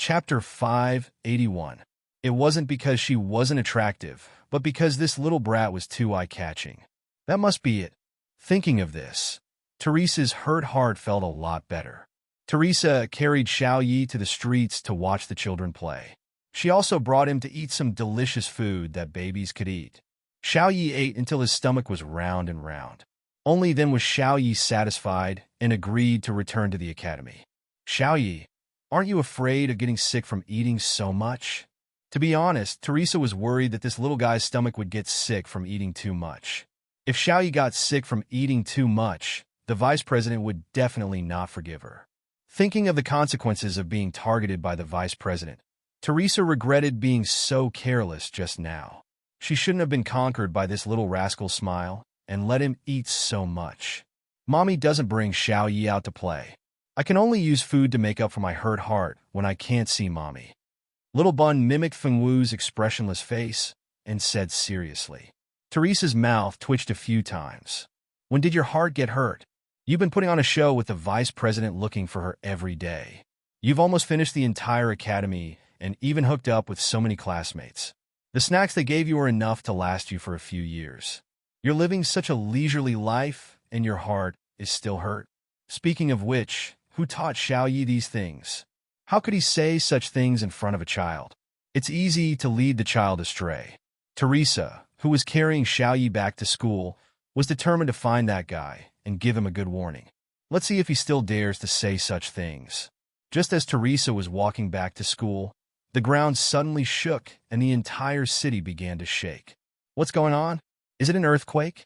Chapter 581. It wasn't because she wasn't attractive, but because this little brat was too eye-catching. That must be it. Thinking of this, Teresa's hurt heart felt a lot better. Teresa carried Xiao Yi to the streets to watch the children play. She also brought him to eat some delicious food that babies could eat. Xiao Yi ate until his stomach was round and round. Only then was Xiao Yi satisfied and agreed to return to the academy. Xiao Yi, aren't you afraid of getting sick from eating so much? To be honest, Teresa was worried that this little guy's stomach would get sick from eating too much. If Xiao Yi got sick from eating too much, the vice president would definitely not forgive her. Thinking of the consequences of being targeted by the vice president, Teresa regretted being so careless just now. She shouldn't have been conquered by this little rascal's smile and let him eat so much. Mommy doesn't bring Xiao Yi out to play. I can only use food to make up for my hurt heart when I can't see Mommy. Little Bun mimicked Feng Wu's expressionless face and said seriously. Teresa's mouth twitched a few times. When did your heart get hurt? You've been putting on a show with the vice president looking for her every day. You've almost finished the entire academy and even hooked up with so many classmates. The snacks they gave you are enough to last you for a few years. You're living such a leisurely life and your heart is still hurt. Speaking of which, who taught Xiao Yi these things? How could he say such things in front of a child? It's easy to lead the child astray. Teresa, who was carrying Xiao Yi back to school, was determined to find that guy and give him a good warning. Let's see if he still dares to say such things. Just as Teresa was walking back to school, the ground suddenly shook and the entire city began to shake. What's going on? Is it an earthquake?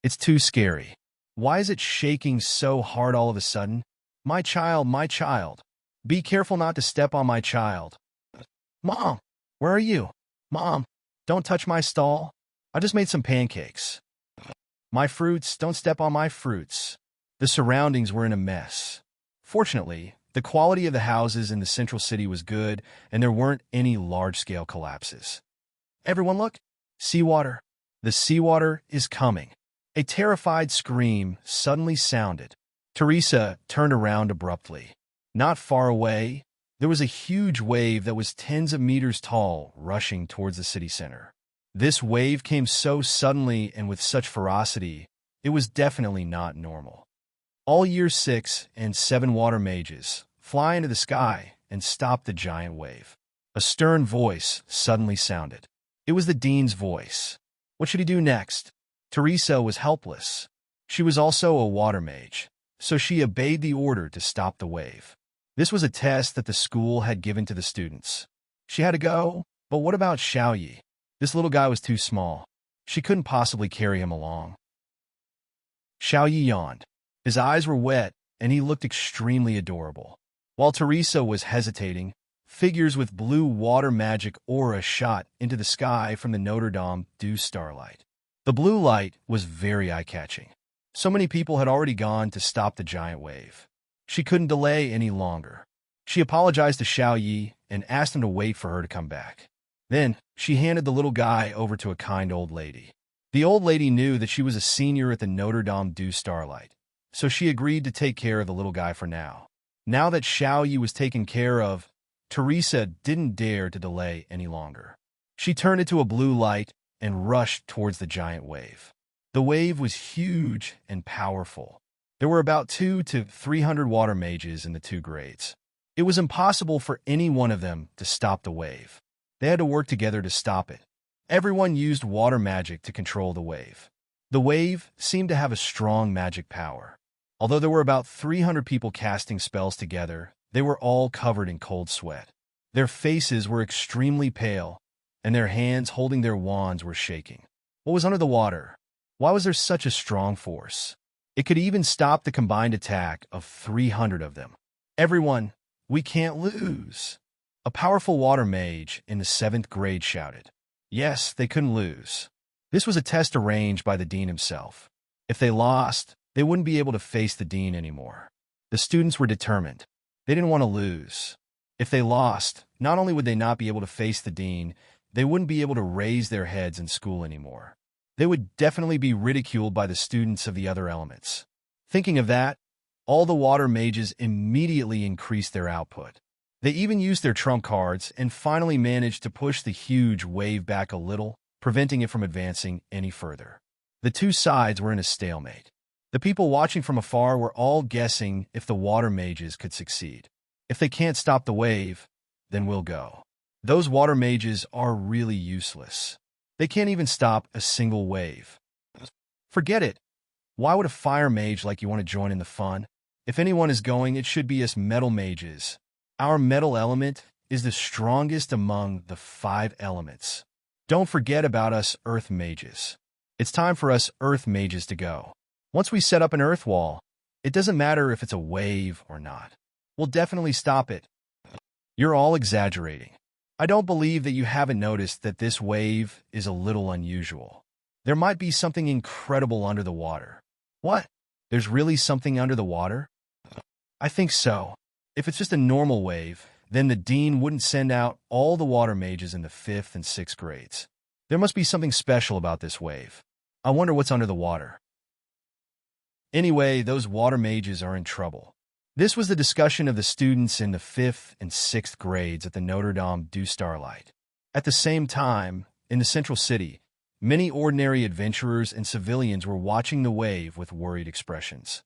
It's too scary. Why is it shaking so hard all of a sudden? My child. Be careful not to step on my child. Mom, where are you? Mom, don't touch my stall. I just made some pancakes. My fruits, don't step on my fruits. The surroundings were in a mess. Fortunately, the quality of the houses in the central city was good, and there weren't any large-scale collapses. Everyone look! Seawater! The seawater is coming. A terrified scream suddenly sounded. Teresa turned around abruptly. Not far away, there was a huge wave that was tens of meters tall rushing towards the city center. This wave came so suddenly and with such ferocity, it was definitely not normal. All Year 6 and 7 water mages fly into the sky and stop the giant wave. A stern voice suddenly sounded. It was the dean's voice. What should he do next? Teresa was helpless. She was also a water mage, so she obeyed the order to stop the wave. This was a test that the school had given to the students. She had to go, but what about Xiao Yi? This little guy was too small. She couldn't possibly carry him along. Xiao Yi yawned. His eyes were wet, and he looked extremely adorable. While Teresa was hesitating, figures with blue water magic aura shot into the sky from the Notre Dame du starlight. The blue light was very eye-catching. So many people had already gone to stop the giant wave. She couldn't delay any longer. She apologized to Xiao Yi and asked him to wait for her to come back. Then, she handed the little guy over to a kind old lady. The old lady knew that she was a senior at the Notre Dame du starlight, so she agreed to take care of the little guy for now. Now that Xiao Yi was taken care of, Teresa didn't dare to delay any longer. She turned into a blue light and rushed towards the giant wave. The wave was huge and powerful. There were about 200 to 300 water mages in the 2 grades. It was impossible for any one of them to stop the wave. They had to work together to stop it. Everyone used water magic to control the wave. The wave seemed to have a strong magic power. Although there were about 300 people casting spells together, they were all covered in cold sweat. Their faces were extremely pale, and their hands holding their wands were shaking. What was under the water? Why was there such a strong force? It could even stop the combined attack of 300 of them. Everyone, we can't lose. A powerful water mage in the 7th grade shouted. Yes, they couldn't lose. This was a test arranged by the dean himself. If they lost, they wouldn't be able to face the dean anymore. The students were determined. They didn't want to lose. If they lost, not only would they not be able to face the dean, they wouldn't be able to raise their heads in school anymore. They would definitely be ridiculed by the students of the other elements. Thinking of that, all the water mages immediately increased their output. They even used their trump cards and finally managed to push the huge wave back a little, preventing it from advancing any further. The two sides were in a stalemate. The people watching from afar were all guessing if the water mages could succeed. If they can't stop the wave, then we'll go. Those water mages are really useless. They can't even stop a single wave. Forget it. Why would a fire mage like you want to join in the fun? If anyone is going, it should be us metal mages. Our metal element is the strongest among the 5 elements. Don't forget about us earth mages. It's time for us earth mages to go. Once we set up an earth wall, it doesn't matter if it's a wave or not. We'll definitely stop it. You're all exaggerating. I don't believe that you haven't noticed that this wave is a little unusual. There might be something incredible under the water. What? There's really something under the water? I think so. If it's just a normal wave, then the dean wouldn't send out all the water mages in the 5th and 6th grades. There must be something special about this wave. I wonder what's under the water. Anyway, those water mages are in trouble. This was the discussion of the students in the 5th and 6th grades at the Notre Dame du Starlight. At the same time, in the central city, many ordinary adventurers and civilians were watching the wave with worried expressions.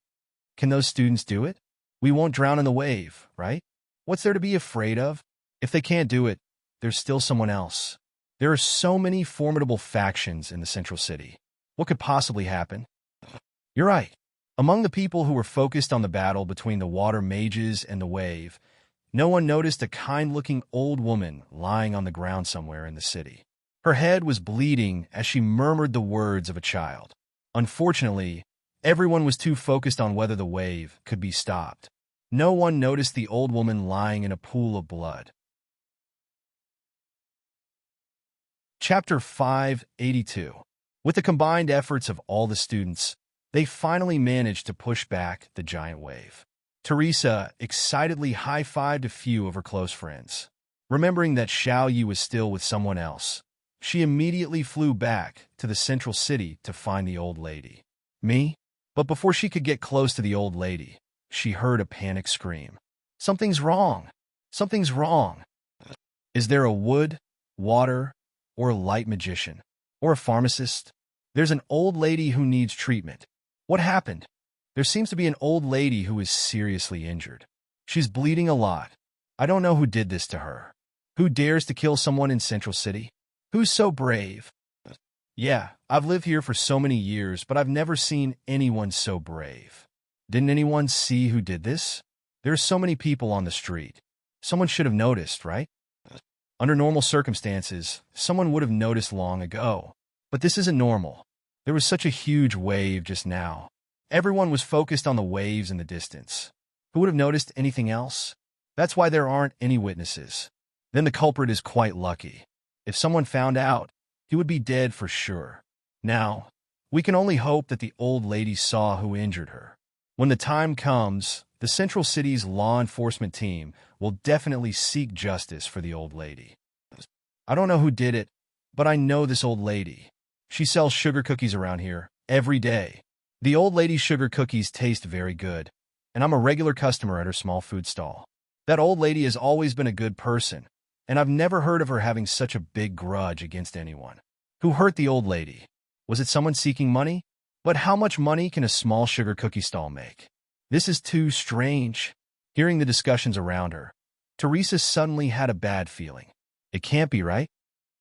Can those students do it? We won't drown in the wave, right? What's there to be afraid of? If they can't do it, there's still someone else. There are so many formidable factions in the central city. What could possibly happen? You're right. Among the people who were focused on the battle between the water mages and the wave, no one noticed a kind-looking old woman lying on the ground somewhere in the city. Her head was bleeding as she murmured the words of a child. Unfortunately, everyone was too focused on whether the wave could be stopped. No one noticed the old woman lying in a pool of blood. Chapter 582. With the combined efforts of all the students, they finally managed to push back the giant wave. Teresa excitedly high-fived a few of her close friends. Remembering that Xiao Yu was still with someone else, she immediately flew back to the central city to find the old lady. Me? But before she could get close to the old lady, she heard a panic scream. Something's wrong. Something's wrong. Is there a wood, water, or a light magician? Or a pharmacist? There's an old lady who needs treatment. What happened? There seems to be an old lady who is seriously injured. She's bleeding a lot. I don't know who did this to her. Who dares to kill someone in Central City? Who's so brave? Yeah, I've lived here for so many years, but I've never seen anyone so brave. Didn't anyone see who did this? There are so many people on the street. Someone should have noticed, right? Under normal circumstances, someone would have noticed long ago. But this isn't normal. There was such a huge wave just now. Everyone was focused on the waves in the distance. Who would have noticed anything else? That's why there aren't any witnesses. Then the culprit is quite lucky. If someone found out, he would be dead for sure. Now, we can only hope that the old lady saw who injured her. When the time comes, the Central City's law enforcement team will definitely seek justice for the old lady. I don't know who did it, but I know this old lady. She sells sugar cookies around here every day. The old lady's sugar cookies taste very good, and I'm a regular customer at her small food stall. That old lady has always been a good person, and I've never heard of her having such a big grudge against anyone. Who hurt the old lady? Was it someone seeking money? But how much money can a small sugar cookie stall make? This is too strange. Hearing the discussions around her, Teresa suddenly had a bad feeling. It can't be right.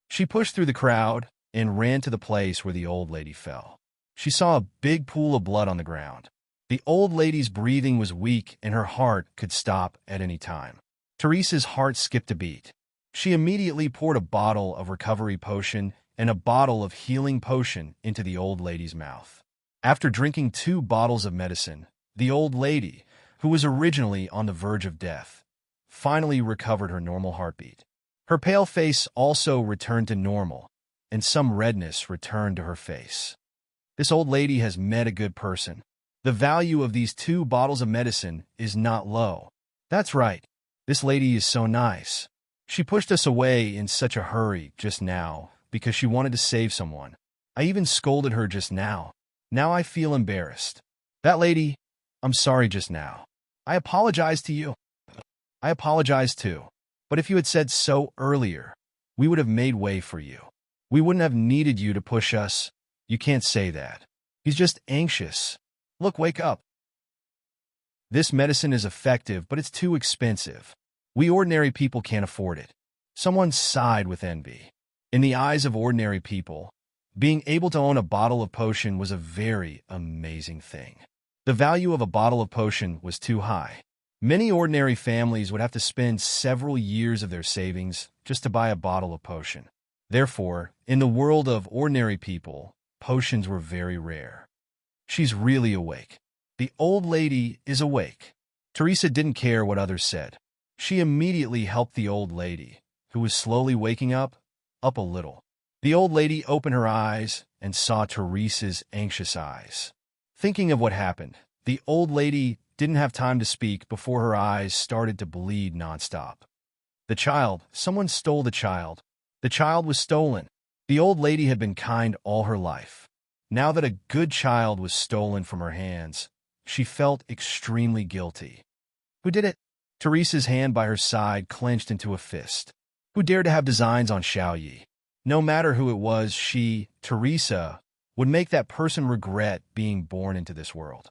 She pushed through the crowd and ran to the place where the old lady fell. She saw a big pool of blood on the ground. The old lady's breathing was weak and her heart could stop at any time. Teresa's heart skipped a beat. She immediately poured a bottle of recovery potion and a bottle of healing potion into the old lady's mouth. After drinking 2 bottles of medicine, the old lady, who was originally on the verge of death, finally recovered her normal heartbeat. Her pale face also returned to normal, and some redness returned to her face. This old lady has met a good person. The value of these 2 bottles of medicine is not low. That's right. This lady is so nice. She pushed us away in such a hurry just now because she wanted to save someone. I even scolded her just now. Now I feel embarrassed. That lady, I'm sorry just now. I apologize to you. I apologize too. But if you had said so earlier, we would have made way for you. We wouldn't have needed you to push us. You can't say that. He's just anxious. Look, wake up. This medicine is effective, but it's too expensive. We ordinary people can't afford it. Someone sighed with envy. In the eyes of ordinary people, being able to own a bottle of potion was a very amazing thing. The value of a bottle of potion was too high. Many ordinary families would have to spend several years of their savings just to buy a bottle of potion. Therefore, in the world of ordinary people, potions were very rare. She's really awake. The old lady is awake. Teresa didn't care what others said. She immediately helped the old lady, who was slowly waking up a little. The old lady opened her eyes and saw Teresa's anxious eyes. Thinking of what happened, the old lady didn't have time to speak before her eyes started to bleed nonstop. The child, someone stole the child. The child was stolen. The old lady had been kind all her life. Now that a good child was stolen from her hands, she felt extremely guilty. Who did it? Teresa's hand by her side clenched into a fist. Who dared to have designs on Xiaoyi? No matter who it was, she, Teresa, would make that person regret being born into this world.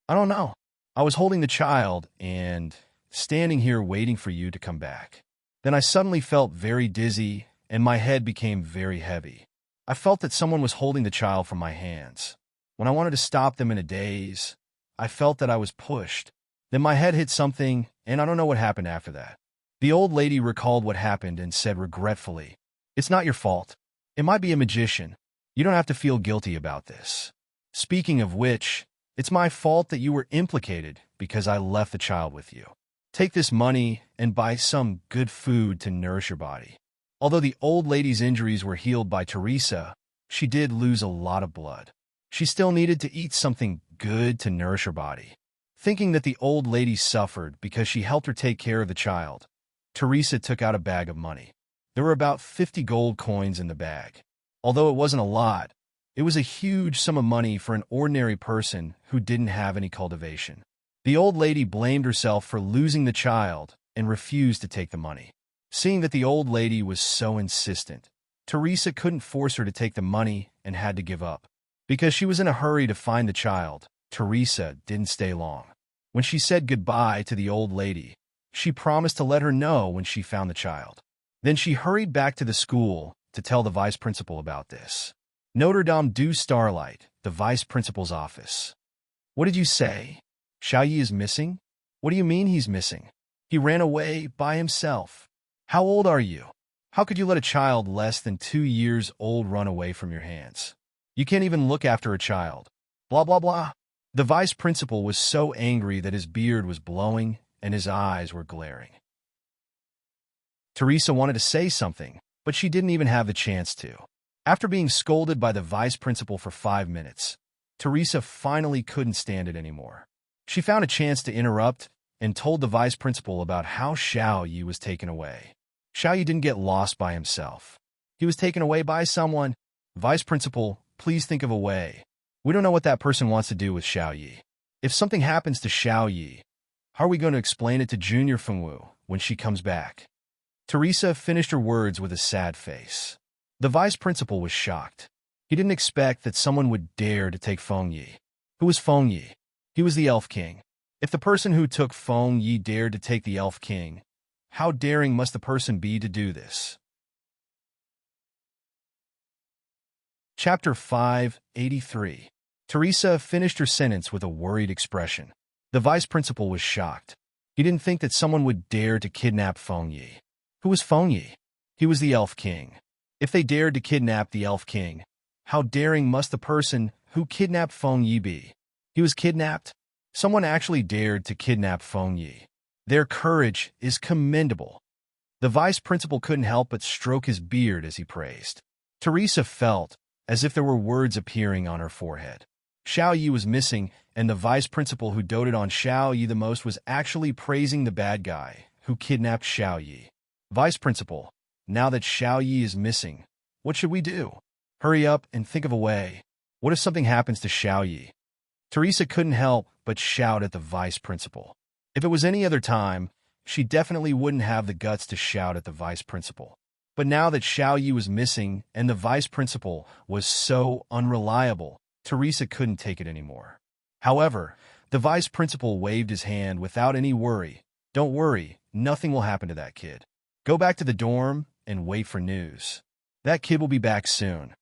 I don't know. I was holding the child and standing here waiting for you to come back. Then I suddenly felt very dizzy and my head became very heavy. I felt that someone was holding the child from my hands. When I wanted to stop them in a daze, I felt that I was pushed. Then my head hit something, and I don't know what happened after that. The old lady recalled what happened and said regretfully, "It's not your fault. It might be a magician. You don't have to feel guilty about this. Speaking of which, it's my fault that you were implicated because I left the child with you. Take this money and buy some good food to nourish your body." Although the old lady's injuries were healed by Teresa, she did lose a lot of blood. She still needed to eat something good to nourish her body. Thinking that the old lady suffered because she helped her take care of the child, Teresa took out a bag of money. There were about 50 gold coins in the bag. Although it wasn't a lot, it was a huge sum of money for an ordinary person who didn't have any cultivation. The old lady blamed herself for losing the child and refused to take the money. Seeing that the old lady was so insistent, Teresa couldn't force her to take the money and had to give up. Because she was in a hurry to find the child, Teresa didn't stay long. When she said goodbye to the old lady, she promised to let her know when she found the child. Then she hurried back to the school to tell the vice principal about this. Notre Dame du Starlight, the vice principal's office. "What did you say? Xiaoyi is missing? What do you mean he's missing? He ran away by himself. How old are you? How could you let a child less than 2 years old run away from your hands? You can't even look after a child. Blah, blah, blah." The vice principal was so angry that his beard was blowing and his eyes were glaring. Teresa wanted to say something, but she didn't even have the chance to. After being scolded by the vice principal for 5 minutes, Teresa finally couldn't stand it anymore. She found a chance to interrupt and told the vice principal about how Xiaoyi was taken away. Xiaoyi didn't get lost by himself. He was taken away by someone. "Vice principal, please think of a way. We don't know what that person wants to do with Xiaoyi. If something happens to Xiaoyi, how are we going to explain it to Junior Fengwu when she comes back?" Teresa finished her words with a sad face. The vice principal was shocked. He didn't expect that someone would dare to take Feng Yi. Who was Feng Yi? He was the Elf King. If the person who took Feng Yi dared to take the Elf King, how daring must the person be to do this? Chapter 583. Teresa finished her sentence with a worried expression. The vice principal was shocked. He didn't think that someone would dare to kidnap Feng Yi. Who was Feng Yi? He was the Elf King. If they dared to kidnap the Elf King, how daring must the person who kidnapped Feng Yi be? He was kidnapped? Someone actually dared to kidnap Feng Yi. Their courage is commendable. The vice principal couldn't help but stroke his beard as he praised. Teresa felt as if there were words appearing on her forehead. Xiaoyi was missing, and the vice principal who doted on Xiaoyi the most was actually praising the bad guy who kidnapped Xiaoyi. "Vice principal, now that Xiaoyi is missing, what should we do? Hurry up and think of a way. What if something happens to Xiaoyi?" Teresa couldn't help but shout at the vice principal. If it was any other time, she definitely wouldn't have the guts to shout at the vice principal. But now that Xiao Yi was missing and the vice principal was so unreliable, Teresa couldn't take it anymore. However, the vice principal waved his hand without any worry. Don't worry, nothing will happen to that kid. Go back to the dorm and wait for news. That kid will be back soon.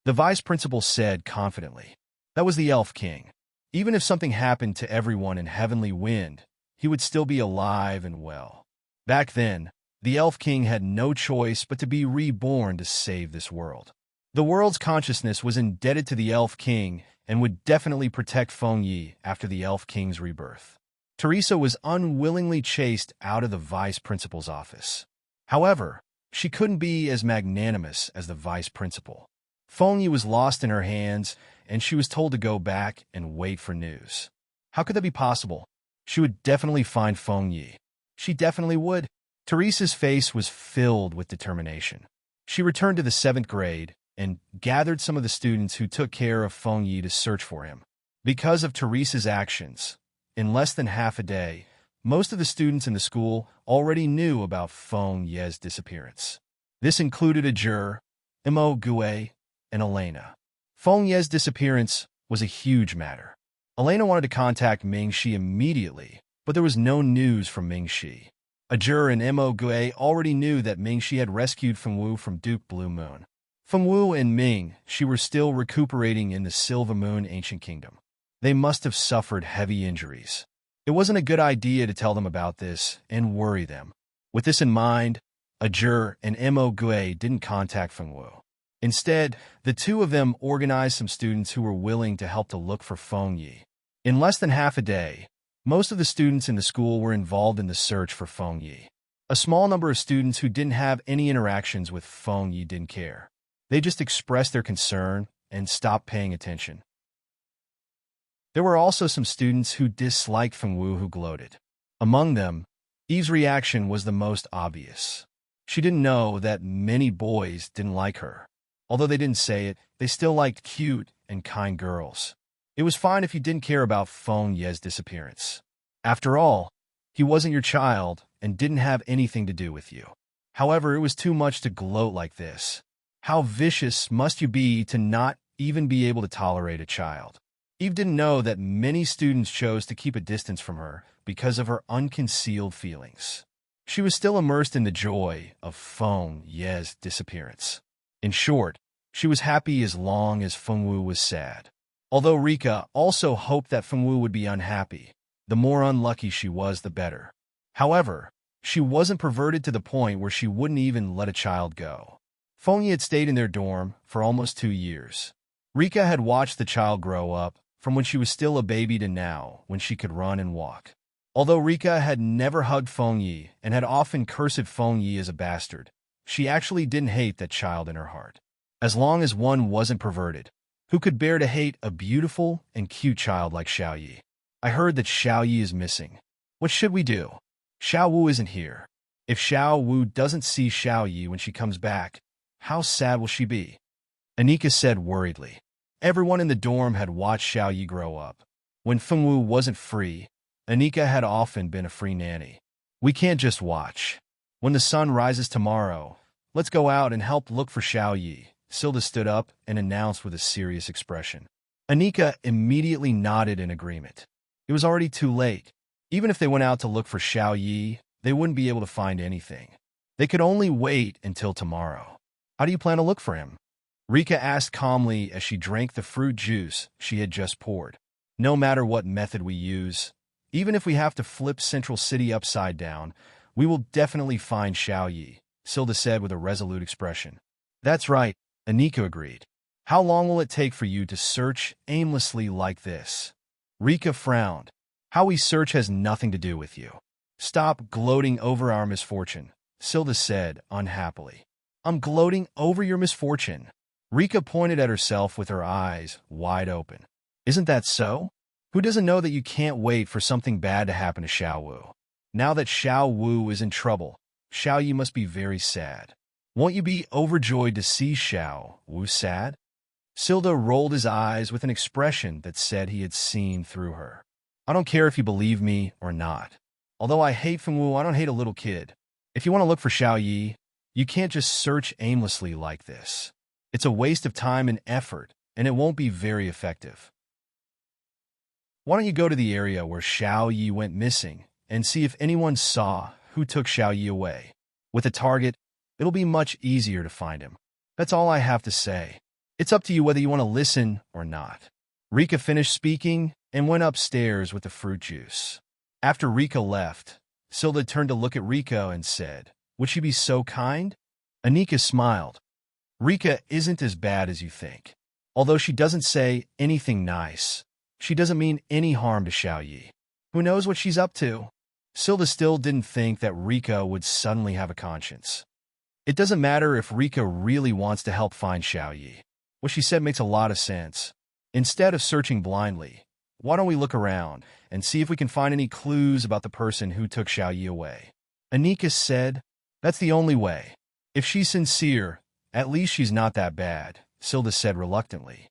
The vice principal said confidently. That was the Elf King. Even if something happened to everyone in Heavenly Wind, he would still be alive and well. Back then, the Elf King had no choice but to be reborn to save this world. The world's consciousness was indebted to the Elf King and would definitely protect Feng Yi after the Elf King's rebirth. Teresa was unwillingly chased out of the vice principal's office. However, she couldn't be as magnanimous as the vice principal. Feng Yi was lost in her hands, and she was told to go back and wait for news. How could that be possible? She would definitely find Feng Yi. She definitely would. Teresa's face was filled with determination. She returned to the 7th grade and gathered some of the students who took care of Feng Yi to search for him. Because of Teresa's actions, in less than half a day, most of the students in the school already knew about Feng Yi's disappearance. This included Ajur, Imo Gue, and Elena. Feng Yi's disappearance was a huge matter. Elena wanted to contact Mingxi immediately, but there was no news from Mingxi. Ajur and Imo Gue already knew that Mingxi had rescued Fengwu from Duke Blue Moon. Fengwu and Mingxi were still recuperating in the Silver Moon Ancient Kingdom. They must have suffered heavy injuries. It wasn't a good idea to tell them about this and worry them. With this in mind, Ajur and Imo Gue didn't contact Fengwu. Instead, the two of them organized some students who were willing to help to look for Feng Yi. In less than half a day, most of the students in the school were involved in the search for Feng Yi. A small number of students who didn't have any interactions with Feng Yi didn't care. They just expressed their concern and stopped paying attention. There were also some students who disliked Fengwu who gloated. Among them, Eve's reaction was the most obvious. She didn't know that many boys didn't like her. Although they didn't say it, they still liked cute and kind girls. It was fine if you didn't care about Feng Yi's disappearance. After all, he wasn't your child and didn't have anything to do with you. However, it was too much to gloat like this. How vicious must you be to not even be able to tolerate a child? Eve didn't know that many students chose to keep a distance from her because of her unconcealed feelings. She was still immersed in the joy of Feng Yi's disappearance. In short, she was happy as long as Fengwu was sad. Although Rika also hoped that Fengwu would be unhappy, the more unlucky she was, the better. However, she wasn't perverted to the point where she wouldn't even let a child go. Feng Yi had stayed in their dorm for almost 2 years. Rika had watched the child grow up, from when she was still a baby to now, when she could run and walk. Although Rika had never hugged Feng Yi and had often cursed Feng Yi as a bastard, she actually didn't hate that child in her heart. As long as one wasn't perverted, who could bear to hate a beautiful and cute child like Xiao Yi? I heard that Xiao Yi is missing. What should we do? Xiao Wu isn't here. If Xiao Wu doesn't see Xiao Yi when she comes back, how sad will she be? Anika said worriedly. Everyone in the dorm had watched Xiao Yi grow up. When Fengwu wasn't free, Anika had often been a free nanny. We can't just watch. When the sun rises tomorrow, let's go out and help look for Xiao Yi. Silda stood up and announced with a serious expression. Anika immediately nodded in agreement. It was already too late. Even if they went out to look for Xiao Yi, they wouldn't be able to find anything. They could only wait until tomorrow. How do you plan to look for him? Rika asked calmly as she drank the fruit juice she had just poured. No matter what method we use, even if we have to flip Central City upside down, we will definitely find Xiao Yi, Silda said with a resolute expression. That's right, Anika agreed. How long will it take for you to search aimlessly like this? Rika frowned. How we search has nothing to do with you. Stop gloating over our misfortune, Silda said unhappily. I'm gloating over your misfortune. Rika pointed at herself with her eyes wide open. Isn't that so? Who doesn't know that you can't wait for something bad to happen to Xiao Wu? Now that Xiao Wu is in trouble, Xiao Yi must be very sad. Won't you be overjoyed to see Xiao Wu sad? Silda rolled his eyes with an expression that said he had seen through her. I don't care if you believe me or not. Although I hate Fengwu, I don't hate a little kid. If you want to look for Xiao Yi, you can't just search aimlessly like this. It's a waste of time and effort, and it won't be very effective. Why don't you go to the area where Xiao Yi went missing and see if anyone saw who took Xiao Yi away? With a target, it'll be much easier to find him. That's all I have to say. It's up to you whether you want to listen or not. Rika finished speaking and went upstairs with the fruit juice. After Rika left, Silda turned to look at Rika and said, "Would she be so kind?" Anika smiled. "Rika isn't as bad as you think. Although she doesn't say anything nice, she doesn't mean any harm to Xiao Yi. Who knows what she's up to?" Silda still didn't think that Rika would suddenly have a conscience. It doesn't matter if Rika really wants to help find Xiao Yi. What she said makes a lot of sense. Instead of searching blindly, why don't we look around and see if we can find any clues about the person who took Xiao Yi away? Anika said, "That's the only way. If she's sincere, at least she's not that bad," Silda said reluctantly.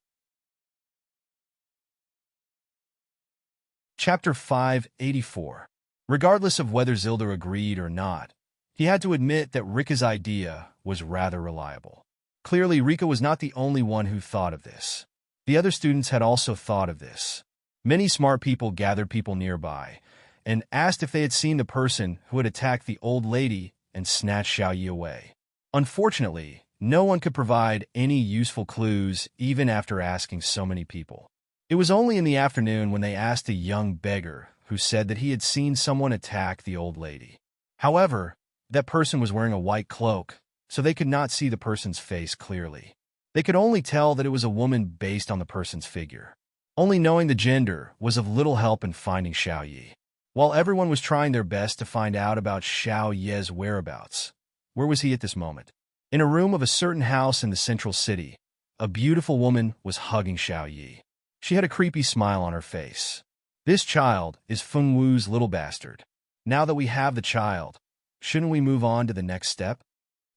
Chapter 584. Regardless of whether Zilda agreed or not, he had to admit that Rika's idea was rather reliable. Clearly, Rika was not the only one who thought of this. The other students had also thought of this. Many smart people gathered people nearby and asked if they had seen the person who had attacked the old lady and snatched Xiao Yi away. Unfortunately, no one could provide any useful clues even after asking so many people. It was only in the afternoon when they asked a young beggar who said that he had seen someone attack the old lady. However, that person was wearing a white cloak, so they could not see the person's face clearly. They could only tell that it was a woman based on the person's figure. Only knowing the gender was of little help in finding Xiao Yi. While everyone was trying their best to find out about Xiao Yi's whereabouts, where was he at this moment? In a room of a certain house in the central city, a beautiful woman was hugging Xiao Yi. She had a creepy smile on her face. This child is Fengwu's little bastard. Now that we have the child, shouldn't we move on to the next step?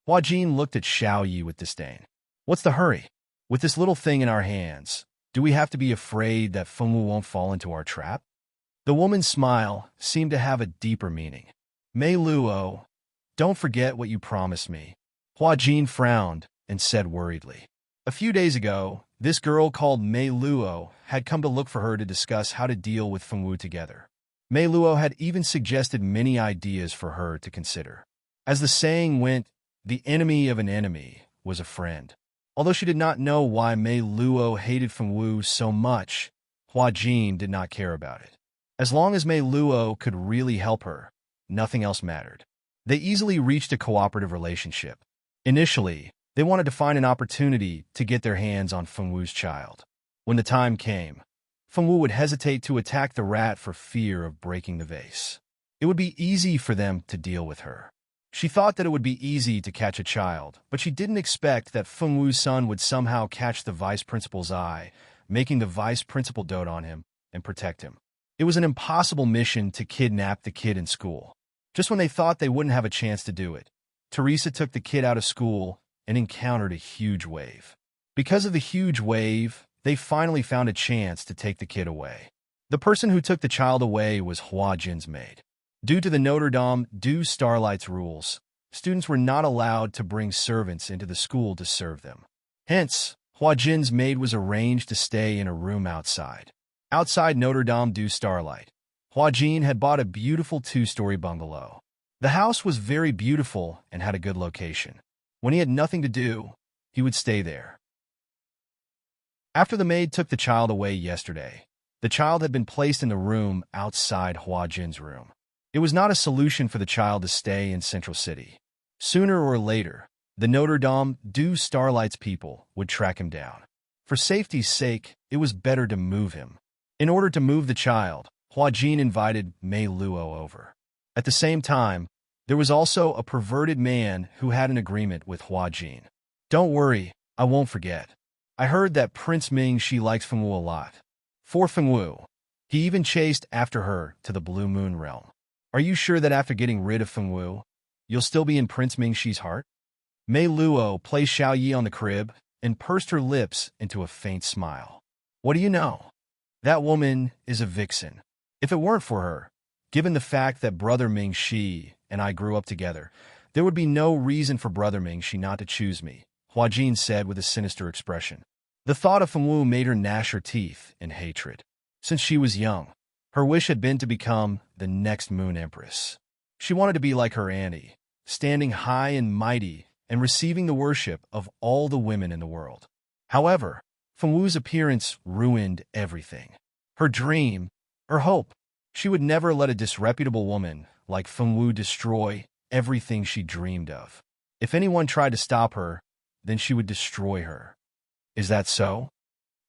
Hua Jin looked at Xiao Yi with disdain. What's the hurry? With this little thing in our hands, do we have to be afraid that Fengwu won't fall into our trap? The woman's smile seemed to have a deeper meaning. Mei Luo, don't forget what you promised me. Hua Jin frowned and said worriedly. A few days ago, this girl called Mei Luo had come to look for her to discuss how to deal with Fengwu together. Mei Luo had even suggested many ideas for her to consider. As the saying went, the enemy of an enemy was a friend. Although she did not know why Mei Luo hated Fengwu so much, Hua Jin did not care about it. As long as Mei Luo could really help her, nothing else mattered. They easily reached a cooperative relationship. Initially, they wanted to find an opportunity to get their hands on Fengwu's child. When the time came, Fengwu would hesitate to attack the rat for fear of breaking the vase. It would be easy for them to deal with her. She thought that it would be easy to catch a child, but she didn't expect that Fengwu's son would somehow catch the vice principal's eye, making the vice principal dote on him and protect him. It was an impossible mission to kidnap the kid in school. Just when they thought they wouldn't have a chance to do it, Teresa took the kid out of school and encountered a huge wave. Because of the huge wave, they finally found a chance to take the kid away. The person who took the child away was Hua Jin's maid. Due to the Notre Dame du Starlight's rules, students were not allowed to bring servants into the school to serve them. Hence, Hua Jin's maid was arranged to stay in a room outside. Outside Notre Dame du Starlight, Hua Jin had bought a beautiful two-story bungalow. The house was very beautiful and had a good location. When he had nothing to do, he would stay there. After the maid took the child away yesterday, the child had been placed in the room outside Hua Jin's room. It was not a solution for the child to stay in Central City. Sooner or later, the Notre Dame du Starlight's people would track him down. For safety's sake, it was better to move him. In order to move the child, Hua Jin invited Mei Luo over. At the same time, there was also a perverted man who had an agreement with Hua Jin. Don't worry, I won't forget. I heard that Prince Ming she likes Fengwu a lot. For Fengwu, he even chased after her to the Blue Moon realm. Are you sure that after getting rid of Fengwu, you'll still be in Prince Ming Shi's heart? Mei Luo placed Xiao Yi on the crib and pursed her lips into a faint smile. What do you know? That woman is a vixen. If it weren't for her, Given the fact that Brother Ming-Shi and I grew up together, there would be no reason for Brother Ming-Shi not to choose me, Hua Jin said with a sinister expression. The thought of Feng Wu made her gnash her teeth in hatred. Since she was young, her wish had been to become the next Moon Empress. She wanted to be like her auntie, standing high and mighty and receiving the worship of all the women in the world. However, Feng Wu's appearance ruined everything. Her dream, her hope. She would never let a disreputable woman like Feng Wu destroy everything she dreamed of. If anyone tried to stop her, then she would destroy her. Is that so?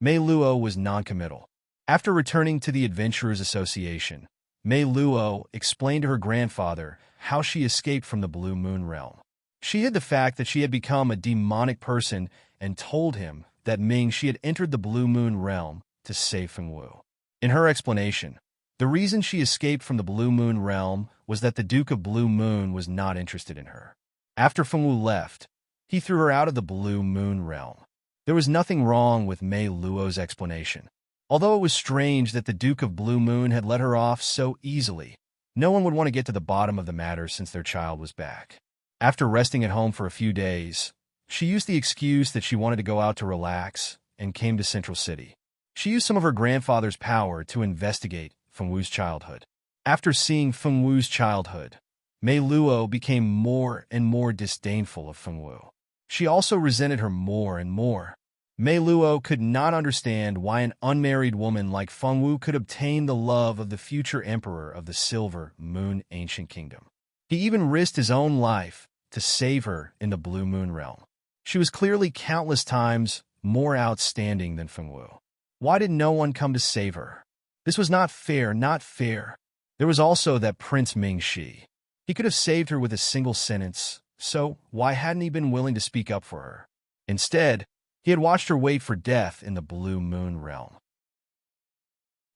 Mei Luo was noncommittal. After returning to the Adventurers Association, Mei Luo explained to her grandfather how she escaped from the Blue Moon realm. She hid the fact that she had become a demonic person and told him that she had entered the Blue Moon realm to save Feng Wu. In her explanation, the reason she escaped from the Blue Moon realm was that the Duke of Blue Moon was not interested in her. After Feng Wu left, he threw her out of the Blue Moon realm. There was nothing wrong with Mei Luo's explanation. Although it was strange that the Duke of Blue Moon had let her off so easily, no one would want to get to the bottom of the matter since their child was back. After resting at home for a few days, she used the excuse that she wanted to go out to relax and came to Central City. She used some of her grandfather's power to investigate Feng Wu's childhood. After seeing Feng Wu's childhood, Mei Luo became more and more disdainful of Feng Wu. She also resented her more and more. Mei Luo could not understand why an unmarried woman like Feng Wu could obtain the love of the future emperor of the Silver Moon Ancient Kingdom. He even risked his own life to save her in the Blue Moon realm. She was clearly countless times more outstanding than Feng Wu. Why did no one come to save her? This was not fair, not fair. There was also that Prince Ming-Shi. He could have saved her with a single sentence, so why hadn't he been willing to speak up for her? Instead, he had watched her wait for death in the Blue Moon realm.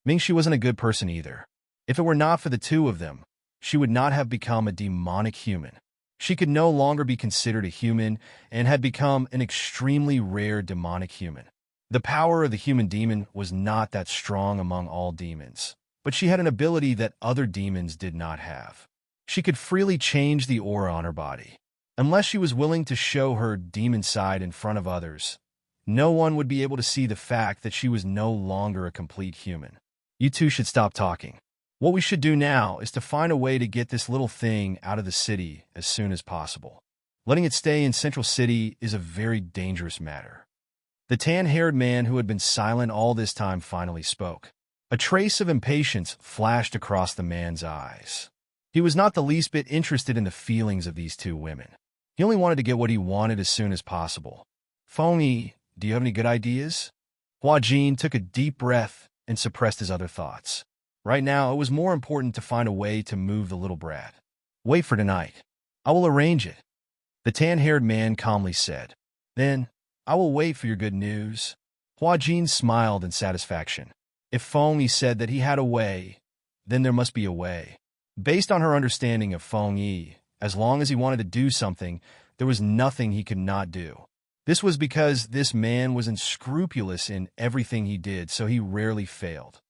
Ming-Shi wasn't a good person either. If it were not for the two of them, she would not have become a demonic human. She could no longer be considered a human and had become an extremely rare demonic human. The power of the human demon was not that strong among all demons, but she had an ability that other demons did not have. She could freely change the aura on her body. Unless she was willing to show her demon side in front of others, no one would be able to see the fact that she was no longer a complete human. You two should stop talking. What we should do now is to find a way to get this little thing out of the city as soon as possible. Letting it stay in Central City is a very dangerous matter. The tan-haired man who had been silent all this time finally spoke. A trace of impatience flashed across the man's eyes. He was not the least bit interested in the feelings of these two women. He only wanted to get what he wanted as soon as possible. Feng Yi, do you have any good ideas? Hua Jin took a deep breath and suppressed his other thoughts. Right now, it was more important to find a way to move the little brat. Wait for tonight. I will arrange it, the tan-haired man calmly said. Then, I will wait for your good news. Hua Jin smiled in satisfaction. If Feng Yi said that he had a way, then there must be a way. Based on her understanding of Feng Yi, as long as he wanted to do something, there was nothing he could not do. This was because this man was unscrupulous in everything he did, so he rarely failed.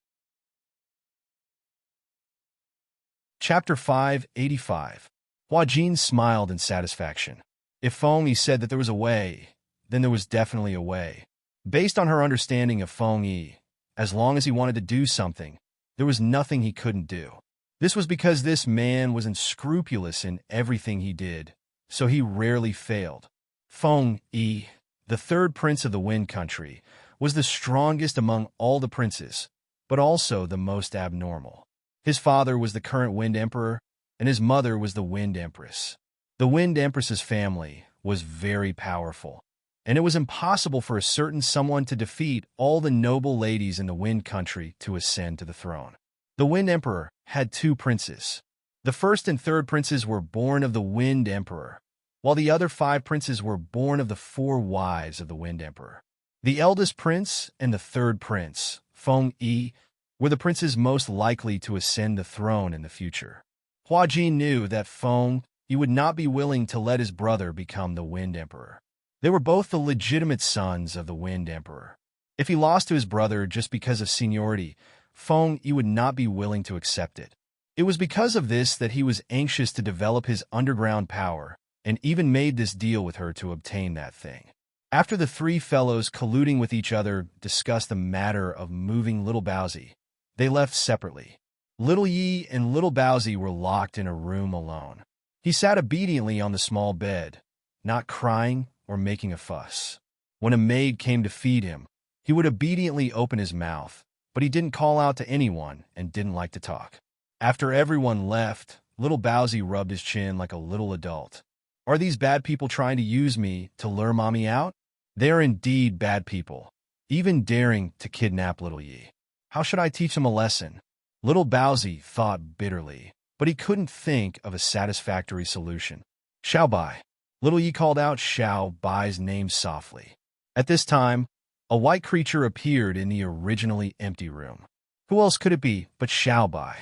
Chapter 585. Hua Jin smiled in satisfaction. If Feng Yi said that there was a way, then there was definitely a way. Based on her understanding of Feng Yi, as long as he wanted to do something, there was nothing he couldn't do. This was because this man was unscrupulous in everything he did, so he rarely failed. Feng Yi, the third prince of the Wind Country, was the strongest among all the princes, but also the most abnormal. His father was the current Wind Emperor, and his mother was the Wind Empress. The Wind Empress's family was very powerful, and it was impossible for a certain someone to defeat all the noble ladies in the Wind Country to ascend to the throne. The Wind Emperor had two princes. The first and third princes were born of the Wind Emperor, while the other 5 princes were born of the 4 wives of the Wind Emperor. The eldest prince and the third prince, Feng Yi, were the princes most likely to ascend the throne in the future. Hua Jin knew that Feng Yi would not be willing to let his brother become the Wind Emperor. They were both the legitimate sons of the Wind Emperor. If he lost to his brother just because of seniority, Feng Yi would not be willing to accept it. It was because of this that he was anxious to develop his underground power, and even made this deal with her to obtain that thing. After the three fellows colluding with each other discussed the matter of moving Little Bowsy, they left separately. Little Yi and Little Bowsy were locked in a room alone. He sat obediently on the small bed, not crying or making a fuss. When a maid came to feed him, he would obediently open his mouth, but he didn't call out to anyone and didn't like to talk. After everyone left, Little Bowsy rubbed his chin like a little adult. Are these bad people trying to use me to lure Mommy out? They are indeed bad people, even daring to kidnap Little Yi. How should I teach them a lesson? Little Bowsy thought bitterly, but he couldn't think of a satisfactory solution. Xiao Bai. Little Yi called out Xiao Bai's name softly. At this time, a white creature appeared in the originally empty room. Who else could it be but Xiao Bai?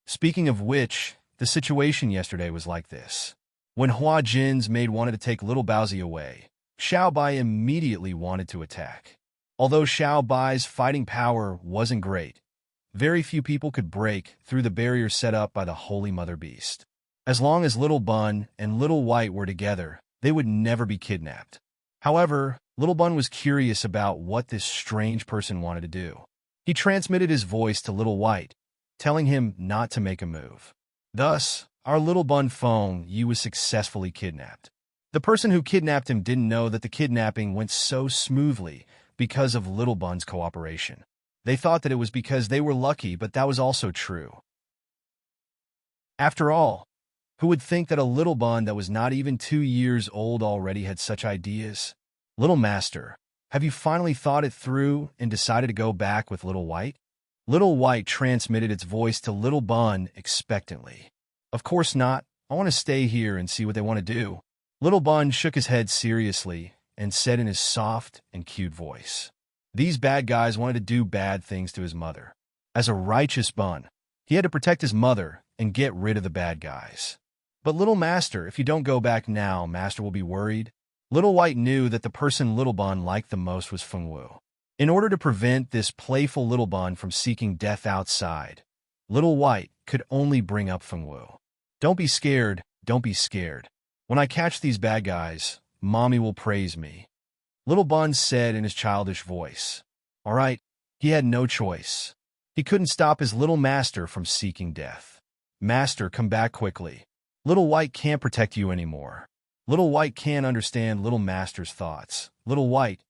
Speaking of which, the situation yesterday was like this. When Hua Jin's maid wanted to take Little Bowsy away, Xiao Bai immediately wanted to attack. Although Xiao Bai's fighting power wasn't great, very few people could break through the barrier set up by the Holy Mother Beast. As long as Little Bun and Little White were together, they would never be kidnapped. However, Little Bun was curious about what this strange person wanted to do. He transmitted his voice to Little White, telling him not to make a move. Thus, our Little Bun Feng Yi was successfully kidnapped. The person who kidnapped him didn't know that the kidnapping went so smoothly because of Little Bun's cooperation. They thought that it was because they were lucky, but that was also true. After all, who would think that a Little Bun that was not even 2 years old already had such ideas? Little Master, have you finally thought it through and decided to go back with Little White? Little White transmitted its voice to Little Bun expectantly. Of course not. I want to stay here and see what they want to do. Little Bun shook his head seriously and said in his soft and cute voice, these bad guys wanted to do bad things to his mother. As a righteous Bun, he had to protect his mother and get rid of the bad guys. But Little Master, if you don't go back now, Master will be worried. Little White knew that the person Little Bun liked the most was Feng Wu. In order to prevent this playful Little Bun from seeking death outside, Little White could only bring up Feng Wu. Don't be scared, don't be scared. When I catch these bad guys, Mommy will praise me. Little Bun said in his childish voice. All right, he had no choice. He couldn't stop his Little Master from seeking death. Master, come back quickly. Little White can't protect you anymore. Little White can't understand Little Master's thoughts. Little White,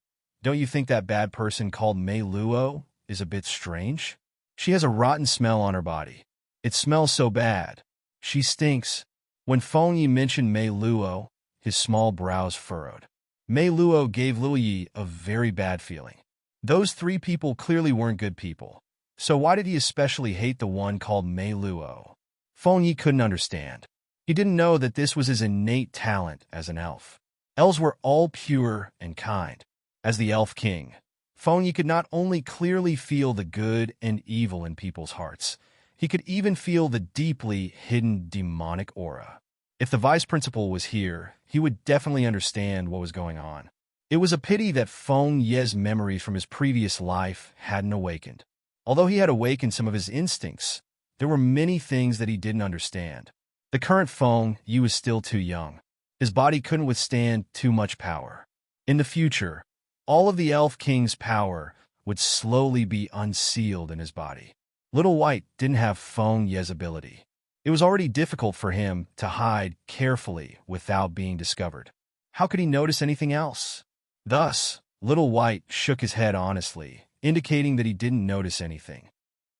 don't you think that bad person called Mei Luo is a bit strange? She has a rotten smell on her body. It smells so bad. She stinks. When Feng Yi mentioned Mei Luo, his small brows furrowed. Mei Luo gave Little Yi a very bad feeling. Those three people clearly weren't good people. So why did he especially hate the one called Mei Luo? Feng Yi couldn't understand. He didn't know that this was his innate talent as an elf. Elves were all pure and kind. As the Elf King, Feng Yi could not only clearly feel the good and evil in people's hearts, he could even feel the deeply hidden demonic aura. If the Vice Principal was here, he would definitely understand what was going on. It was a pity that Feng Ye's memories from his previous life hadn't awakened. Although he had awakened some of his instincts, there were many things that he didn't understand. The current Feng Yi was still too young. His body couldn't withstand too much power. In the future, all of the Elf King's power would slowly be unsealed in his body. Little White didn't have Feng Ye's ability. It was already difficult for him to hide carefully without being discovered. How could he notice anything else? Thus, Little White shook his head honestly, indicating that he didn't notice anything.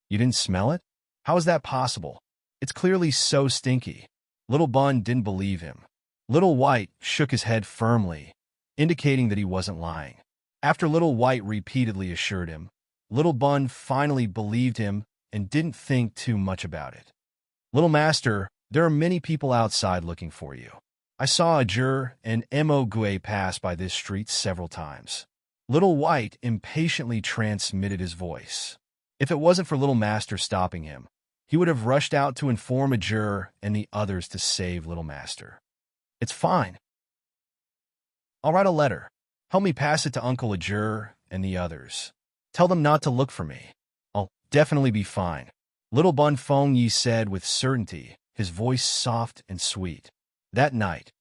You didn't smell it? How is that possible? It's clearly so stinky. Little Bun didn't believe him. Little White shook his head firmly, indicating that he wasn't lying. After Little White repeatedly assured him, Little Bun finally believed him and didn't think too much about it. Little Master, there are many people outside looking for you. I saw a Jur and Mo Gui pass by this street several times. Little White impatiently transmitted his voice. If it wasn't for Little Master stopping him, he would have rushed out to inform Ajur and the others to save Little Master. It's fine. I'll write a letter. Help me pass it to Uncle Ajur and the others. Tell them not to look for me. I'll definitely be fine. Little Bun Feng Yi said with certainty, his voice soft and sweet. That night,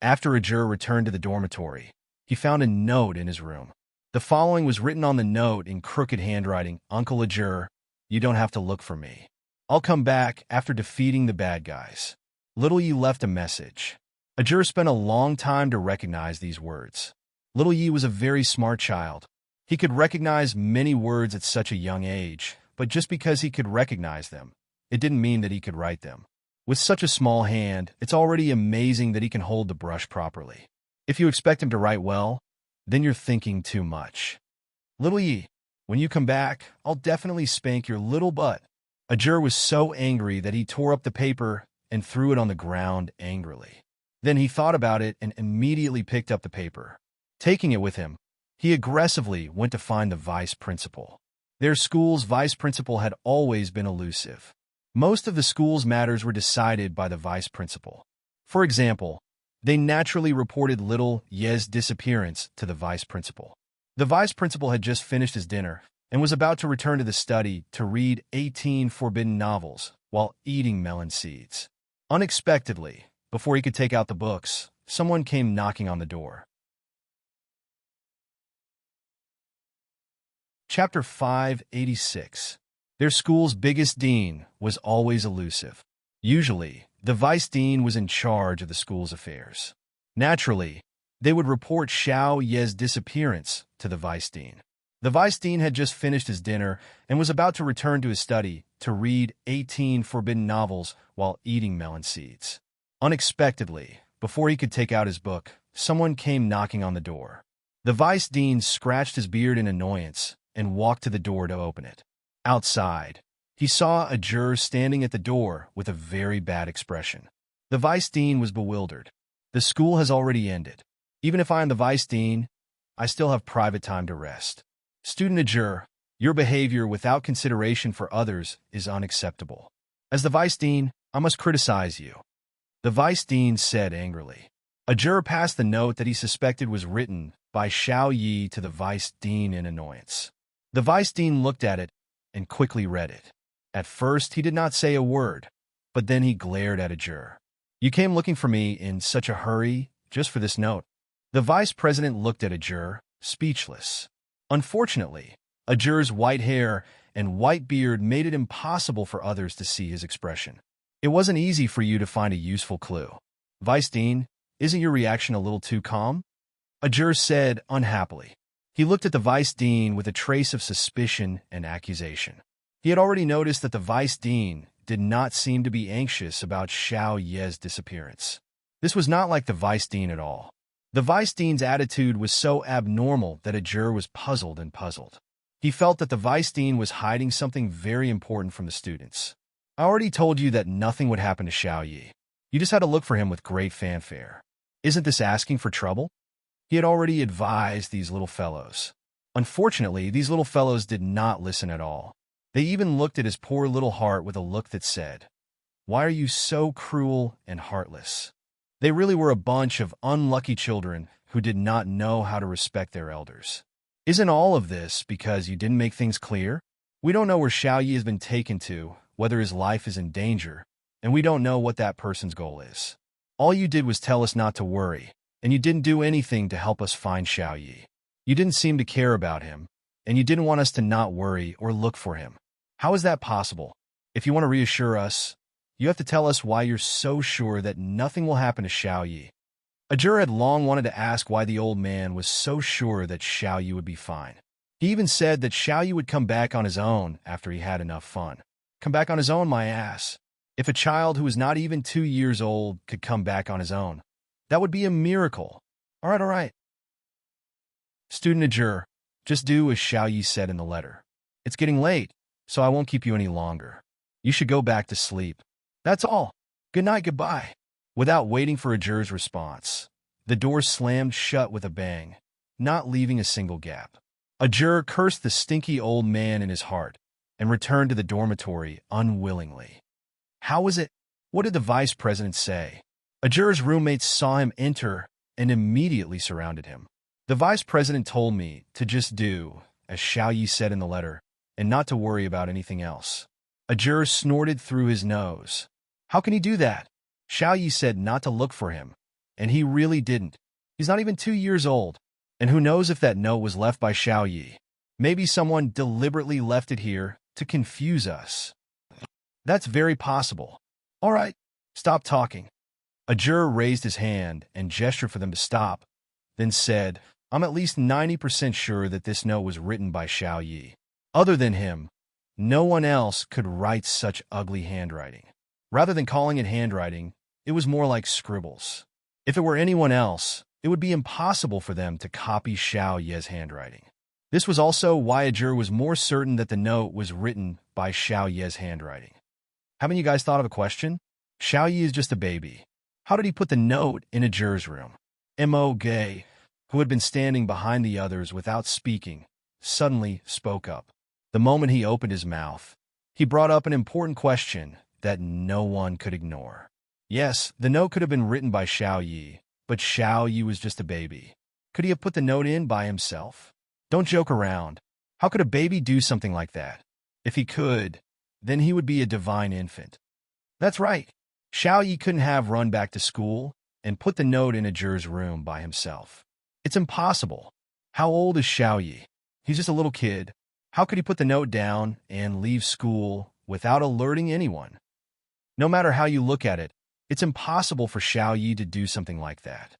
after Ajur returned to the dormitory, he found a note in his room. The following was written on the note in crooked handwriting: Uncle Ajur, you don't have to look for me. I'll come back after defeating the bad guys. Little Yi left a message. Ajur spent a long time to recognize these words. Little Yi was a very smart child. He could recognize many words at such a young age, but just because he could recognize them, it didn't mean that he could write them. With such a small hand, it's already amazing that he can hold the brush properly. If you expect him to write well, then you're thinking too much. Little Yi, when you come back, I'll definitely spank your little butt. Ajur was so angry that he tore up the paper and threw it on the ground angrily. Then he thought about it and immediately picked up the paper. Taking it with him, he aggressively went to find the vice principal. Their school's vice principal had always been elusive. Most of the school's matters were decided by the vice principal. For example, they naturally reported little Ye's disappearance to the vice principal. The vice principal had just finished his dinner and was about to return to the study to read 18 forbidden novels while eating melon seeds. Unexpectedly, before he could take out the books, someone came knocking on the door. Chapter 586. Their school's biggest dean was always elusive. Usually, the vice dean was in charge of the school's affairs. Naturally, they would report Xiao Ye's disappearance to the vice dean. The vice dean had just finished his dinner and was about to return to his study to read 18 forbidden novels while eating melon seeds. Unexpectedly, before he could take out his book, someone came knocking on the door. The vice dean scratched his beard in annoyance and walked to the door to open it. Outside, he saw Ajur standing at the door with a very bad expression. The vice dean was bewildered. The school has already ended. Even if I am the vice dean, I still have private time to rest. Student Ajur, your behavior without consideration for others is unacceptable. As the vice dean, I must criticize you. The vice dean said angrily. Ajur passed the note that he suspected was written by Xiao Yi to the vice dean in annoyance. The vice dean looked at it and quickly read it. At first, he did not say a word, but then he glared at Ajur. You came looking for me in such a hurry just for this note. The vice president looked at Ajur, speechless. Unfortunately, Ajur's white hair and white beard made it impossible for others to see his expression. It wasn't easy for you to find a useful clue. Vice Dean, isn't your reaction a little too calm? Ajur said unhappily. He looked at the vice dean with a trace of suspicion and accusation. He had already noticed that the vice dean did not seem to be anxious about Xiao Ye's disappearance. This was not like the vice dean at all. The vice dean's attitude was so abnormal that Ajur was puzzled and puzzled. He felt that the vice dean was hiding something very important from the students. I already told you that nothing would happen to Xiao Yi. You just had to look for him with great fanfare. Isn't this asking for trouble? He had already advised these little fellows. Unfortunately, these little fellows did not listen at all. They even looked at his poor little heart with a look that said, "Why are you so cruel and heartless?" They really were a bunch of unlucky children who did not know how to respect their elders. Isn't all of this because you didn't make things clear? We don't know where Xiao Yi has been taken to, whether his life is in danger, and we don't know what that person's goal is. All you did was tell us not to worry, and you didn't do anything to help us find Xiao Yi. You didn't seem to care about him, and you didn't want us to not worry or look for him. How is that possible? If you want to reassure us, you have to tell us why you're so sure that nothing will happen to Xiao Yi. Ajur had long wanted to ask why the old man was so sure that Xiao Yi would be fine. He even said that Xiao Yi would come back on his own after he had enough fun. Come back on his own, my ass. If a child who is not even 2 years old could come back on his own, that would be a miracle. All right. Student Ajur, just do as Xiao Yi said in the letter. It's getting late, so I won't keep you any longer. You should go back to sleep. That's all. Good night, goodbye. Without waiting for Ajur's response, the door slammed shut with a bang, not leaving a single gap. Ajur cursed the stinky old man in his heart and returned to the dormitory unwillingly. How was it? What did the vice president say? Ajur's roommates saw him enter and immediately surrounded him. The vice president told me to just do as Xiao Yi said in the letter and not to worry about anything else. A juror snorted through his nose. How can he do that? Xiao Yi said not to look for him, and he really didn't. He's not even 2 years old, and who knows if that note was left by Xiao Yi. Maybe someone deliberately left it here to confuse us. That's very possible. All right, stop talking. A juror raised his hand and gestured for them to stop, then said, I'm at least 90% sure that this note was written by Xiao Yi. Other than him, no one else could write such ugly handwriting. Rather than calling it handwriting, it was more like scribbles. If it were anyone else, it would be impossible for them to copy Xiao Yi's handwriting. This was also why a juror was more certain that the note was written by Xiao Yi's handwriting. Haven't you guys thought of a question? Xiao Yi is just a baby. How did he put the note in a juror's room? Mo Gay, who had been standing behind the others without speaking, suddenly spoke up. The moment he opened his mouth, he brought up an important question that no one could ignore. Yes, the note could have been written by Xiao Yi, but Xiao Yi was just a baby. Could he have put the note in by himself? Don't joke around. How could a baby do something like that? If he could, then he would be a divine infant. That's right. Xiao Yi couldn't have run back to school and put the note in a juror's room by himself. It's impossible. How old is Xiao Yi? He's just a little kid. How could he put the note down and leave school without alerting anyone? No matter how you look at it, it's impossible for Xiao Yi to do something like that.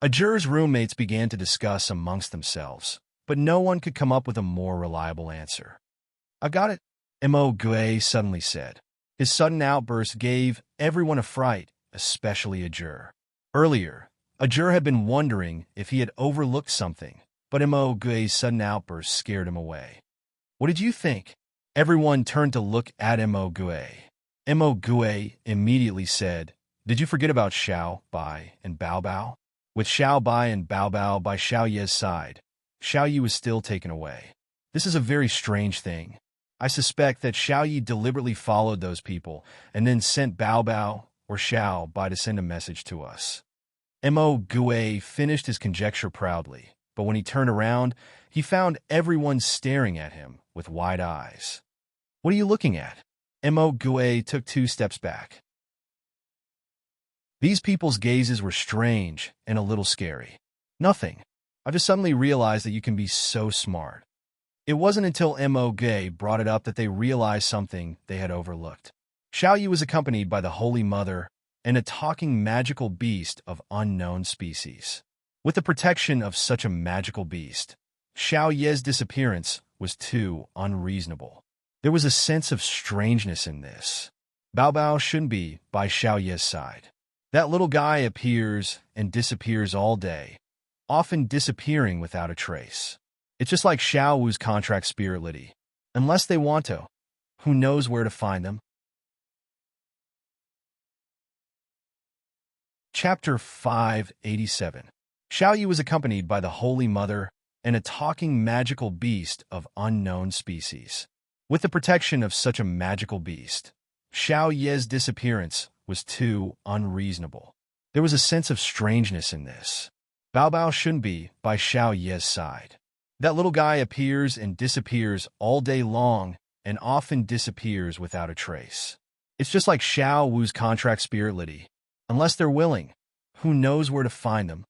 A juror's roommates began to discuss amongst themselves, but no one could come up with a more reliable answer. I got it, Mo Gui suddenly said. His sudden outburst gave everyone a fright, especially a juror. Earlier, a juror had been wondering if he had overlooked something, but Mo Gui's sudden outburst scared him away. What did you think? Everyone turned to look at Mo Gui. Mo Gui immediately said, Did you forget about Xiao Bai and Bao Bao? With Xiao Bai and Bao Bao by Xiao Yi's side, Xiao Yi was still taken away. This is a very strange thing. I suspect that Xiao Yi deliberately followed those people and then sent Bao Bao or Xiao Bai to send a message to us. Mo Gui finished his conjecture proudly, but when he turned around, he found everyone staring at him with wide eyes. What are you looking at? Mo Gui took 2 steps back. These people's gazes were strange and a little scary. Nothing. I just suddenly realized that you can be so smart. It wasn't until Mo Gui brought it up that they realized something they had overlooked. Xiao Yi was accompanied by the Holy Mother and a talking magical beast of unknown species. With the protection of such a magical beast, Xiao Yi's disappearance was too unreasonable. There was a sense of strangeness in this. Bao Bao shouldn't be by Xiao Yi's side. That little guy appears and disappears all day, often disappearing without a trace. It's just like Xiao Wu's contract spirit Liddy. Unless they want to, who knows where to find them? Chapter 587. Xiao Yi was accompanied by the Holy Mother and a talking magical beast of unknown species. With the protection of such a magical beast, Xiao Yi's disappearance was too unreasonable. There was a sense of strangeness in this. Bao Bao shouldn't be by Xiao Yi's side. That little guy appears and disappears all day long and often disappears without a trace. It's just like Xiao Wu's contract spirit Liddy. Unless they're willing, who knows where to find them?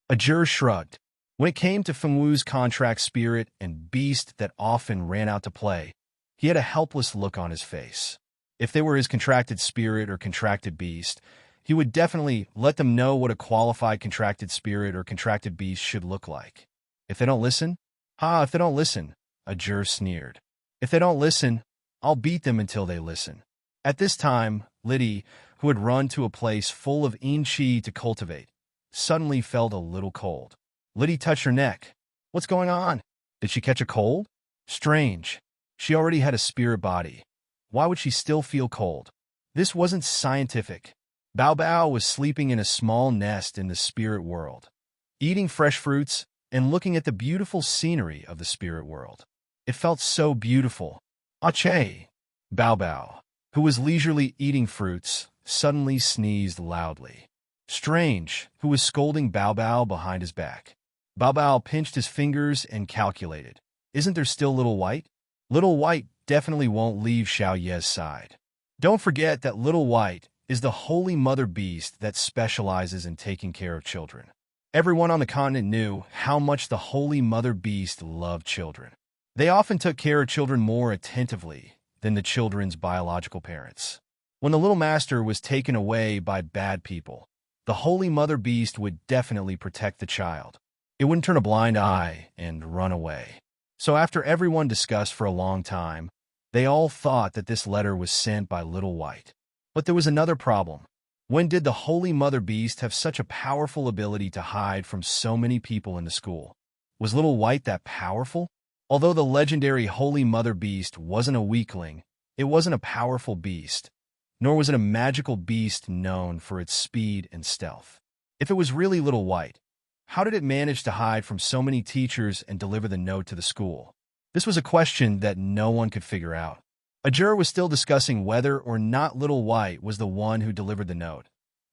A juror shrugged. When it came to Feng Wu's contract spirit and beast that often ran out to play, he had a helpless look on his face. If they were his contracted spirit or contracted beast, he would definitely let them know what a qualified contracted spirit or contracted beast should look like. If they don't listen, if they don't listen, a juror sneered. If they don't listen, I'll beat them until they listen. At this time, Liddy, who had run to a place full of Qi to cultivate, suddenly felt a little cold. Liddy touched her neck. What's going on? Did she catch a cold? Strange. She already had a spirit body. Why would she still feel cold? This wasn't scientific. Bao Bao was sleeping in a small nest in the spirit world, eating fresh fruits and looking at the beautiful scenery of the spirit world. It felt so beautiful. Ache! Bao Bao, who was leisurely eating fruits, suddenly sneezed loudly. Strange, who was scolding Bao Bao behind his back. Bao Bao pinched his fingers and calculated. Isn't there still little white? Little White definitely won't leave Xiao Ye's side. Don't forget that Little White is the holy mother beast that specializes in taking care of children. Everyone on the continent knew how much the holy mother beast loved children. They often took care of children more attentively than the children's biological parents. When the little master was taken away by bad people, the holy mother beast would definitely protect the child. It wouldn't turn a blind eye and run away. So after everyone discussed for a long time, they all thought that this letter was sent by Little White. But there was another problem. When did the Holy Mother Beast have such a powerful ability to hide from so many people in the school? Was Little White that powerful? Although the legendary Holy Mother Beast wasn't a weakling, it wasn't a powerful beast, nor was it a magical beast known for its speed and stealth. If it was really Little White, how did it manage to hide from so many teachers and deliver the note to the school? This was a question that no one could figure out. A juror was still discussing whether or not Little White was the one who delivered the note,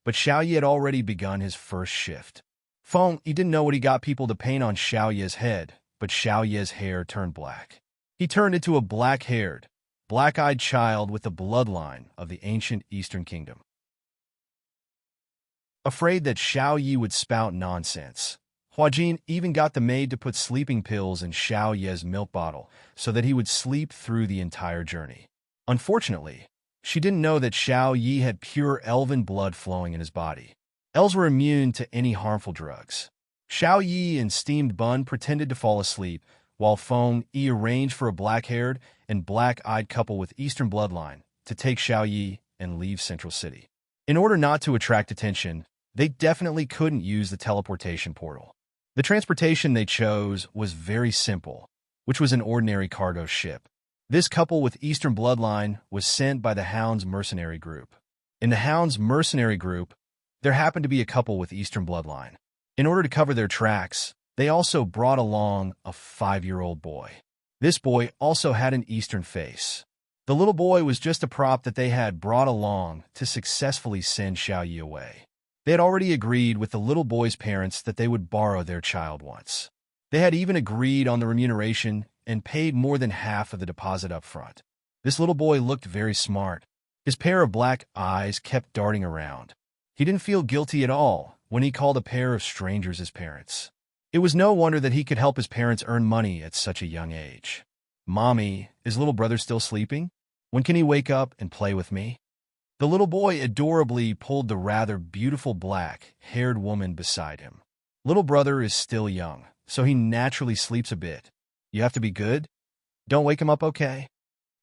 but Xiao Yi had already begun his first shift. Feng, he didn't know what he got people to paint on Xiao Yi's head, but Xiao Yi's hair turned black. He turned into a black-haired, black-eyed child with the bloodline of the ancient Eastern Kingdom. Afraid that Xiao Yi would spout nonsense, Huajin even got the maid to put sleeping pills in Xiao Ye's milk bottle so that he would sleep through the entire journey. Unfortunately, she didn't know that Xiao Yi had pure elven blood flowing in his body. Elves were immune to any harmful drugs. Xiao Yi and Steamed Bun pretended to fall asleep, while Feng Yi arranged for a black-haired and black-eyed couple with Eastern bloodline to take Xiao Yi and leave Central City. In order not to attract attention, they definitely couldn't use the teleportation portal. The transportation they chose was very simple, which was an ordinary cargo ship. This couple with Eastern bloodline was sent by the Hound's mercenary group. In the Hound's mercenary group, there happened to be a couple with Eastern bloodline. In order to cover their tracks, they also brought along a 5-year-old boy. This boy also had an Eastern face. The little boy was just a prop that they had brought along to successfully send Xiao Yi away. They had already agreed with the little boy's parents that they would borrow their child once. They had even agreed on the remuneration and paid more than half of the deposit up front. This little boy looked very smart. His pair of black eyes kept darting around. He didn't feel guilty at all when he called a pair of strangers his parents. It was no wonder that he could help his parents earn money at such a young age. "Mommy, is little brother still sleeping? When can he wake up and play with me?" The little boy adorably pulled the rather beautiful black-haired woman beside him. Little brother is still young, so he naturally sleeps a bit. You have to be good? Don't wake him up, okay?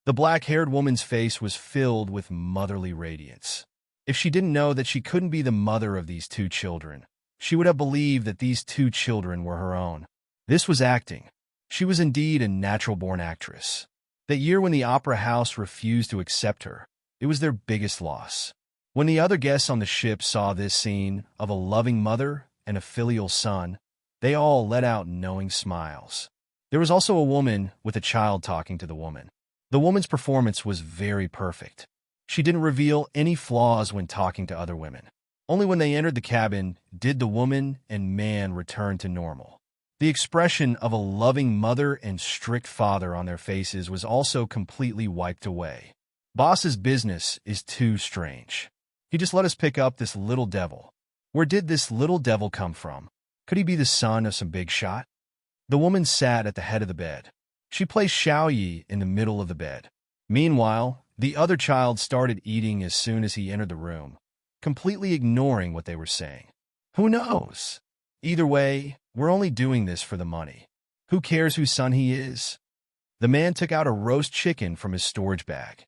The black-haired woman's face was filled with motherly radiance. If she didn't know that she couldn't be the mother of these two children, she would have believed that these two children were her own. This was acting. She was indeed a natural-born actress. That year when the opera house refused to accept her, it was their biggest loss. When the other guests on the ship saw this scene of a loving mother and a filial son, they all let out knowing smiles. There was also a woman with a child talking to the woman. The woman's performance was very perfect. She didn't reveal any flaws when talking to other women. Only when they entered the cabin did the woman and man return to normal. The expression of a loving mother and strict father on their faces was also completely wiped away. Boss's business is too strange. He just let us pick up this little devil. Where did this little devil come from? Could he be the son of some big shot? The woman sat at the head of the bed. She placed Xiao Yi in the middle of the bed. Meanwhile, the other child started eating as soon as he entered the room, completely ignoring what they were saying. Who knows? Either way, we're only doing this for the money. Who cares whose son he is? The man took out a roast chicken from his storage bag.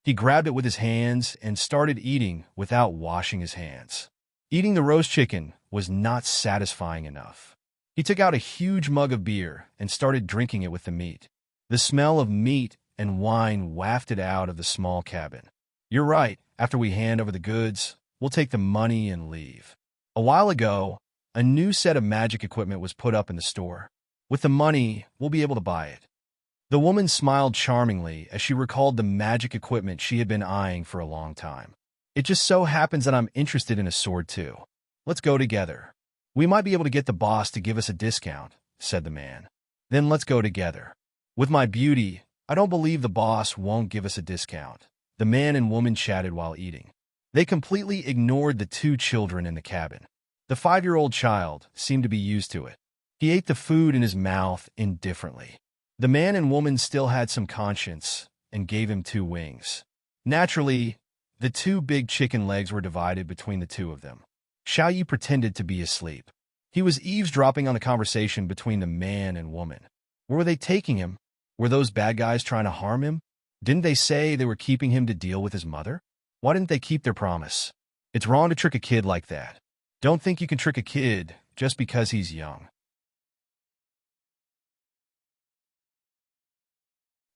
He grabbed it with his hands and started eating without washing his hands. Eating the roast chicken was not satisfying enough. He took out a huge mug of beer and started drinking it with the meat. The smell of meat and wine wafted out of the small cabin. You're right, after we hand over the goods, we'll take the money and leave. A while ago, a new set of magic equipment was put up in the store. With the money, we'll be able to buy it. The woman smiled charmingly as she recalled the magic equipment she had been eyeing for a long time. It just so happens that I'm interested in a sword too. Let's go together. We might be able to get the boss to give us a discount, said the man. Then let's go together. With my beauty, I don't believe the boss won't give us a discount. The man and woman chatted while eating. They completely ignored the two children in the cabin. The 5-year-old child seemed to be used to it. He ate the food in his mouth indifferently. The man and woman still had some conscience and gave him 2 wings. Naturally, the 2 big chicken legs were divided between the 2 of them. Xiao Yi pretended to be asleep. He was eavesdropping on the conversation between the man and woman. Where were they taking him? Were those bad guys trying to harm him? Didn't they say they were keeping him to deal with his mother? Why didn't they keep their promise? It's wrong to trick a kid like that. Don't think you can trick a kid just because he's young.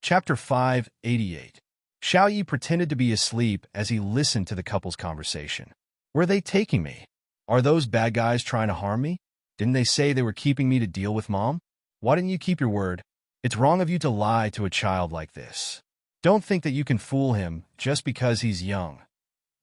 Chapter 588. Xiao Yi pretended to be asleep as he listened to the couple's conversation. Where are they taking me? Are those bad guys trying to harm me? Didn't they say they were keeping me to deal with Mom? Why didn't you keep your word? It's wrong of you to lie to a child like this. Don't think that you can fool him just because he's young.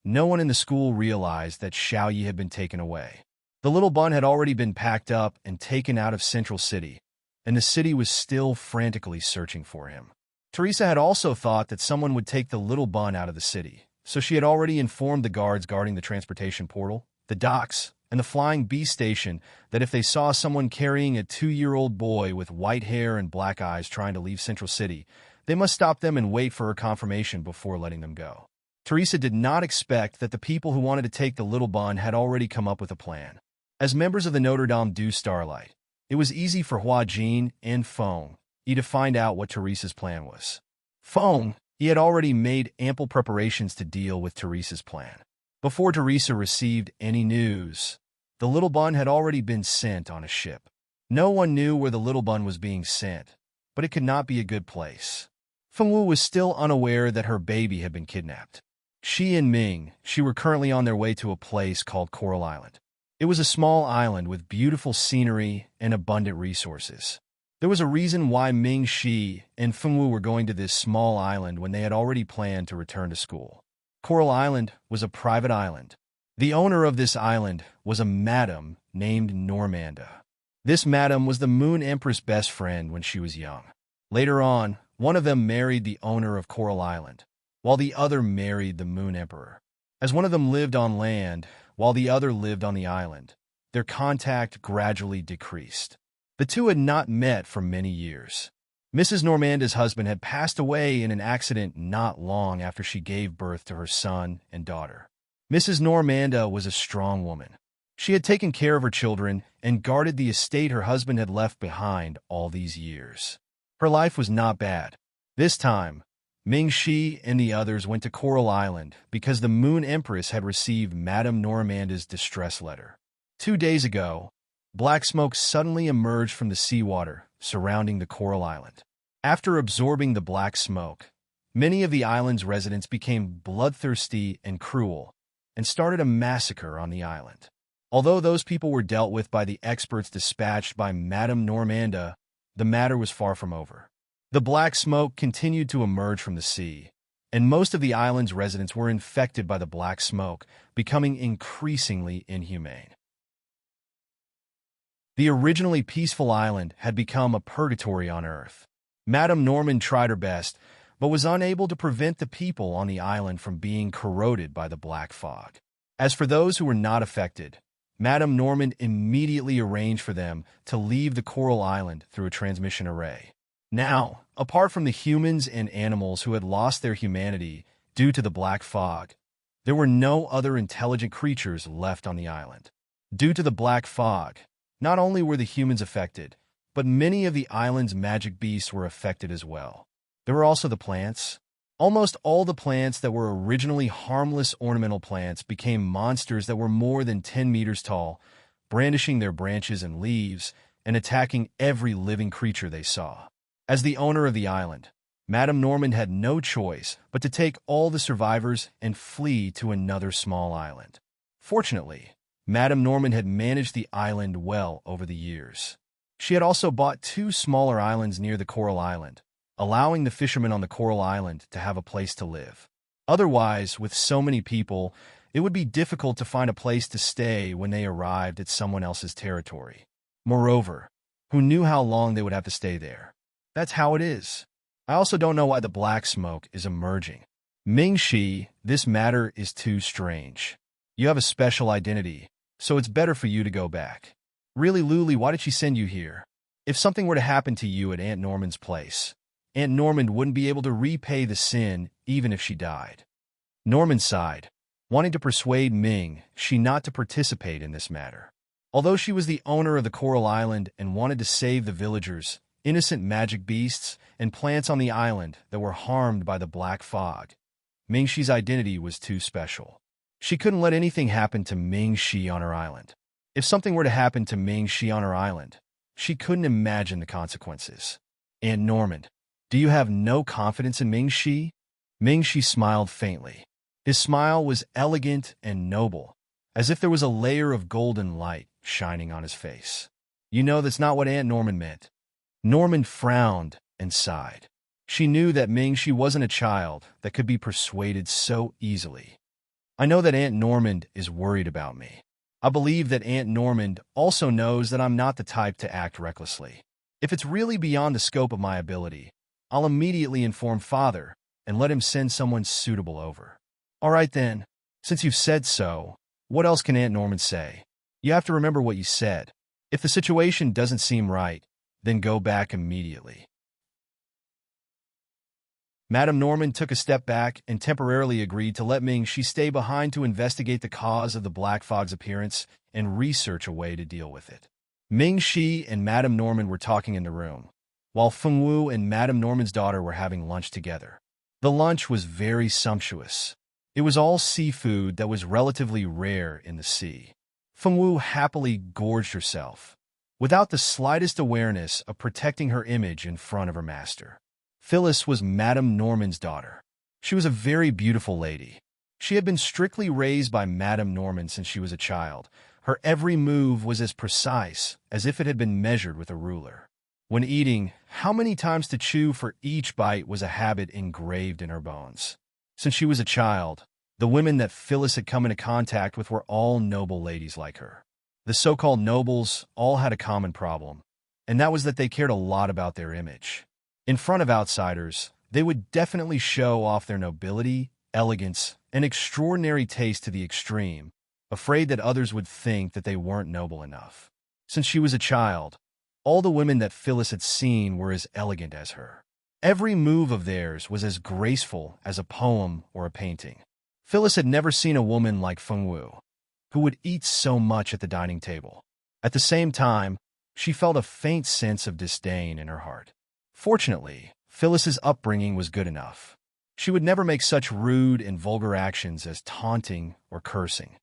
No one in the school realized that Xiao Yi had been taken away. The little bun had already been packed up and taken out of Central City, and the city was still frantically searching for him. Teresa had also thought that someone would take the little bun out of the city, so she had already informed the guards guarding the transportation portal, the docks, and the flying bee station that if they saw someone carrying a 2-year-old boy with white hair and black eyes trying to leave Central City, they must stop them and wait for her confirmation before letting them go. Teresa did not expect that the people who wanted to take the little bun had already come up with a plan. As members of the Notre Dame du Starlight, it was easy for Hua Jin and Feng Yi to find out what Teresa's plan was. Feng Yi had already made ample preparations to deal with Teresa's plan. Before Teresa received any news, the little bun had already been sent on a ship. No one knew where the little bun was being sent, but it could not be a good place. Feng Wu was still unaware that her baby had been kidnapped. She and Ming Shi were currently on their way to a place called Coral Island. It was a small island with beautiful scenery and abundant resources. There was a reason why Ming Shi and Feng Wu were going to this small island when they had already planned to return to school. Coral Island was a private island. The owner of this island was a madam named Normanda. This madam was the Moon Empress' best friend when she was young. Later on, one of them married the owner of Coral Island, while the other married the Moon Emperor. As one of them lived on land, while the other lived on the island, their contact gradually decreased. The two had not met for many years. Mrs. Normanda's husband had passed away in an accident not long after she gave birth to her son and daughter. Mrs. Normanda was a strong woman. She had taken care of her children and guarded the estate her husband had left behind all these years. Her life was not bad. This time, Ming Shi and the others went to Coral Island because the Moon Empress had received Madame Normanda's distress letter. 2 days ago, black smoke suddenly emerged from the seawater surrounding the Coral Island. After absorbing the black smoke, many of the island's residents became bloodthirsty and cruel and started a massacre on the island. Although those people were dealt with by the experts dispatched by Madame Normanda, the matter was far from over. The black smoke continued to emerge from the sea, and most of the island's residents were infected by the black smoke, becoming increasingly inhumane. The originally peaceful island had become a purgatory on Earth. Madame Norman tried her best, but was unable to prevent the people on the island from being corroded by the black fog. As for those who were not affected, Madame Norman immediately arranged for them to leave the Coral Island through a transmission array. Now, apart from the humans and animals who had lost their humanity due to the black fog, there were no other intelligent creatures left on the island. Due to the black fog, not only were the humans affected, but many of the island's magic beasts were affected as well. There were also the plants. Almost all the plants that were originally harmless ornamental plants became monsters that were more than 10 meters tall, brandishing their branches and leaves and attacking every living creature they saw. As the owner of the island, Madame Norman had no choice but to take all the survivors and flee to another small island. Fortunately, Madame Norman had managed the island well over the years. She had also bought 2 smaller islands near the Coral Island, allowing the fishermen on the Coral Island to have a place to live. Otherwise, with so many people, it would be difficult to find a place to stay when they arrived at someone else's territory. Moreover, Who knew how long they would have to stay there? That's how it is. I also don't know why the black smoke is emerging. Ming-Shi, this matter is too strange. You have a special identity, so it's better for you to go back. Really, Luli, why did she send you here? If something were to happen to you at Aunt Norman's place, Aunt Norman wouldn't be able to repay the sin even if she died. Norman sighed, wanting to persuade Ming-Shi not to participate in this matter. Although she was the owner of the Coral Island and wanted to save the villagers, innocent magic beasts, and plants on the island that were harmed by the black fog, Ming-Shi's identity was too special. She couldn't let anything happen to Ming-Shi on her island. If something were to happen to Ming-Shi on her island, she couldn't imagine the consequences. Aunt Norman, do you have no confidence in Ming-Shi? Ming-Shi smiled faintly. His smile was elegant and noble, as if there was a layer of golden light shining on his face. You know that's not what Aunt Norman meant. Norman frowned and sighed. She knew that Ming-Shi wasn't a child that could be persuaded so easily. I know that Aunt Norman is worried about me. I believe that Aunt Norman also knows that I'm not the type to act recklessly. If it's really beyond the scope of my ability, I'll immediately inform Father and let him send someone suitable over. All right then, since you've said so, what else can Aunt Norman say? You have to remember what you said. If the situation doesn't seem right, then go back immediately. Madame Norman took a step back and temporarily agreed to let Ming-Shi stay behind to investigate the cause of the black fog's appearance and research a way to deal with it. Ming-Shi and Madame Norman were talking in the room, while Fengwu and Madame Norman's daughter were having lunch together. The lunch was very sumptuous. It was all seafood that was relatively rare in the sea. Fengwu happily gorged herself, without the slightest awareness of protecting her image in front of her master. Phyllis was Madame Norman's daughter. She was a very beautiful lady. She had been strictly raised by Madame Norman since she was a child. Her every move was as precise as if it had been measured with a ruler. When eating, how many times to chew for each bite was a habit engraved in her bones. Since she was a child, the women that Phyllis had come into contact with were all noble ladies like her. The so-called nobles all had a common problem, and that was that they cared a lot about their image. In front of outsiders, they would definitely show off their nobility, elegance, and extraordinary taste to the extreme, afraid that others would think that they weren't noble enough. Since she was a child, all the women that Phyllis had seen were as elegant as her. Every move of theirs was as graceful as a poem or a painting. Phyllis had never seen a woman like Fengwu, who would eat so much at the dining table. At the same time, she felt a faint sense of disdain in her heart. Fortunately, Phyllis's upbringing was good enough. She would never make such rude and vulgar actions as taunting or cursing.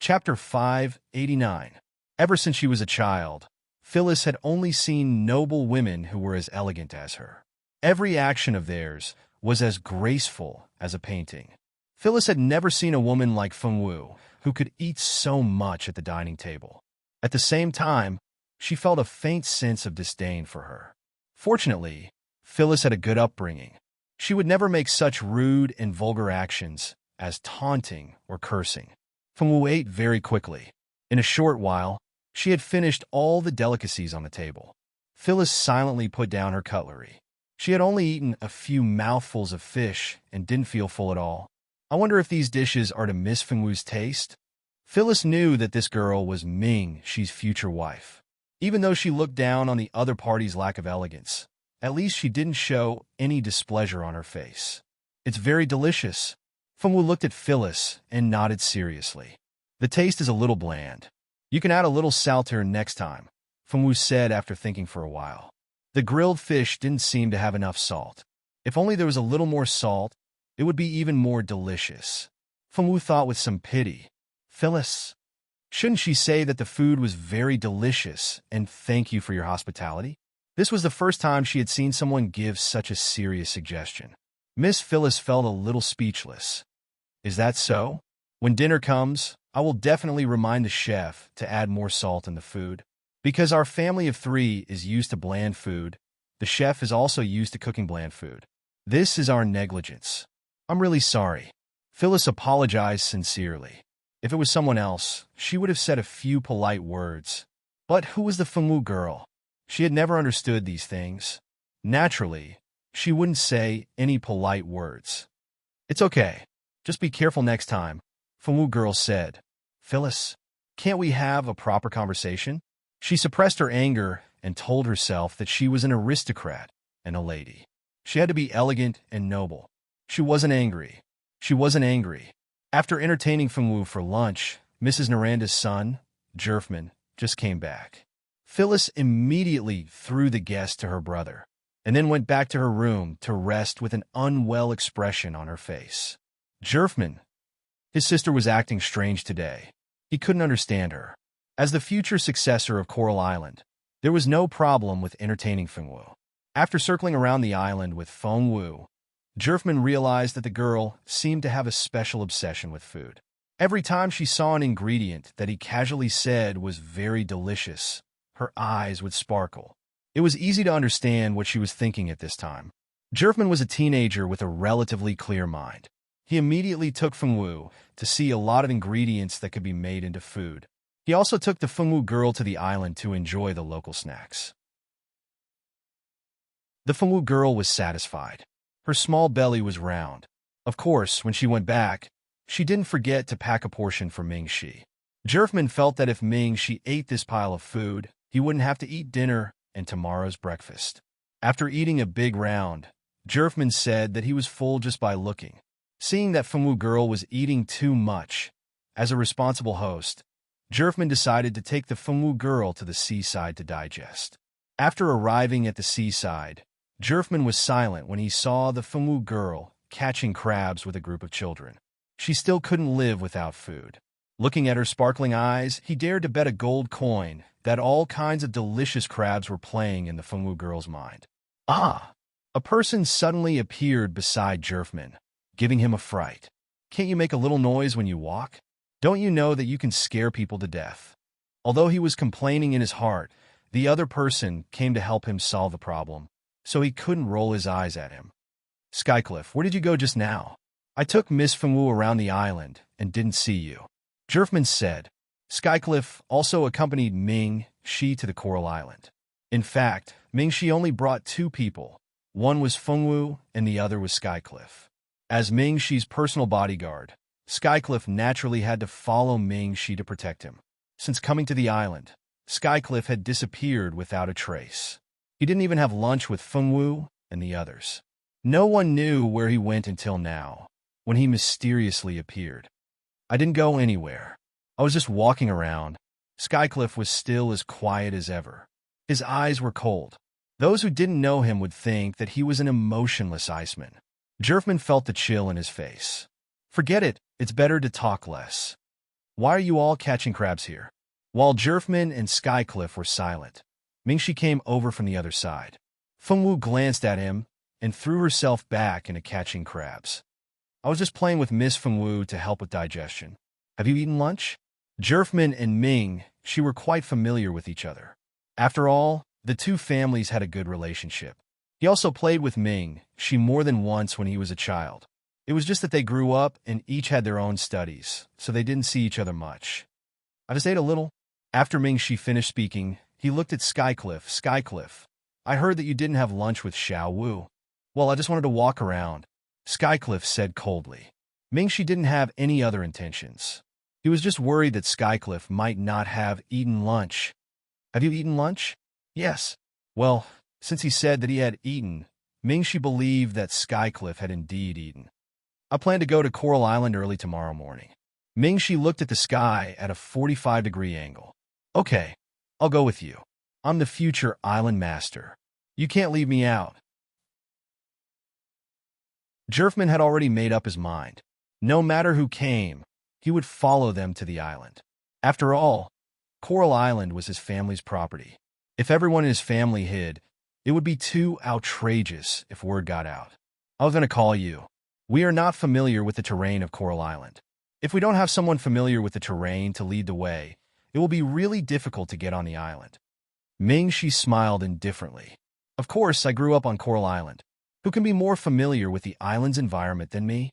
Chapter 589. Ever since she was a child, Phyllis had only seen noble women who were as elegant as her. Every action of theirs was as graceful as a painting. Phyllis had never seen a woman like Fengwu, who could eat so much at the dining table. At the same time, she felt a faint sense of disdain for her. Fortunately, Phyllis had a good upbringing. She would never make such rude and vulgar actions as taunting or cursing. Fengwu ate very quickly. In a short while, she had finished all the delicacies on the table. Phyllis silently put down her cutlery. She had only eaten a few mouthfuls of fish and didn't feel full at all. I wonder if these dishes are to Miss Fengwu's taste? Phyllis knew that this girl was Ming-Shi's future wife. Even though she looked down on the other party's lack of elegance, at least she didn't show any displeasure on her face. It's very delicious. Fengwu looked at Phyllis and nodded seriously. The taste is a little bland. You can add a little salt to her next time, Fengwu said after thinking for a while. The grilled fish didn't seem to have enough salt. If only there was a little more salt, it would be even more delicious. Fengwu thought with some pity. Phyllis, shouldn't she say that the food was very delicious and thank you for your hospitality? This was the first time she had seen someone give such a serious suggestion. Miss Phyllis felt a little speechless. Is that so? When dinner comes, I will definitely remind the chef to add more salt in the food. Because our family of 3 is used to bland food, the chef is also used to cooking bland food. This is our negligence. I'm really sorry. Phyllis apologized sincerely. If it was someone else, she would have said a few polite words. But who was the Fengwu girl? She had never understood these things. Naturally, she wouldn't say any polite words. It's okay. Just be careful next time, Fengwu girl said. Phyllis, can't we have a proper conversation? She suppressed her anger and told herself that she was an aristocrat and a lady. She had to be elegant and noble. She wasn't angry. She wasn't angry. After entertaining Fengwu for lunch, Mrs. Naranda's son, Jerfman, just came back. Phyllis immediately threw the guest to her brother, and then went back to her room to rest with an unwell expression on her face. Jerfman, his sister was acting strange today. He couldn't understand her. As the future successor of Coral Island, there was no problem with entertaining Fengwu. After circling around the island with Fengwu, Jerfman realized that the girl seemed to have a special obsession with food. Every time she saw an ingredient that he casually said was very delicious, her eyes would sparkle. It was easy to understand what she was thinking at this time. Jerfman was a teenager with a relatively clear mind. He immediately took Fengwu to see a lot of ingredients that could be made into food. He also took the Fengwu girl to the island to enjoy the local snacks. The Fengwu girl was satisfied. Her small belly was round. Of course, when she went back, she didn't forget to pack a portion for Ming-Shi. Jerfman felt that if Ming-Shi ate this pile of food, he wouldn't have to eat dinner and tomorrow's breakfast. After eating a big round, Jerfman said that he was full just by looking. Seeing that Fengwu girl was eating too much, as a responsible host, Jerfman decided to take the Fengwu girl to the seaside to digest. After arriving at the seaside, Jerfman was silent when he saw the Fengwu girl catching crabs with a group of children. She still couldn't live without food. Looking at her sparkling eyes, he dared to bet a gold coin that all kinds of delicious crabs were playing in the Fengwu girl's mind. Ah! A person suddenly appeared beside Jerfman, giving him a fright. Can't you make a little noise when you walk? Don't you know that you can scare people to death? Although he was complaining in his heart, the other person came to help him solve the problem, so he couldn't roll his eyes at him. Skycliff, where did you go just now? I took Miss Fengwu around the island and didn't see you. Jerfman said. Skycliff also accompanied Ming-Shi to the Coral Island. In fact, Ming-Shi only brought two people. One was Fengwu and the other was Skycliff. As Ming-Shi's personal bodyguard, Skycliff naturally had to follow Ming-Shi to protect him. Since coming to the island, Skycliff had disappeared without a trace. He didn't even have lunch with Fengwu and the others. No one knew where he went until now, when he mysteriously appeared. I didn't go anywhere. I was just walking around. Skycliff was still as quiet as ever. His eyes were cold. Those who didn't know him would think that he was an emotionless iceman. Jerfman felt the chill in his face. Forget it, it's better to talk less. Why are you all catching crabs here? While Jerfman and Skycliff were silent, Ming-Shi came over from the other side. Fengwu glanced at him and threw herself back into catching crabs. I was just playing with Miss Fengwu to help with digestion. Have you eaten lunch? Jerfman and Ming-Shi were quite familiar with each other. After all, the two families had a good relationship. He also played with Ming-Shi more than once when he was a child. It was just that they grew up and each had their own studies, so they didn't see each other much. I just ate a little. After Ming-Shi finished speaking, he looked at Skycliff. Skycliff, I heard that you didn't have lunch with Xiao Wu. Well, I just wanted to walk around, Skycliff said coldly. Ming-Shi didn't have any other intentions. He was just worried that Skycliff might not have eaten lunch. Have you eaten lunch? Yes. Well, since he said that he had eaten, Ming-Shi believed that Skycliff had indeed eaten. I plan to go to Coral Island early tomorrow morning. Ming-Shi looked at the sky at a 45-degree angle. Okay, I'll go with you. I'm the future island master. You can't leave me out. Jerfman had already made up his mind. No matter who came, he would follow them to the island. After all, Coral Island was his family's property. If everyone in his family hid, it would be too outrageous if word got out. I was going to call you. We are not familiar with the terrain of Coral Island. If we don't have someone familiar with the terrain to lead the way, it will be really difficult to get on the island. Ming-Shi smiled indifferently. Of course, I grew up on Coral Island. Who can be more familiar with the island's environment than me?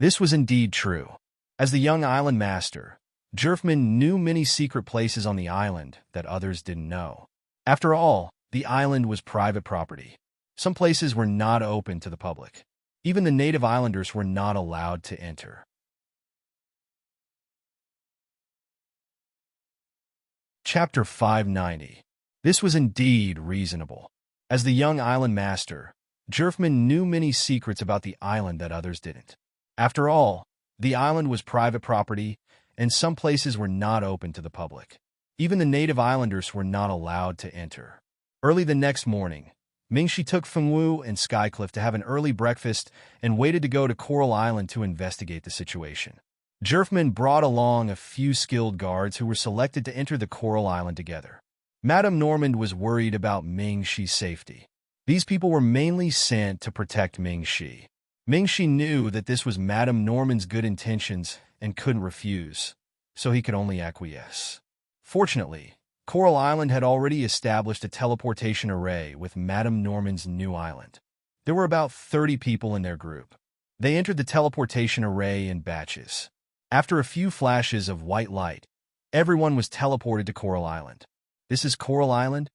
This was indeed true. As the young island master, Jerfman knew many secret places on the island that others didn't know. After all, the island was private property. Some places were not open to the public. Even the native islanders were not allowed to enter. Chapter 590. This was indeed reasonable. As the young island master, Jerfman knew many secrets about the island that others didn't. After all, the island was private property, and some places were not open to the public. Even the native islanders were not allowed to enter. Early the next morning, Mingxi took Fengwu and Skycliff to have an early breakfast and waited to go to Coral Island to investigate the situation. Jerfman brought along a few skilled guards who were selected to enter the Coral Island together. Madame Normand was worried about Mingxi's safety. These people were mainly sent to protect Mingxi. Mingxi knew that this was Madame Normand's good intentions and couldn't refuse, so he could only acquiesce. Fortunately, Coral Island had already established a teleportation array with Madame Normand's new island. There were about 30 people in their group. They entered the teleportation array in batches. After a few flashes of white light, everyone was teleported to Coral Island. This is Coral Island?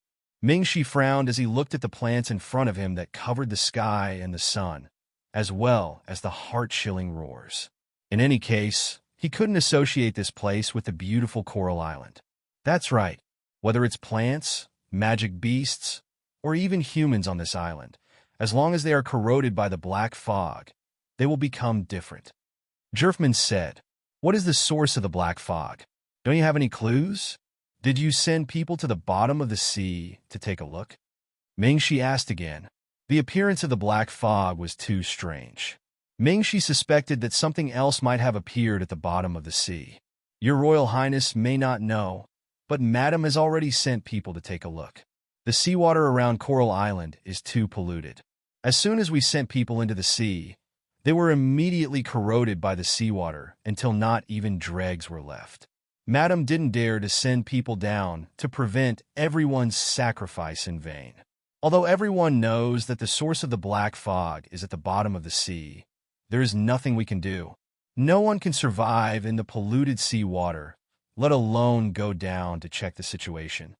Mingxi frowned as he looked at the plants in front of him that covered the sky and the sun, as well as the heart-chilling roars. In any case, he couldn't associate this place with the beautiful Coral Island. That's right. Whether it's plants, magic beasts, or even humans on this island, as long as they are corroded by the black fog, they will become different. Jerfman said, "What is the source of the black fog? Don't you have any clues? Did you send people to the bottom of the sea to take a look?" Mingxi asked again. The appearance of the black fog was too strange. Mingxi suspected that something else might have appeared at the bottom of the sea. "Your Royal Highness may not know, but Madame has already sent people to take a look. The seawater around Coral Island is too polluted. As soon as we sent people into the sea, they were immediately corroded by the seawater until not even dregs were left. Madame didn't dare to send people down to prevent everyone's sacrifice in vain. Although everyone knows that the source of the black fog is at the bottom of the sea, there is nothing we can do. No one can survive in the polluted seawater, let alone go down to check the situation."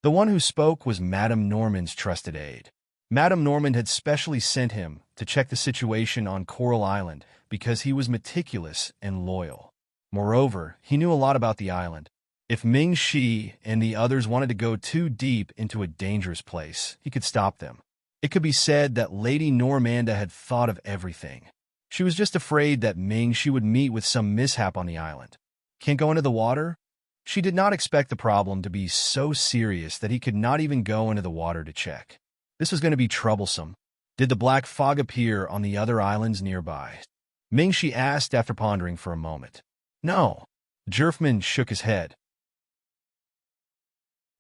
The one who spoke was Madame Normand's trusted aide. Madame Normand had specially sent him to check the situation on Coral Island because he was meticulous and loyal. Moreover, he knew a lot about the island. If Mingxi and the others wanted to go too deep into a dangerous place, he could stop them. It could be said that Lady Normanda had thought of everything. She was just afraid that Mingxi would meet with some mishap on the island. Can't go into the water? She did not expect the problem to be so serious that he could not even go into the water to check. This was going to be troublesome. Did the black fog appear on the other islands nearby? Mingxi asked after pondering for a moment. No. Jerfman shook his head.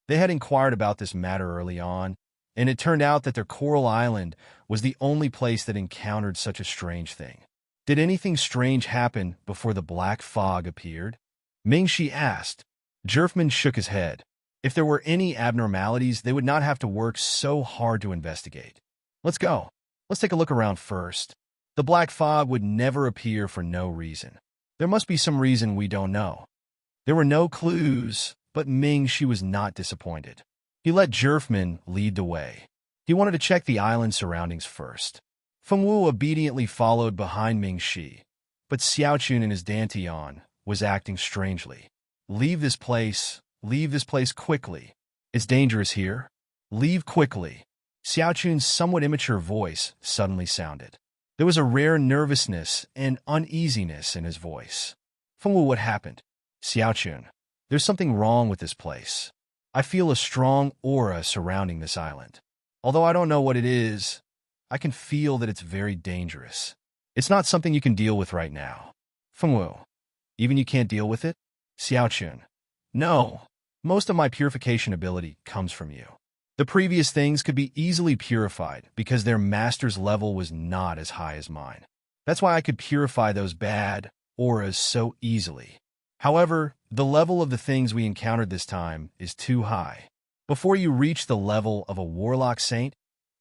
They had inquired about this matter early on, and it turned out that their Coral Island was the only place that encountered such a strange thing. Did anything strange happen before the black fog appeared? Mingxi asked. Jerfman shook his head. If there were any abnormalities, they would not have to work so hard to investigate. Let's go. Let's take a look around first. The black fog would never appear for no reason. There must be some reason we don't know. There were no clues, but Mingxi was not disappointed. He let Jerfman lead the way. He wanted to check the island surroundings first. Fengwu obediently followed behind Mingxi, but Xiaochun and his Dantian was acting strangely. Leave this place quickly. It's dangerous here. Leave quickly. Xiaochun's somewhat immature voice suddenly sounded. There was a rare nervousness and uneasiness in his voice. Fengwu, what happened? Xiaochun, there's something wrong with this place. I feel a strong aura surrounding this island. Although I don't know what it is, I can feel that it's very dangerous. It's not something you can deal with right now. Fengwu, even you can't deal with it? Xiaochun, no. Most of my purification ability comes from you. The previous things could be easily purified because their master's level was not as high as mine. That's why I could purify those bad auras so easily. However, the level of the things we encountered this time is too high. Before you reach the level of a warlock saint,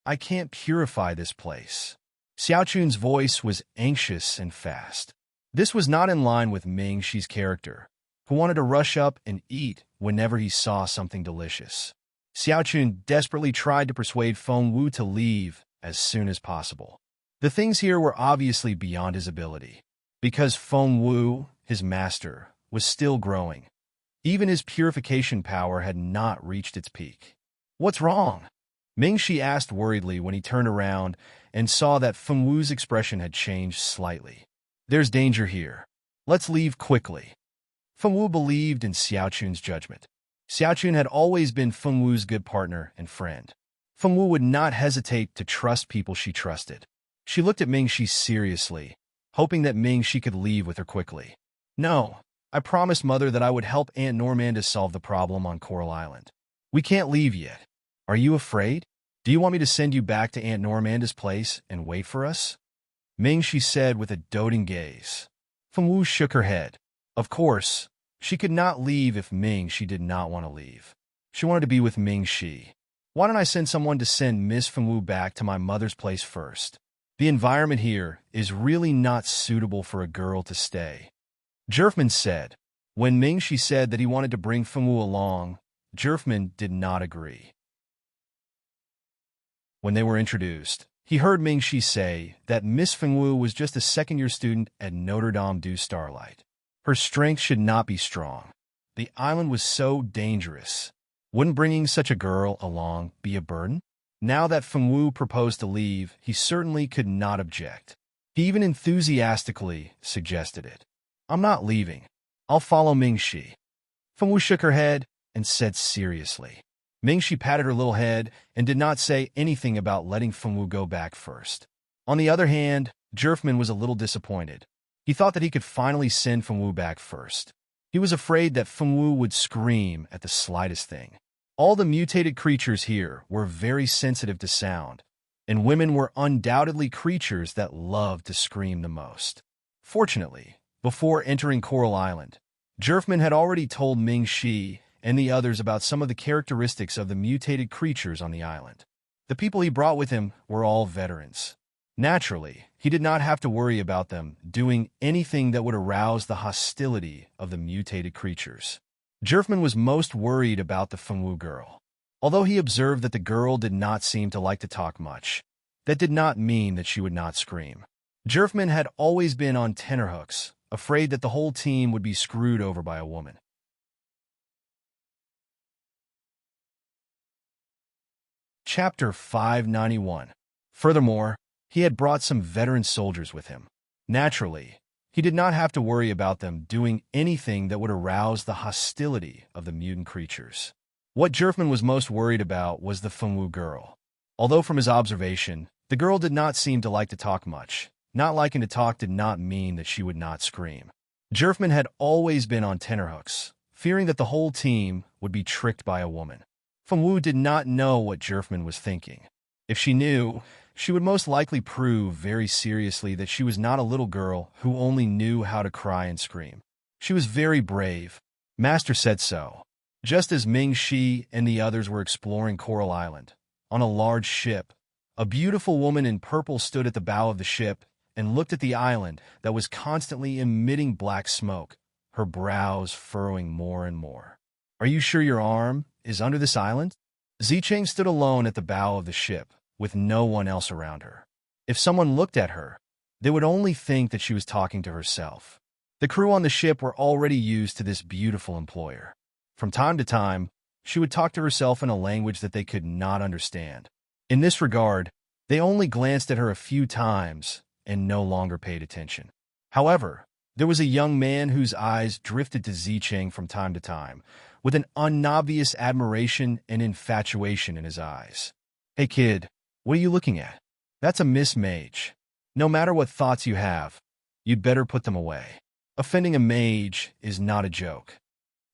I can't purify this place. Xiaochun's voice was anxious and fast. This was not in line with Mingxi's character, who wanted to rush up and eat whenever he saw something delicious. Xiaochun desperately tried to persuade Feng Wu to leave as soon as possible. The things here were obviously beyond his ability, because Feng Wu, his master, was still growing. Even his purification power had not reached its peak. "What's wrong?" Mingxi asked worriedly when he turned around and saw that Feng Wu's expression had changed slightly. "There's danger here. Let's leave quickly." Feng Wu believed in Xiaochun's judgment. Xiaochun had always been Feng Wu's good partner and friend. Feng Wu would not hesitate to trust people she trusted. She looked at Mingxi seriously, hoping that Mingxi could leave with her quickly. "No, I promised Mother that I would help Aunt Normanda solve the problem on Coral Island. We can't leave yet. Are you afraid? Do you want me to send you back to Aunt Normanda's place and wait for us?" Mingxi said with a doting gaze. Feng Wu shook her head. Of course, she could not leave if Mingxi did not want to leave. She wanted to be with Mingxi. "Why don't I send someone to send Miss Feng Wu back to my mother's place first? The environment here is really not suitable for a girl to stay," Jerfman said. When Mingxi said that he wanted to bring Feng Wu along, Jerfman did not agree. When they were introduced, he heard Mingxi say that Miss Feng Wu was just a second-year student at Notre Dame du Starlight. Her strength should not be strong. The island was so dangerous. Wouldn't bringing such a girl along be a burden? Now that Feng Wu proposed to leave, he certainly could not object. He even enthusiastically suggested it. "I'm not leaving. I'll follow Mingxi." Feng Wu shook her head and said seriously. Mingxi patted her little head and did not say anything about letting Feng Wu go back first. On the other hand, Jerfman was a little disappointed. He thought that he could finally send Feng Wu back first. He was afraid that Feng Wu would scream at the slightest thing. All the mutated creatures here were very sensitive to sound, and women were undoubtedly creatures that loved to scream the most. Fortunately, before entering Coral Island, Jerfman had already told Mingxi and the others about some of the characteristics of the mutated creatures on the island. The people he brought with him were all veterans. Naturally, he did not have to worry about them doing anything that would arouse the hostility of the mutated creatures. Jerfman was most worried about the Feng Wu girl. Although he observed that the girl did not seem to like to talk much, that did not mean that she would not scream. Jerfman had always been on tenterhooks, afraid that the whole team would be screwed over by a woman. Chapter 591. Furthermore, he had brought some veteran soldiers with him. Naturally, he did not have to worry about them doing anything that would arouse the hostility of the mutant creatures. What Jerfman was most worried about was the Feng Wu girl. Although from his observation, the girl did not seem to like to talk much. Not liking to talk did not mean that she would not scream. Jerfman had always been on tenterhooks, fearing that the whole team would be tricked by a woman. Feng Wu did not know what Jerfman was thinking. If she knew, she would most likely prove very seriously that she was not a little girl who only knew how to cry and scream. She was very brave. Master said so. Just as Mingxi and the others were exploring Coral Island, on a large ship, a beautiful woman in purple stood at the bow of the ship and looked at the island that was constantly emitting black smoke, her brows furrowing more and more. "Are you sure your arm is under this island?" Zicheng stood alone at the bow of the ship, with no one else around her. If someone looked at her, they would only think that she was talking to herself. The crew on the ship were already used to this beautiful employer. From time to time, she would talk to herself in a language that they could not understand. In this regard, they only glanced at her a few times and no longer paid attention. However, there was a young man whose eyes drifted to Zicheng from time to time, with an unobvious admiration and infatuation in his eyes. "Hey kid, what are you looking at? That's a Miss Mage. No matter what thoughts you have, you'd better put them away. Offending a mage is not a joke."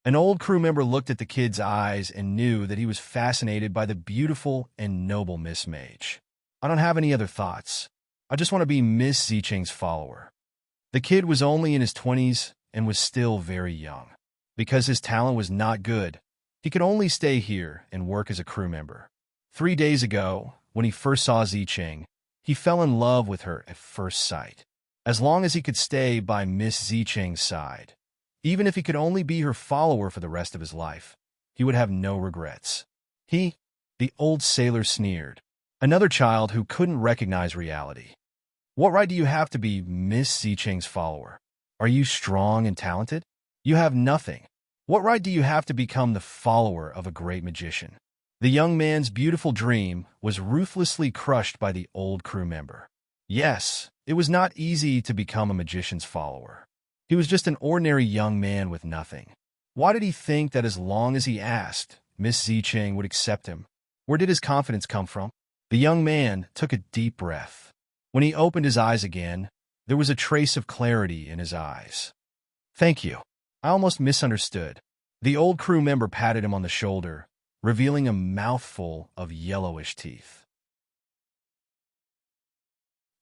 An old crew member looked at the kid's eyes and knew that he was fascinated by the beautiful and noble Miss Mage. "I don't have any other thoughts. I just want to be Miss Zicheng's follower." The kid was only in his 20s and was still very young. Because his talent was not good, he could only stay here and work as a crew member. 3 days ago, when he first saw Zicheng, he fell in love with her at first sight. As long as he could stay by Miss Zicheng's side, Even if he could only be her follower for the rest of his life, he would have no regrets. The old sailor sneered. Another child who couldn't recognize reality. What right do you have to be Miss Zicheng's follower? Are you strong and talented? You have nothing. What right do you have to become the follower of a great magician? The young man's beautiful dream was ruthlessly crushed by the old crew member. Yes, it was not easy to become a magician's follower. He was just an ordinary young man with nothing. Why did he think that as long as he asked, Miss Zicheng would accept him? Where did his confidence come from? The young man took a deep breath. When he opened his eyes again, there was a trace of clarity in his eyes. Thank you. I almost misunderstood. The old crew member patted him on the shoulder, revealing a mouthful of yellowish teeth.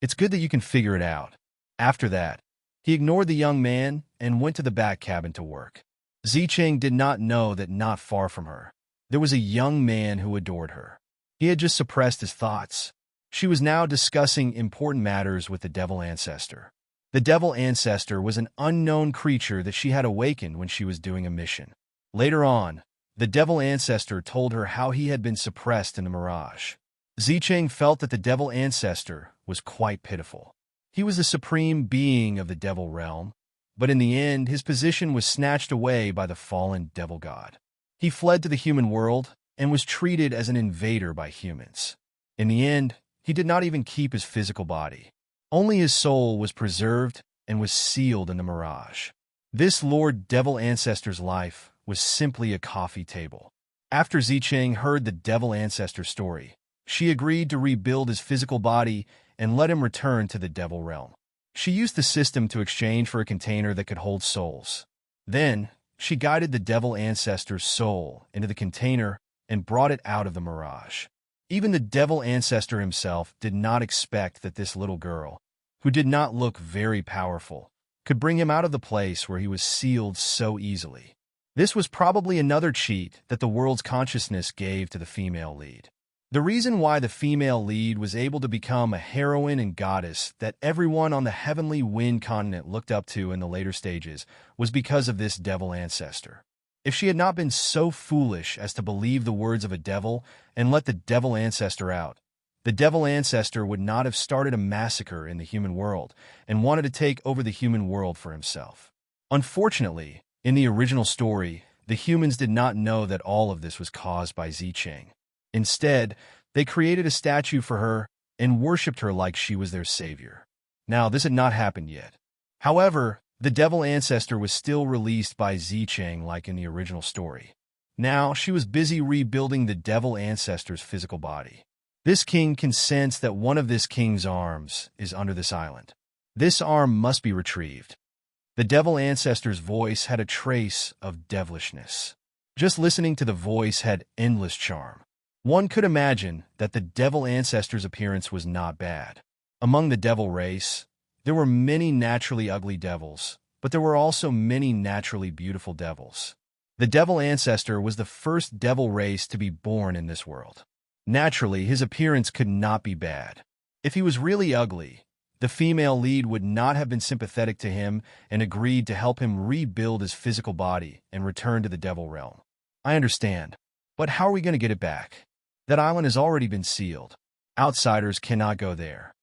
It's good that you can figure it out. After that, he ignored the young man and went to the back cabin to work. Zicheng did not know that not far from her, there was a young man who adored her. He had just suppressed his thoughts. She was now discussing important matters with the devil ancestor. The devil ancestor was an unknown creature that she had awakened when she was doing a mission. Later on, the devil ancestor told her how he had been suppressed in the mirage. Zicheng felt that the devil ancestor was quite pitiful. He was the supreme being of the devil realm, but in the end, his position was snatched away by the fallen devil god. He fled to the human world and was treated as an invader by humans. In the end, he did not even keep his physical body. Only his soul was preserved and was sealed in the mirage. This Lord Devil Ancestor's life was simply a coffee table. After Zicheng heard the Devil Ancestor story, she agreed to rebuild his physical body and let him return to the Devil realm. She used the system to exchange for a container that could hold souls. Then, she guided the Devil Ancestor's soul into the container and brought it out of the mirage. Even the Devil Ancestor himself did not expect that this little girl, who did not look very powerful, could bring him out of the place where he was sealed so easily. This was probably another cheat that the world's consciousness gave to the female lead. The reason why the female lead was able to become a heroine and goddess that everyone on the heavenly wind continent looked up to in the later stages was because of this devil ancestor. If she had not been so foolish as to believe the words of a devil and let the devil ancestor out, the devil ancestor would not have started a massacre in the human world and wanted to take over the human world for himself. Unfortunately, in the original story, the humans did not know that all of this was caused by Zicheng. Instead, they created a statue for her and worshipped her like she was their savior. Now, this had not happened yet. However, the devil ancestor was still released by Zicheng like in the original story. Now, she was busy rebuilding the devil ancestor's physical body. This king can sense that one of this king's arms is under this island. This arm must be retrieved. The devil ancestor's voice had a trace of devilishness. Just listening to the voice had endless charm. One could imagine that the devil ancestor's appearance was not bad. Among the devil race, there were many naturally ugly devils, but there were also many naturally beautiful devils. The devil ancestor was the first devil race to be born in this world. Naturally, his appearance could not be bad. If he was really ugly, the female lead would not have been sympathetic to him and agreed to help him rebuild his physical body and return to the devil realm. I understand, but how are we going to get it back? That island has already been sealed. Outsiders cannot go there.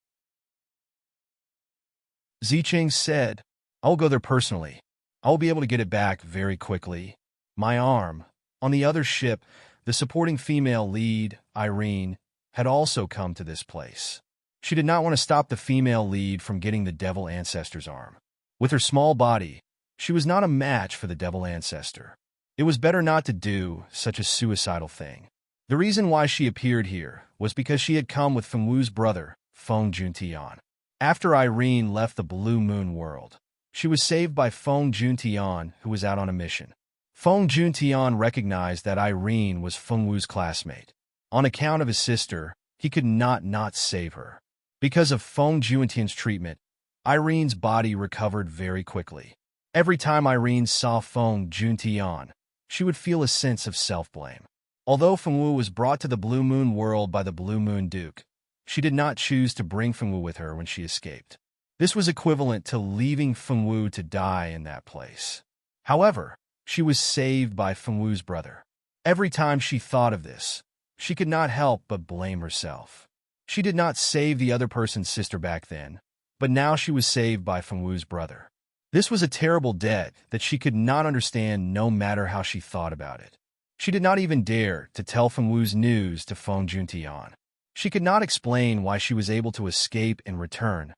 Zicheng said, I will go there personally. I will be able to get it back very quickly. My arm. On the other ship, the supporting female lead, Irene, had also come to this place. She did not want to stop the female lead from getting the devil ancestor's arm. With her small body, she was not a match for the devil ancestor. It was better not to do such a suicidal thing. The reason why she appeared here was because she had come with Fengwu's brother, Feng Juntian. After Irene left the Blue Moon world, she was saved by Feng Juntian, who was out on a mission. Feng Juntian recognized that Irene was Fengwu's classmate. On account of his sister, he could not save her. Because of Feng Juntian's treatment, Irene's body recovered very quickly. Every time Irene saw Feng Juntian, she would feel a sense of self-blame. Although Fengwu was brought to the Blue Moon world by the Blue Moon Duke, she did not choose to bring Fengwu with her when she escaped. This was equivalent to leaving Fengwu to die in that place. However, she was saved by Fengwu's brother. Every time she thought of this, she could not help but blame herself. She did not save the other person's sister back then, but now she was saved by Fengwu's brother. This was a terrible debt that she could not understand no matter how she thought about it. She did not even dare to tell Fengwu's news to Feng Juntian. She could not explain why she was able to escape and return,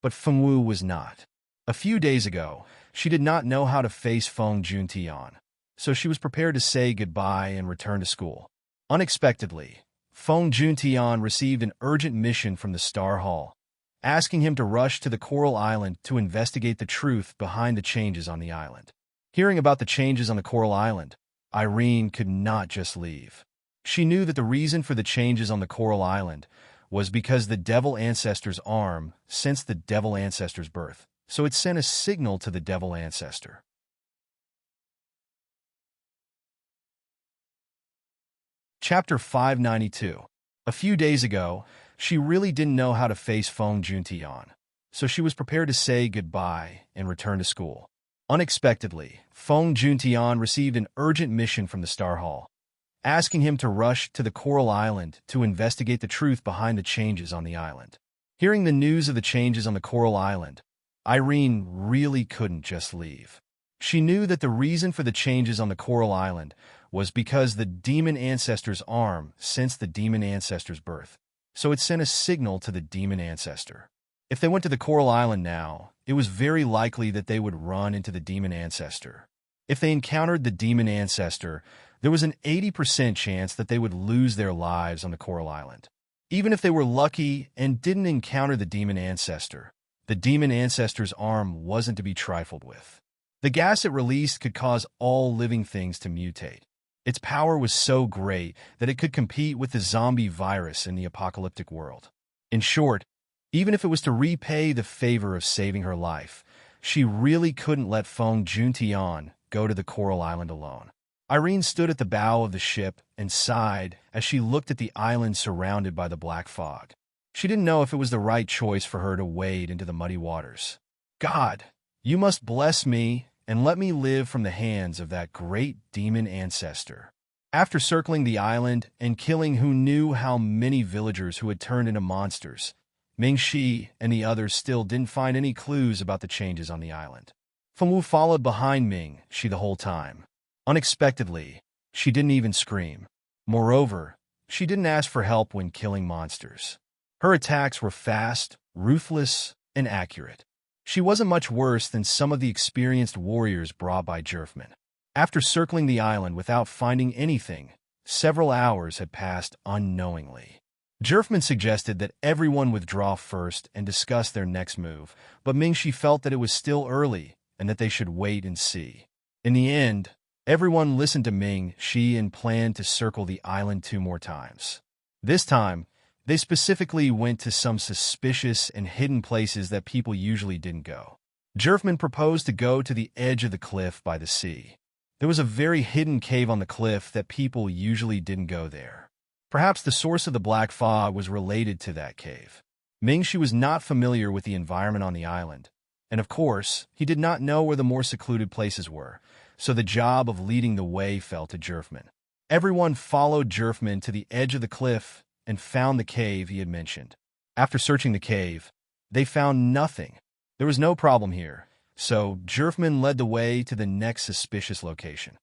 but Fengwu was not. A few days ago, she did not know how to face Feng Juntian, so she was prepared to say goodbye and return to school. Unexpectedly, Feng Juntian received an urgent mission from the Star Hall, asking him to rush to the Coral Island to investigate the truth behind the changes on the island. Hearing about the changes on the Coral Island, Irene could not just leave. She knew that the reason for the changes on the Coral Island was because the Devil Ancestor's arm sensed the Devil Ancestor's birth, so it sent a signal to the Devil Ancestor. Chapter 592. A few days ago, she really didn't know how to face Feng Juntian, so she was prepared to say goodbye and return to school. Unexpectedly, Feng Juntian received an urgent mission from the Star Hall, asking him to rush to the Coral Island to investigate the truth behind the changes on the island. Hearing the news of the changes on the Coral Island, Irene really couldn't just leave. She knew that the reason for the changes on the Coral Island was because the Demon Ancestor's arm sensed the Demon Ancestor's birth, so it sent a signal to the Demon Ancestor. If they went to the Coral Island now, it was very likely that they would run into the Demon Ancestor. If they encountered the Demon Ancestor, there was an 80% chance that they would lose their lives on the Coral Island. Even if they were lucky and didn't encounter the Demon Ancestor, the Demon Ancestor's arm wasn't to be trifled with. The gas it released could cause all living things to mutate. Its power was so great that it could compete with the zombie virus in the apocalyptic world. In short, even if it was to repay the favor of saving her life, she really couldn't let Feng Juntian go to the Coral Island alone. Irene stood at the bow of the ship and sighed as she looked at the island surrounded by the black fog. She didn't know if it was the right choice for her to wade into the muddy waters. God, you must bless me and let me live from the hands of that great demon ancestor. After circling the island and killing who knew how many villagers who had turned into monsters, Mingxi and the others still didn't find any clues about the changes on the island. Fengwu followed behind Mingxi the whole time. Unexpectedly, she didn't even scream. Moreover, she didn't ask for help when killing monsters. Her attacks were fast, ruthless, and accurate. She wasn't much worse than some of the experienced warriors brought by Jerfman. After circling the island without finding anything, several hours had passed unknowingly. Jerfman suggested that everyone withdraw first and discuss their next move, but Mingxi felt that it was still early and that they should wait and see. In the end, everyone listened to Mingxi and planned to circle the island 2 more times. This time, they specifically went to some suspicious and hidden places that people usually didn't go. Jerfman proposed to go to the edge of the cliff by the sea. There was a very hidden cave on the cliff that people usually didn't go there. Perhaps the source of the black fog was related to that cave. Mingxi was not familiar with the environment on the island, and of course, he did not know where the more secluded places were, so the job of leading the way fell to Jerfman. Everyone followed Jerfman to the edge of the cliff and found the cave he had mentioned. After searching the cave, they found nothing. There was no problem here, so Jerfman led the way to the next suspicious location.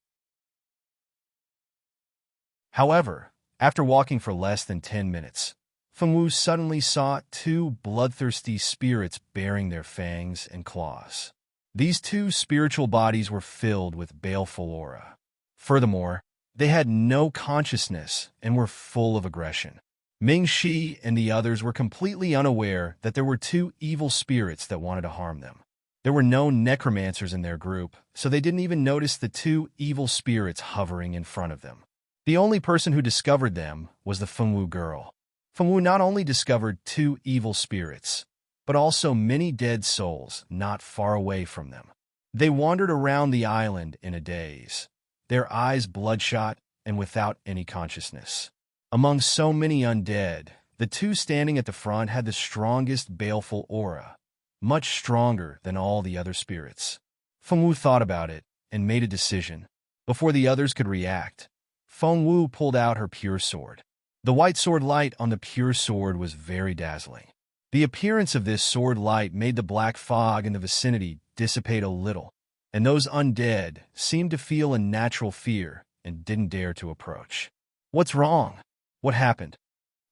However, after walking for less than 10 minutes, Fengwu suddenly saw 2 bloodthirsty spirits bearing their fangs and claws. These 2 spiritual bodies were filled with baleful aura. Furthermore, they had no consciousness and were full of aggression. Mingxi and the others were completely unaware that there were 2 evil spirits that wanted to harm them. There were no necromancers in their group, so they didn't even notice the 2 evil spirits hovering in front of them. The only person who discovered them was the Fengwu girl. Fengwu not only discovered 2 evil spirits, but also many dead souls not far away from them. They wandered around the island in a daze, their eyes bloodshot and without any consciousness. Among so many undead, the 2 standing at the front had the strongest baleful aura, much stronger than all the other spirits. Fengwu thought about it and made a decision. Before the others could react, Feng Wu pulled out her pure sword. The white sword light on the pure sword was very dazzling. The appearance of this sword light made the black fog in the vicinity dissipate a little, and those undead seemed to feel a natural fear and didn't dare to approach. "What's wrong? What happened?"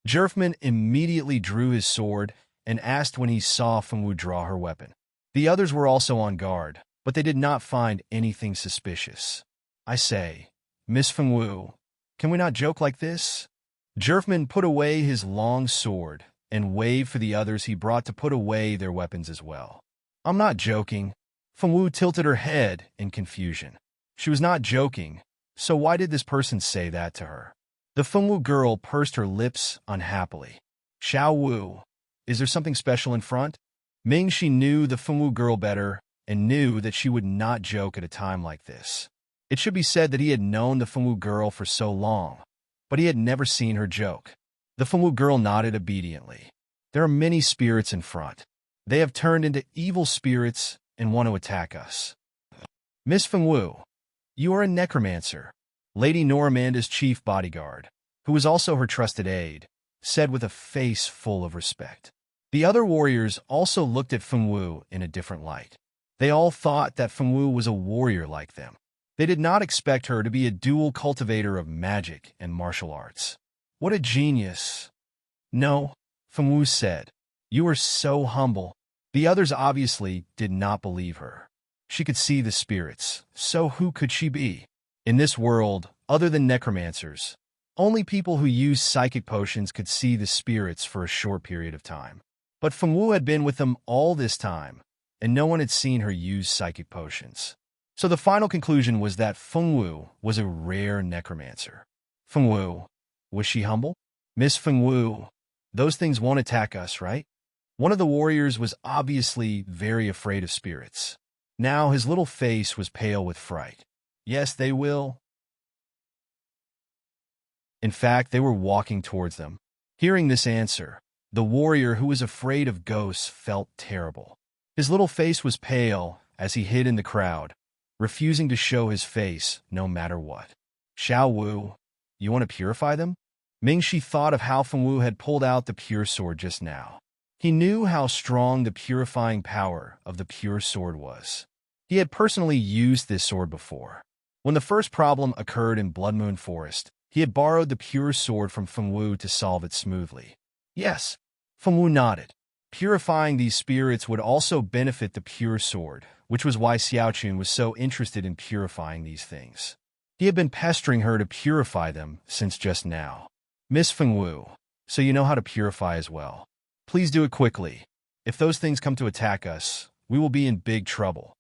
Jerfman immediately drew his sword and asked when he saw Feng Wu draw her weapon. The others were also on guard, but they did not find anything suspicious. "I say, Miss Feng Wu, can we not joke like this?" Jerfman put away his long sword and waved for the others he brought to put away their weapons as well. "I'm not joking." Feng Wu tilted her head in confusion. She was not joking, so why did this person say that to her? The Feng Wu girl pursed her lips unhappily. "Xiao Wu, is there something special in front?" Ming Shi knew the Feng Wu girl better and knew that she would not joke at a time like this. It should be said that he had known the Feng Wu girl for so long, but he had never seen her joke. The Feng Wu girl nodded obediently. "There are many spirits in front. They have turned into evil spirits and want to attack us." "Miss Feng Wu, you are a necromancer," Lady Noramanda's chief bodyguard, who was also her trusted aide, said with a face full of respect. The other warriors also looked at Feng Wu in a different light. They all thought that Feng Wu was a warrior like them. They did not expect her to be a dual cultivator of magic and martial arts. "What a genius." "No," Feng Wu said. "You are so humble." The others obviously did not believe her. She could see the spirits, so who could she be? In this world, other than necromancers, only people who use psychic potions could see the spirits for a short period of time. But Feng Wu had been with them all this time, and no one had seen her use psychic potions. So the final conclusion was that Feng Wu was a rare necromancer. "Feng Wu, was she humble?" "Miss Feng Wu, those things won't attack us, right?" One of the warriors was obviously very afraid of spirits. Now his little face was pale with fright. "Yes, they will." In fact, they were walking towards them. Hearing this answer, the warrior who was afraid of ghosts felt terrible. His little face was pale as he hid in the crowd, refusing to show his face no matter what. "Xiao Wu, you want to purify them?" Ming Shi thought of how Feng Wu had pulled out the pure sword just now. He knew how strong the purifying power of the pure sword was. He had personally used this sword before. When the first problem occurred in Blood Moon Forest, he had borrowed the pure sword from Feng Wu to solve it smoothly. "Yes." Feng Wu nodded. Purifying these spirits would also benefit the pure sword, which was why Xiaochun was so interested in purifying these things. He had been pestering her to purify them since just now. "Miss Feng Wu, so you know how to purify as well. Please do it quickly. If those things come to attack us, we will be in big trouble."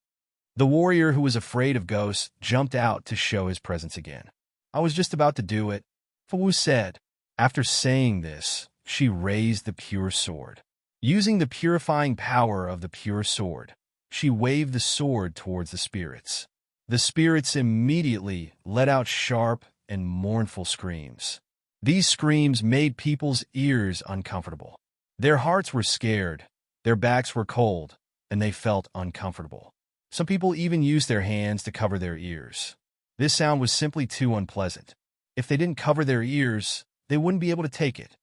The warrior who was afraid of ghosts jumped out to show his presence again. "I was just about to do it," Feng Wu said. After saying this, she raised the pure sword. Using the purifying power of the pure sword, she waved the sword towards the spirits. The spirits immediately let out sharp and mournful screams. These screams made people's ears uncomfortable. Their hearts were scared, their backs were cold, and they felt uncomfortable. Some people even used their hands to cover their ears. This sound was simply too unpleasant. If they didn't cover their ears, they wouldn't be able to take it.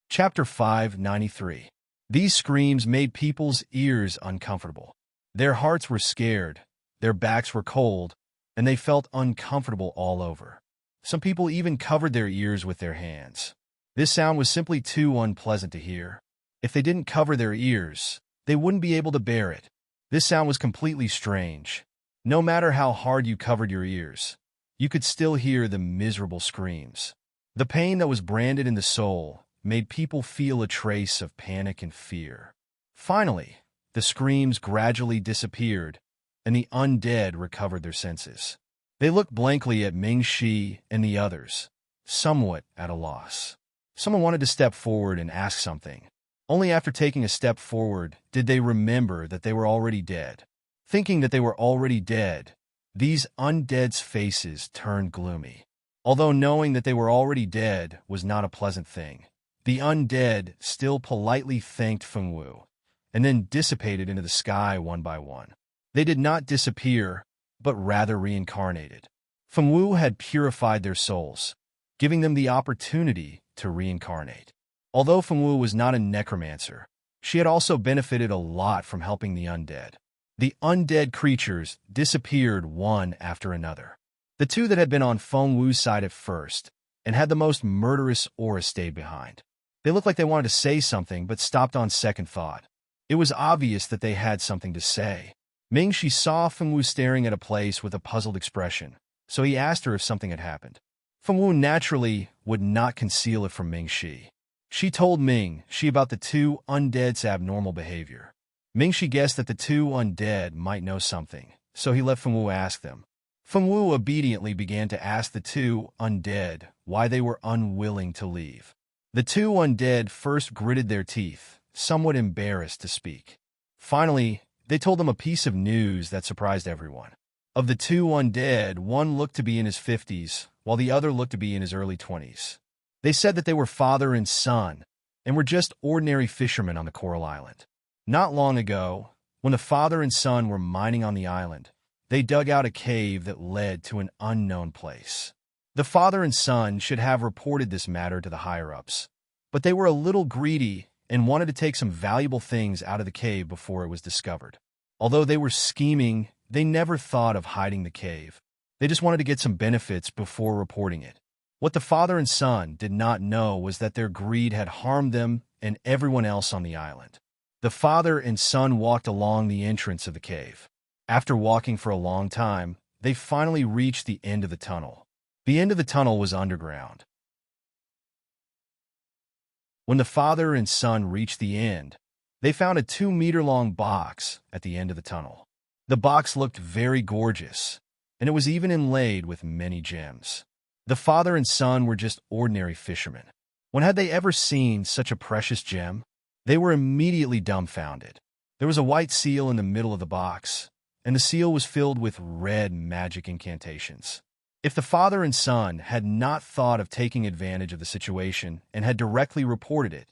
Chapter 593. These screams made people's ears uncomfortable. Their hearts were scared, their backs were cold, and they felt uncomfortable all over. Some people even covered their ears with their hands. This sound was simply too unpleasant to hear. If they didn't cover their ears, they wouldn't be able to bear it. This sound was completely strange. No matter how hard you covered your ears, you could still hear the miserable screams. The pain that was branded in the soul made people feel a trace of panic and fear. Finally, the screams gradually disappeared, and the undead recovered their senses. They looked blankly at Ming Shi and the others, somewhat at a loss. Someone wanted to step forward and ask something. Only after taking a step forward did they remember that they were already dead. Thinking that they were already dead, these undead's faces turned gloomy. Although knowing that they were already dead was not a pleasant thing, the undead still politely thanked Feng Wu and then dissipated into the sky one by one. They did not disappear, but rather reincarnated. Fengwu had purified their souls, giving them the opportunity to reincarnate. Although Fengwu was not a necromancer, she had also benefited a lot from helping the undead. The undead creatures disappeared one after another. The two that had been on Fengwu's side at first and had the most murderous aura stayed behind. They looked like they wanted to say something but stopped on second thought. It was obvious that they had something to say. Mingxi saw Fengwu staring at a place with a puzzled expression, so he asked her if something had happened. Fengwu naturally would not conceal it from Mingxi. She told Mingxi about the two undead's abnormal behavior. Mingxi guessed that the two undead might know something, so he let Fengwu ask them. Fengwu obediently began to ask the two undead why they were unwilling to leave. The two undead first gritted their teeth, somewhat embarrassed to speak. Finally, they told them a piece of news that surprised everyone. Of the two undead, one looked to be in his 50s, while the other looked to be in his early 20s. They said that they were father and son, and were just ordinary fishermen on the Coral Island. Not long ago, when the father and son were mining on the island, they dug out a cave that led to an unknown place. The father and son should have reported this matter to the higher-ups, but they were a little greedy and wanted to take some valuable things out of the cave before it was discovered. Although they were scheming, they never thought of hiding the cave. They just wanted to get some benefits before reporting it. What the father and son did not know was that their greed had harmed them and everyone else on the island. The father and son walked along the entrance of the cave. After walking for a long time, they finally reached the end of the tunnel. The end of the tunnel was underground. When the father and son reached the end, they found a 2-meter-long box at the end of the tunnel. The box looked very gorgeous, and it was even inlaid with many gems. The father and son were just ordinary fishermen. When had they ever seen such a precious gem? They were immediately dumbfounded. There was a white seal in the middle of the box, and the seal was filled with red magic incantations. If the father and son had not thought of taking advantage of the situation and had directly reported it,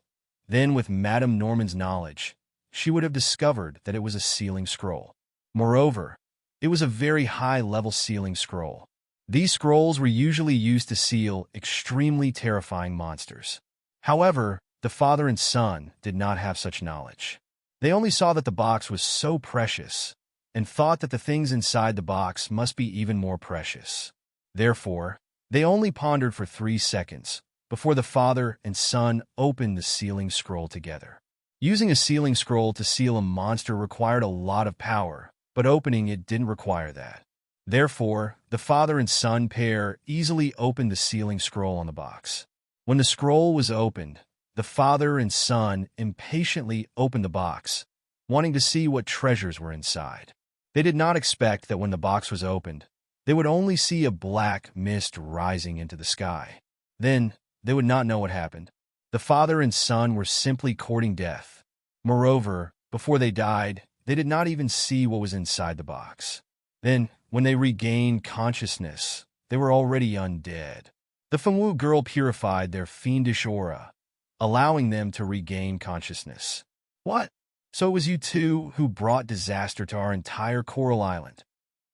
then with Madame Norman's knowledge, she would have discovered that it was a sealing scroll. Moreover, it was a very high-level sealing scroll. These scrolls were usually used to seal extremely terrifying monsters. However, the father and son did not have such knowledge. They only saw that the box was so precious and thought that the things inside the box must be even more precious. Therefore, they only pondered for 3 seconds before the father and son opened the sealing scroll together. Using a sealing scroll to seal a monster required a lot of power, but opening it didn't require that. Therefore, the father and son pair easily opened the sealing scroll on the box. When the scroll was opened, the father and son impatiently opened the box, wanting to see what treasures were inside. They did not expect that when the box was opened, they would only see a black mist rising into the sky. Then, they would not know what happened. The father and son were simply courting death. Moreover, before they died, they did not even see what was inside the box. Then, when they regained consciousness, they were already undead. The Fengwu girl purified their fiendish aura, allowing them to regain consciousness. What? So it was you two who brought disaster to our entire Coral Island.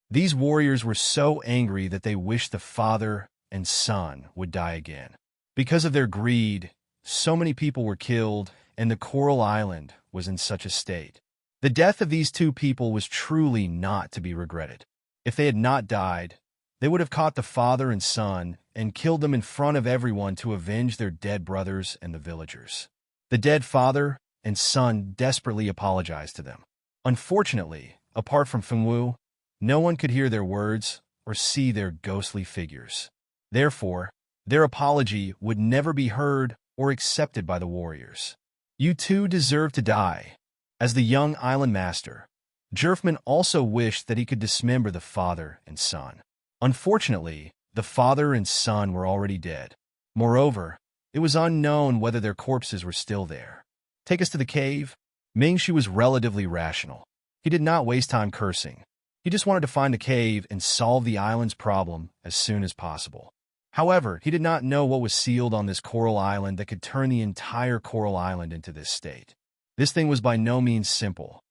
These warriors were so angry that they wished the father and son would die again. Because of their greed, so many people were killed, and the Coral Island was in such a state. The death of these two people was truly not to be regretted. If they had not died, they would have caught the father and son and killed them in front of everyone to avenge their dead brothers and the villagers. The dead father and son desperately apologized to them. Unfortunately, apart from Fengwu, no one could hear their words or see their ghostly figures. Therefore, their apology would never be heard or accepted by the warriors. You two deserve to die. As the young island master, Jerfman also wished that he could dismember the father and son. Unfortunately, the father and son were already dead. Moreover, it was unknown whether their corpses were still there. Take us to the cave. Mingxi was relatively rational. He did not waste time cursing. He just wanted to find the cave and solve the island's problem as soon as possible. However, he did not know what was sealed on this coral island that could turn the entire coral island into this state. This thing was by no means simple.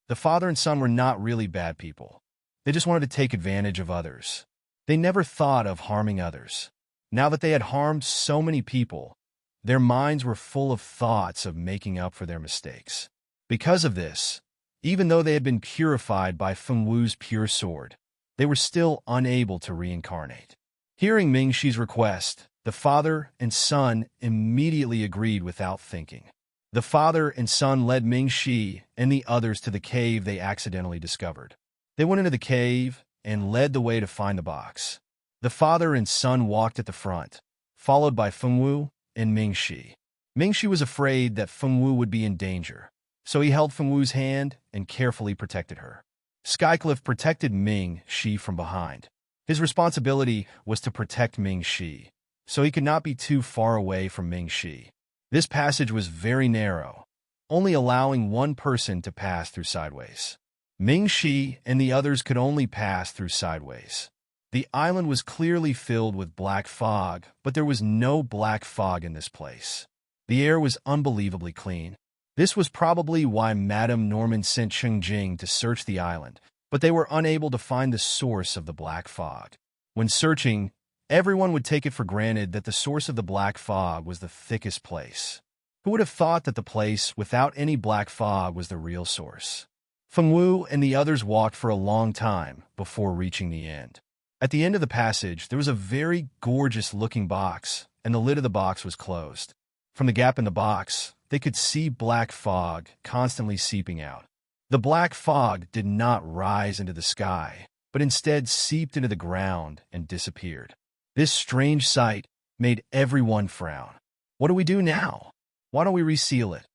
The father and son were not really bad people. They just wanted to take advantage of others. They never thought of harming others. Now that they had harmed so many people, their minds were full of thoughts of making up for their mistakes. Because of this, even though they had been purified by Feng Wu's pure sword, they were still unable to reincarnate. Hearing Ming Shi's request, the father and son immediately agreed without thinking. The father and son led Ming Shi and the others to the cave they accidentally discovered. They went into the cave and led the way to find the box. The father and son walked at the front, followed by Feng Wu and Ming Shi. Ming Shi was afraid that Feng Wu would be in danger, so he held Feng Wu's hand and carefully protected her. Skycliff protected Ming Shi from behind. His responsibility was to protect Ming Shi, so he could not be too far away from Ming Shi. This passage was very narrow, only allowing one person to pass through sideways. Ming Shi and the others could only pass through sideways. The island was clearly filled with black fog, but there was no black fog in this place. The air was unbelievably clean. This was probably why Madame Norman sent Cheng Jing to search the island, but they were unable to find the source of the black fog. When searching, everyone would take it for granted that the source of the black fog was the thickest place. Who would have thought that the place without any black fog was the real source? Feng Wu and the others walked for a long time before reaching the end. At the end of the passage, there was a very gorgeous-looking box, and the lid of the box was closed. From the gap in the box, they could see black fog constantly seeping out. The black fog did not rise into the sky, but instead seeped into the ground and disappeared. This strange sight made everyone frown. What do we do now? Why don't we reseal it?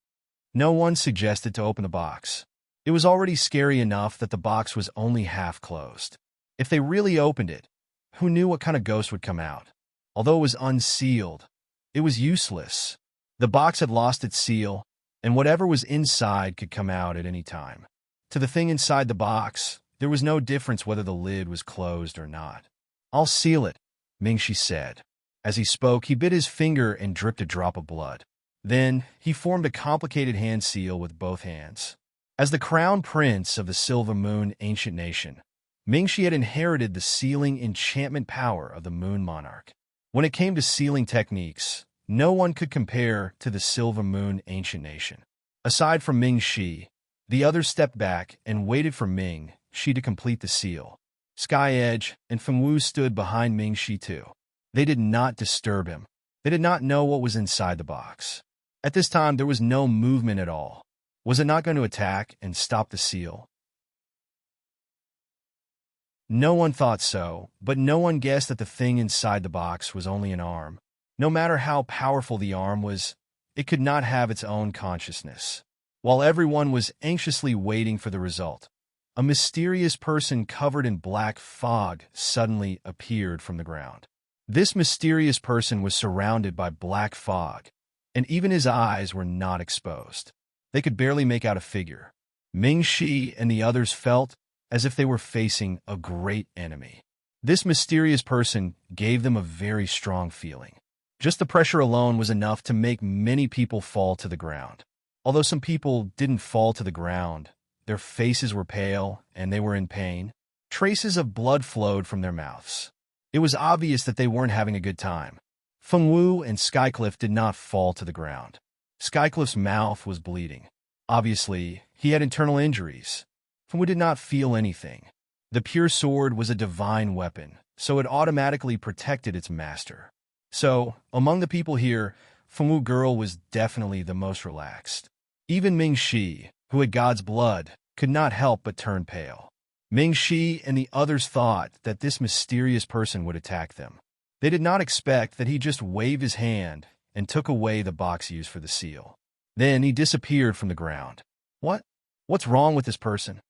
No one suggested to open the box. It was already scary enough that the box was only half closed. If they really opened it, who knew what kind of ghost would come out? Although it was unsealed, it was useless. The box had lost its seal, and whatever was inside could come out at any time. To the thing inside the box, there was no difference whether the lid was closed or not. "I'll seal it," Ming Shi said. As he spoke, he bit his finger and dripped a drop of blood. Then, he formed a complicated hand seal with both hands. As the crown prince of the Silver Moon ancient nation, Ming Shi had inherited the sealing enchantment power of the Moon Monarch. When it came to sealing techniques, no one could compare to the Silver Moon ancient nation. Aside from Ming Shi, the others stepped back and waited for Ming Shi to complete the seal. Sky Edge and Feng Wu stood behind Ming Shi too. They did not disturb him. They did not know what was inside the box. At this time, there was no movement at all. Was it not going to attack and stop the seal? No one thought so, but no one guessed that the thing inside the box was only an arm. No matter how powerful the arm was, it could not have its own consciousness. While everyone was anxiously waiting for the result, a mysterious person covered in black fog suddenly appeared from the ground. This mysterious person was surrounded by black fog, and even his eyes were not exposed. They could barely make out a figure. Ming Shi and the others felt as if they were facing a great enemy. This mysterious person gave them a very strong feeling. Just the pressure alone was enough to make many people fall to the ground. Although some people didn't fall to the ground, their faces were pale and they were in pain. Traces of blood flowed from their mouths. It was obvious that they weren't having a good time. Feng Wu and Skycliff did not fall to the ground. Skycliff's mouth was bleeding. Obviously, he had internal injuries. Feng Wu did not feel anything. The pure sword was a divine weapon, so it automatically protected its master. So, among the people here, Feng Wu girl was definitely the most relaxed. Even Ming Shi, who had God's blood, could not help but turn pale. Ming Shi and the others thought that this mysterious person would attack them. They did not expect that he just waved his hand and took away the box used for the seal. Then he disappeared from the ground. What's wrong with this person?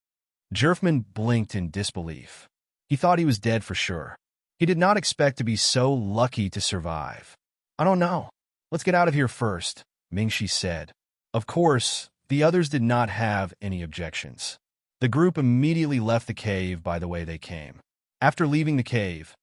Jerfman blinked in disbelief. He thought he was dead for sure. He did not expect to be so lucky to survive. "I don't know. Let's get out of here first," Ming Shi said. Of course, the others did not have any objections. The group immediately left the cave by the way they came. After leaving the cave,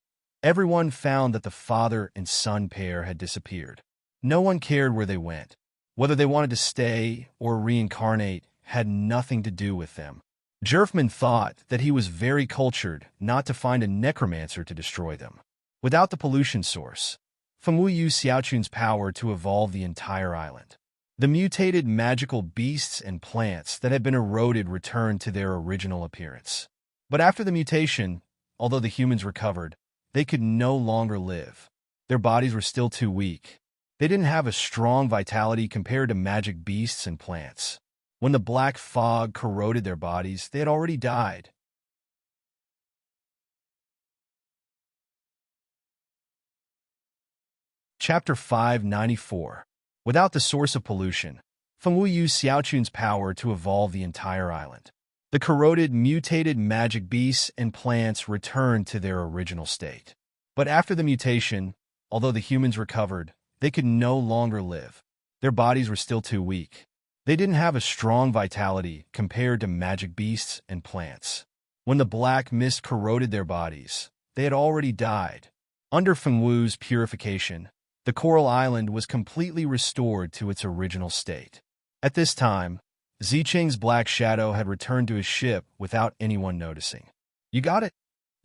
everyone found that the father and son pair had disappeared. No one cared where they went. Whether they wanted to stay or reincarnate had nothing to do with them. Jerfman thought that he was very cultured not to find a necromancer to destroy them. Without the pollution source, Fengwu used Xiaochun's power to evolve the entire island. The mutated magical beasts and plants that had been eroded returned to their original appearance. But after the mutation, although the humans recovered, they could no longer live. Their bodies were still too weak. They didn't have a strong vitality compared to magic beasts and plants. When the black fog corroded their bodies, they had already died. Chapter 594. Without the source of pollution, Fengwu used Xiaochun's power to evolve the entire island. The corroded, mutated magic beasts and plants returned to their original state. But after the mutation, although the humans recovered, they could no longer live. Their bodies were still too weak. They didn't have a strong vitality compared to magic beasts and plants. When the black mist corroded their bodies, they had already died. Under Fengwu's purification, the coral island was completely restored to its original state. At this time, Zicheng's black shadow had returned to his ship without anyone noticing. "You got it?"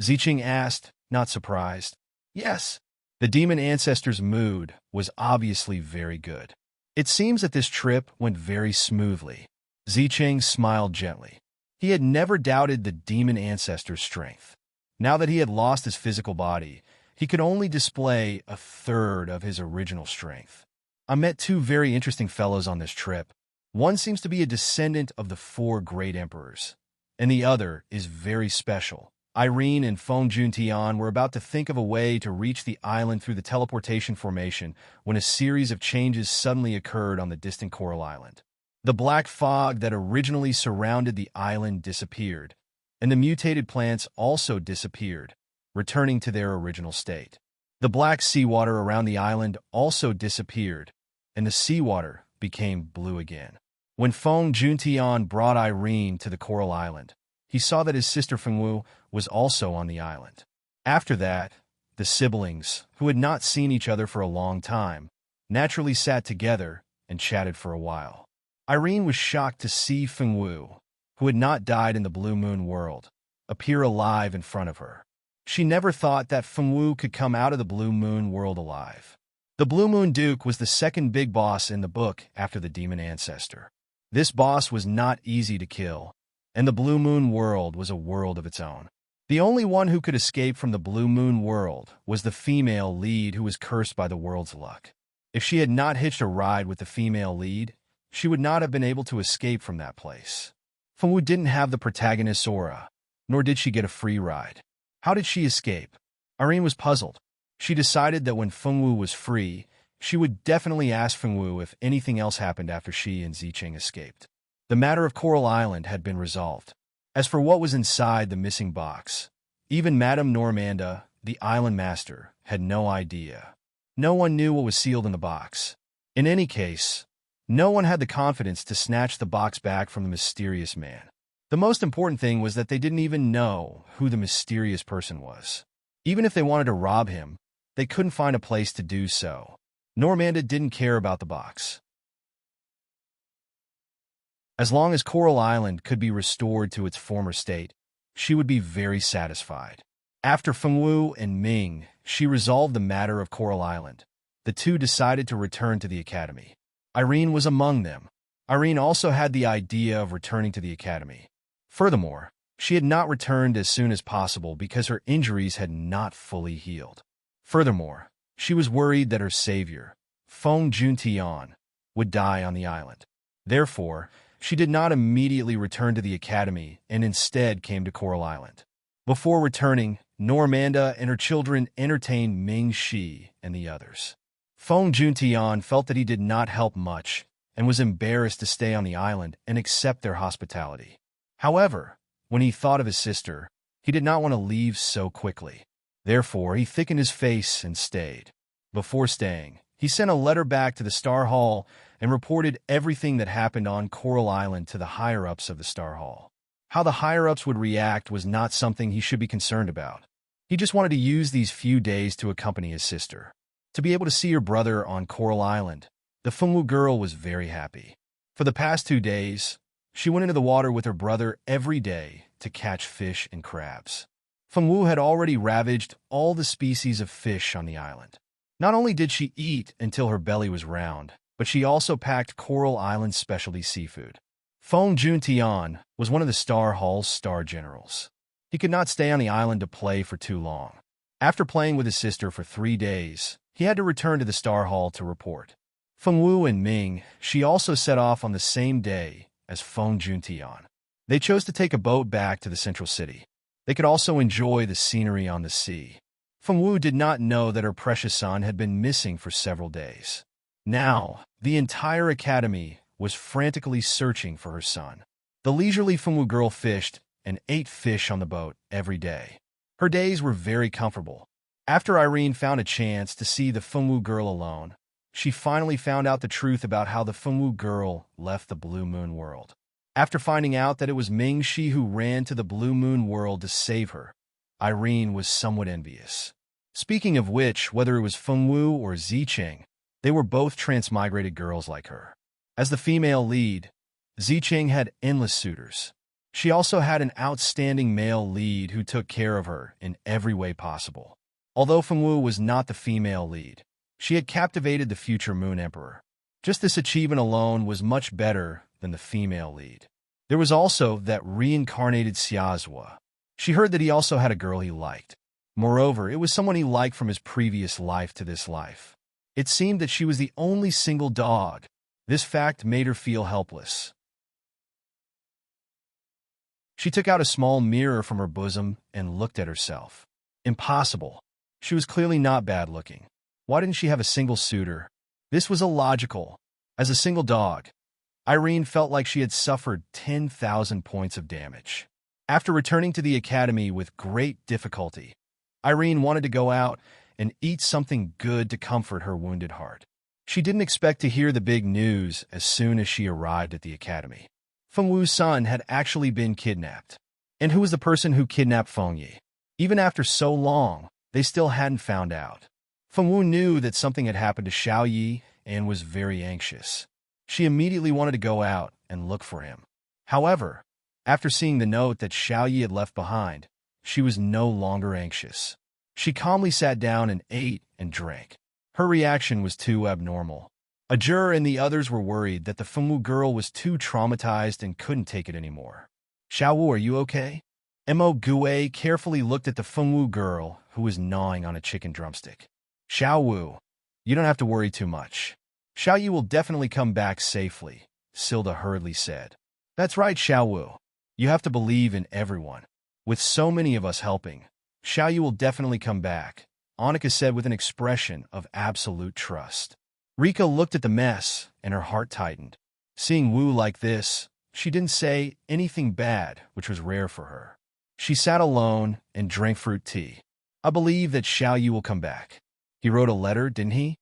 Zicheng asked, not surprised. "Yes." The demon ancestor's mood was obviously very good. It seems that this trip went very smoothly. Zicheng smiled gently. He had never doubted the demon ancestor's strength. Now that he had lost his physical body, he could only display a third of his original strength. "I met two very interesting fellows on this trip. One seems to be a descendant of the 4 great emperors, and the other is very special. Irene and Feng Juntian were about to think of a way to reach the island through the teleportation formation when a series of changes suddenly occurred on the distant coral island. The black fog that originally surrounded the island disappeared, and the mutated plants also disappeared, returning to their original state. The black seawater around the island also disappeared, and the seawater became blue again. When Feng Juntian brought Irene to the coral island, he saw that his sister Fengwu was also on the island. After that, the siblings, who had not seen each other for a long time, naturally sat together and chatted for a while. Irene was shocked to see Fengwu, who had not died in the Blue Moon world, appear alive in front of her. She never thought that Fengwu could come out of the Blue Moon world alive. The Blue Moon Duke was the second big boss in the book after the demon ancestor. This boss was not easy to kill, and the Blue Moon world was a world of its own. The only one who could escape from the Blue Moon world was the female lead who was cursed by the world's luck. If she had not hitched a ride with the female lead, she would not have been able to escape from that place. Fengwu didn't have the protagonist's aura, nor did she get a free ride. How did she escape? Irene was puzzled. She decided that when Fengwu was free, she would definitely ask Fengwu if anything else happened after she and Zicheng escaped. The matter of Coral Island had been resolved. As for what was inside the missing box, even Madame Normanda, the island master, had no idea. No one knew what was sealed in the box. In any case, no one had the confidence to snatch the box back from the mysterious man. The most important thing was that they didn't even know who the mysterious person was. Even if they wanted to rob him, they couldn't find a place to do so. Normanda didn't care about the box. As long as Coral Island could be restored to its former state, she would be very satisfied. After Fengwu and Ming, she resolved the matter of Coral Island. The two decided to return to the academy. Irene was among them. Irene also had the idea of returning to the academy. Furthermore, she had not returned as soon as possible because her injuries had not fully healed. Furthermore, she was worried that her savior, Feng Juntian, would die on the island. Therefore, she did not immediately return to the academy and instead came to Coral Island. Before returning, Normanda and her children entertained Ming Shi and the others. Feng Juntian felt that he did not help much and was embarrassed to stay on the island and accept their hospitality. However, when he thought of his sister, he did not want to leave so quickly. Therefore, he thickened his face and stayed. Before staying, he sent a letter back to the Star Hall and reported everything that happened on Coral Island to the higher-ups of the Star Hall. How the higher-ups would react was not something he should be concerned about. He just wanted to use these few days to accompany his sister. To be able to see her brother on Coral Island, The Fengwu girl was very happy. For the past 2 days, she went into the water with her brother every day to catch fish and crabs. Fengwu had already ravaged all the species of fish on the island. Not only did she eat until her belly was round, but she also packed Coral Island's specialty seafood. Feng Juntian was one of the Star Hall's star generals. He could not stay on the island to play for too long. After playing with his sister for 3 days, he had to return to the Star Hall to report. Fengwu and Ming, she also set off on the same day as Feng Juntian. They chose to take a boat back to the central city. They could also enjoy the scenery on the sea. Fengwu did not know that her precious son had been missing for several days. Now, the entire academy was frantically searching for her son. The leisurely Fengwu girl fished and ate fish on the boat every day. Her days were very comfortable. After Irene found a chance to see the Fengwu girl alone, she finally found out the truth about how the Fengwu girl left the Blue Moon world. After finding out that it was Ming Shi who ran to the Blue Moon world to save her, Irene was somewhat envious. Speaking of which, whether it was Fengwu or Zicheng, they were both transmigrated girls like her. As the female lead, Zicheng had endless suitors. She also had an outstanding male lead who took care of her in every way possible. Although Fengwu was not the female lead, she had captivated the future Moon Emperor. Just this achievement alone was much better than the female lead. There was also that reincarnated Xiazhua. She heard that he also had a girl he liked. Moreover, it was someone he liked from his previous life to this life. It seemed that she was the only single dog. This fact made her feel helpless. She took out a small mirror from her bosom and looked at herself. Impossible. She was clearly not bad looking. Why didn't she have a single suitor? This was illogical. As a single dog, Irene felt like she had suffered 10,000 points of damage. After returning to the academy with great difficulty, Irene wanted to go out and eat something good to comfort her wounded heart. She didn't expect to hear the big news as soon as she arrived at the academy. Fengwu's son had actually been kidnapped. And who was the person who kidnapped Fengyi? Even after so long, they still hadn't found out. Fengwu knew that something had happened to Xiaoyi and was very anxious. She immediately wanted to go out and look for him. However, after seeing the note that Xiaoyi had left behind, she was no longer anxious. She calmly sat down and ate and drank. Her reaction was too abnormal. Ajur and the others were worried that the Fengwu girl was too traumatized and couldn't take it anymore. Xiaowu, are you okay? Mo Gue carefully looked at the Fengwu girl who was gnawing on a chicken drumstick. Xiaowu, you don't have to worry too much. Xiaoyi will definitely come back safely, Silda hurriedly said. That's right, Xiaowu. You have to believe in everyone. With so many of us helping, Xiaoyi will definitely come back, Annika said with an expression of absolute trust. Rika looked at the mess, and her heart tightened. Seeing Wu like this, she didn't say anything bad, which was rare for her. She sat alone and drank fruit tea. I believe that Xiaoyi will come back. He wrote a letter, didn't he?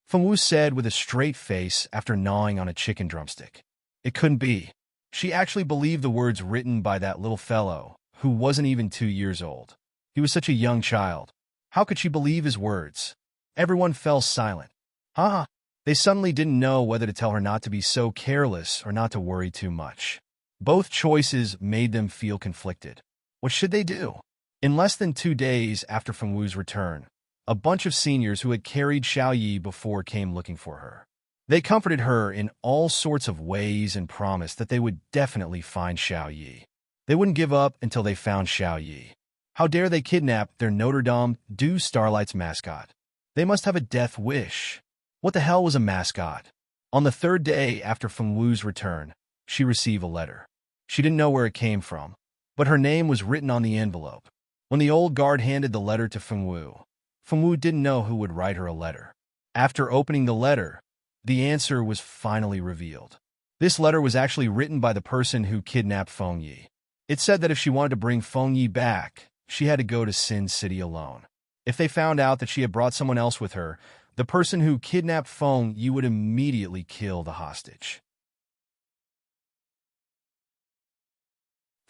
Fengwu said with a straight face after gnawing on a chicken drumstick. It couldn't be. She actually believed the words written by that little fellow, who wasn't even 2 years old. He was such a young child. How could she believe his words? Everyone fell silent. Huh? They suddenly didn't know whether to tell her not to be so careless or not to worry too much. Both choices made them feel conflicted. What should they do? In less than 2 days after Fengwu's return, a bunch of seniors who had carried Xiaoyi before came looking for her. They comforted her in all sorts of ways and promised that they would definitely find Xiaoyi. They wouldn't give up until they found Xiaoyi. How dare they kidnap their Notre Dame du Starlight's mascot? They must have a death wish. What the hell was a mascot? On the 3rd day after Fengwu's return, she received a letter. She didn't know where it came from, but her name was written on the envelope. When the old guard handed the letter to Fengwu, Fengwu didn't know who would write her a letter. After opening the letter, the answer was finally revealed. This letter was actually written by the person who kidnapped Fengyi. It said that if she wanted to bring Fengyi back, she had to go to Sin City alone. If they found out that she had brought someone else with her, the person who kidnapped Fengyi would immediately kill the hostage.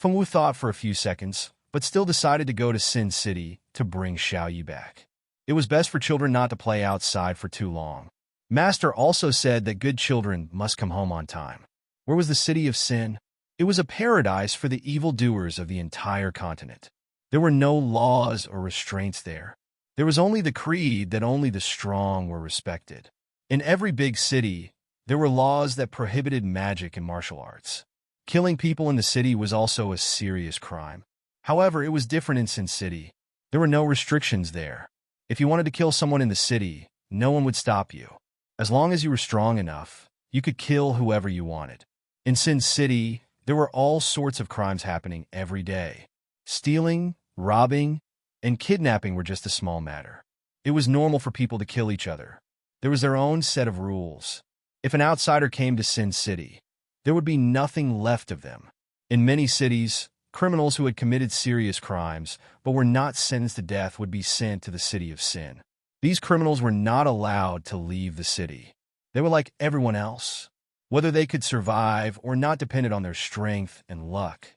Fengwu thought for a few seconds, but still decided to go to Sin City to bring Xiaoyi back. It was best for children not to play outside for too long. Master also said that good children must come home on time. Where was the city of sin? It was a paradise for the evildoers of the entire continent. There were no laws or restraints there. There was only the creed that only the strong were respected. In every big city, there were laws that prohibited magic and martial arts. Killing people in the city was also a serious crime. However, it was different in Sin City. There were no restrictions there. If you wanted to kill someone in the city, no one would stop you. As long as you were strong enough, you could kill whoever you wanted. In Sin City, there were all sorts of crimes happening every day. Stealing, robbing, and kidnapping were just a small matter. It was normal for people to kill each other. There was their own set of rules. If an outsider came to Sin City, there would be nothing left of them. In many cities, criminals who had committed serious crimes but were not sentenced to death would be sent to the city of sin. These criminals were not allowed to leave the city. They were like everyone else. Whether they could survive or not depended on their strength and luck.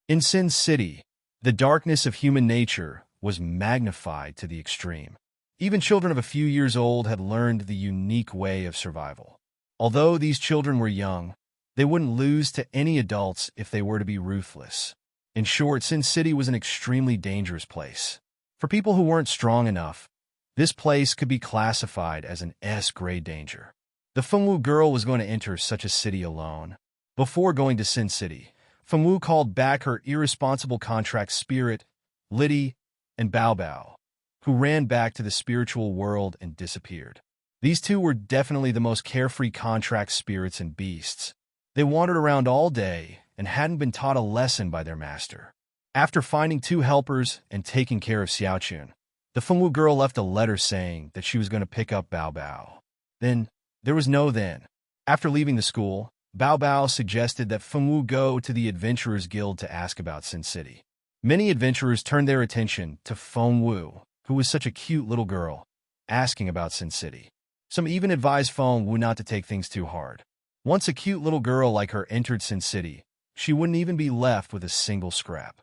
In Sin City, the darkness of human nature was magnified to the extreme. Even children of a few years old had learned the unique way of survival. Although these children were young, they wouldn't lose to any adults if they were to be ruthless. In short, Sin City was an extremely dangerous place. For people who weren't strong enough, this place could be classified as an S-grade danger. The Fengwu girl was going to enter such a city alone. Before going to Sin City, Fengwu called back her irresponsible contract spirit, Liddy, and Bao Bao, who ran back to the spiritual world and disappeared. These two were definitely the most carefree contract spirits and beasts. They wandered around all day and hadn't been taught a lesson by their master. After finding two helpers and taking care of Xiaochun, the Fengwu girl left a letter saying that she was going to pick up Bao Bao. Then, there was no then. After leaving the school, Bao Bao suggested that Fengwu go to the Adventurers Guild to ask about Sin City. Many adventurers turned their attention to Fengwu, who was such a cute little girl, asking about Sin City. Some even advised Fengwu not to take things too hard. Once a cute little girl like her entered Sin City, she wouldn't even be left with a single scrap.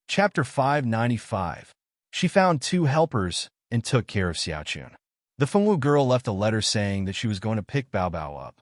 Chapter 595. She found two helpers and took care of Xiaochun. The Fengwu girl left a letter saying that she was going to pick Bao Bao up.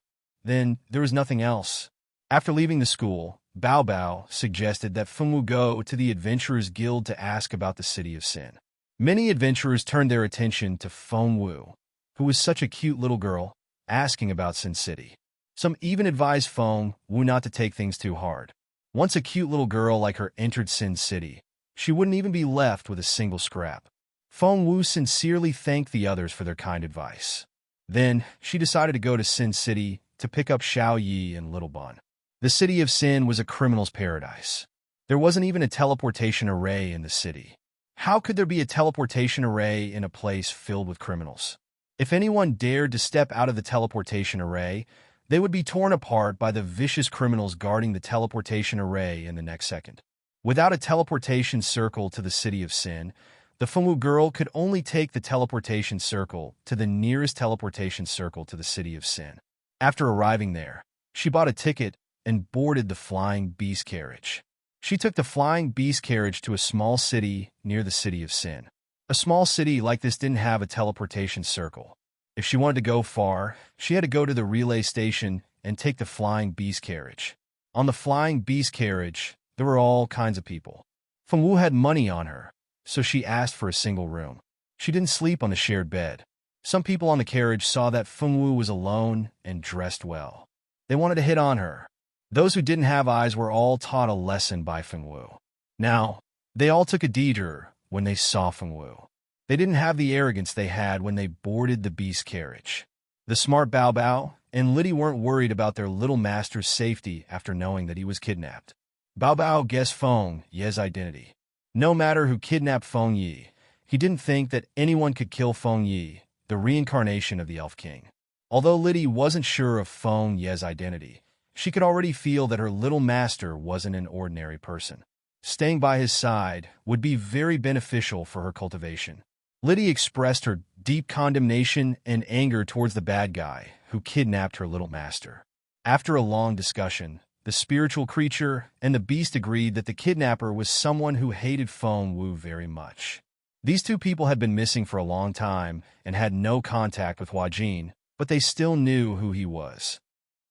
Then, there was nothing else. After leaving the school, Bao Bao suggested that Fengwu go to the Adventurers Guild to ask about the City of Sin. Many adventurers turned their attention to Fengwu, who was such a cute little girl, asking about Sin City. Some even advised Fengwu not to take things too hard. Once a cute little girl like her entered Sin City, she wouldn't even be left with a single scrap. Fengwu sincerely thanked the others for their kind advice. Then, she decided to go to Sin City to pick up Xiao Yi and Little Bun. The City of Sin was a criminal's paradise. There wasn't even a teleportation array in the city. How could there be a teleportation array in a place filled with criminals? If anyone dared to step out of the teleportation array, they would be torn apart by the vicious criminals guarding the teleportation array in the next second. Without a teleportation circle to the City of Sin, the Fengwu girl could only take the teleportation circle to the nearest teleportation circle to the City of Sin. After arriving there, she bought a ticket and boarded the Flying Beast carriage. She took the Flying Beast carriage to a small city near the City of Sin. A small city like this didn't have a teleportation circle. If she wanted to go far, she had to go to the relay station and take the Flying Beast carriage. On the Flying Beast carriage, there were all kinds of people. Fengwu had money on her, so she asked for a single room. She didn't sleep on the shared bed. Some people on the carriage saw that Fengwu was alone and dressed well. They wanted to hit on her. Those who didn't have eyes were all taught a lesson by Fengwu. Now, they all took a detour when they saw Fengwu. They didn't have the arrogance they had when they boarded the beast carriage. The smart Bao Bao and Liddy weren't worried about their little master's safety after knowing that he was kidnapped. Bao Bao guessed Feng Ye's identity. No matter who kidnapped Feng Ye, he didn't think that anyone could kill Feng Ye, the reincarnation of the Elf King. Although Liddy wasn't sure of Feng Ye's identity, she could already feel that her little master wasn't an ordinary person. Staying by his side would be very beneficial for her cultivation. Liddy expressed her deep condemnation and anger towards the bad guy who kidnapped her little master. After a long discussion, the spiritual creature, and the beast agreed that the kidnapper was someone who hated Feng Wu very much. These two people had been missing for a long time and had no contact with Hua Jin, but they still knew who he was.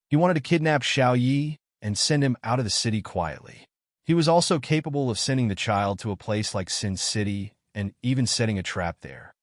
He wanted to kidnap Xiao Yi and send him out of the city quietly. He was also capable of sending the child to a place like Sin City and even setting a trap there.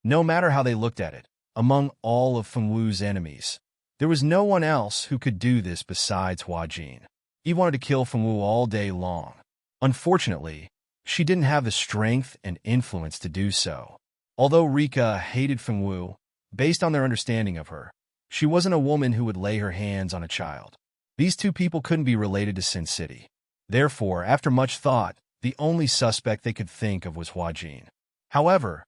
No matter how they looked at it, among all of Feng Wu's enemies, there was no one else who could do this besides Hua Jin. He wanted to kill Feng Wu all day long. Unfortunately, she didn't have the strength and influence to do so. Although Rika hated Feng Wu, based on their understanding of her, she wasn't a woman who would lay her hands on a child. These two people couldn't be related to Sin City. Therefore, after much thought, the only suspect they could think of was Hua Jin. However,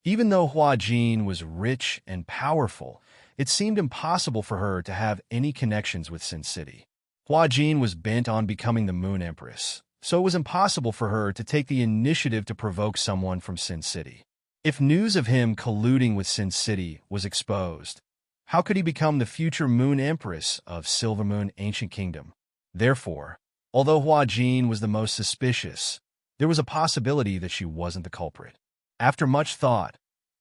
even though Hua Jin was rich and powerful, it seemed impossible for her to have any connections with Sin City. Hua Jin was bent on becoming the Moon Empress, so it was impossible for her to take the initiative to provoke someone from Sin City. If news of him colluding with Sin City was exposed, how could he become the future Moon Empress of Silver Moon Ancient Kingdom? Therefore, although Hua Jin was the most suspicious, there was a possibility that she wasn't the culprit. After much thought,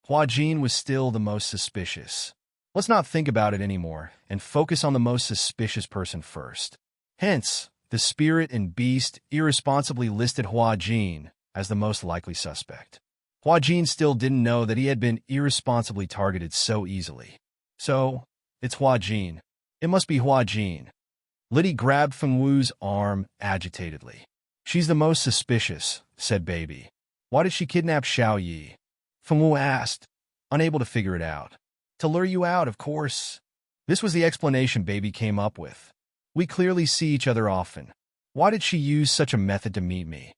Hua Jin was still the most suspicious. Let's not think about it anymore and focus on the most suspicious person first. Hence, the spirit and beast irresponsibly listed Hua Jin as the most likely suspect. Hua Jin still didn't know that he had been irresponsibly targeted so easily. So, it's Hua Jin. It must be Hua Jin. Liddy grabbed Feng Wu's arm agitatedly. She's the most suspicious, said Baby. Why did she kidnap Xiao Yi? Feng Wu asked, unable to figure it out. To lure you out, of course. This was the explanation Baby came up with. We clearly see each other often. Why did she use such a method to meet me?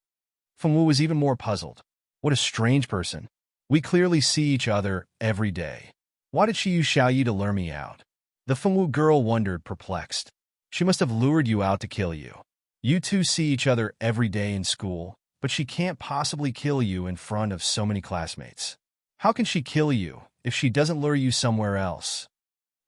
Feng Wu was even more puzzled. What a strange person. We clearly see each other every day. Why did she use Xiao Yi to lure me out? The Feng Wu girl wondered, perplexed. She must have lured you out to kill you. You two see each other every day in school, but she can't possibly kill you in front of so many classmates. How can she kill you if she doesn't lure you somewhere else?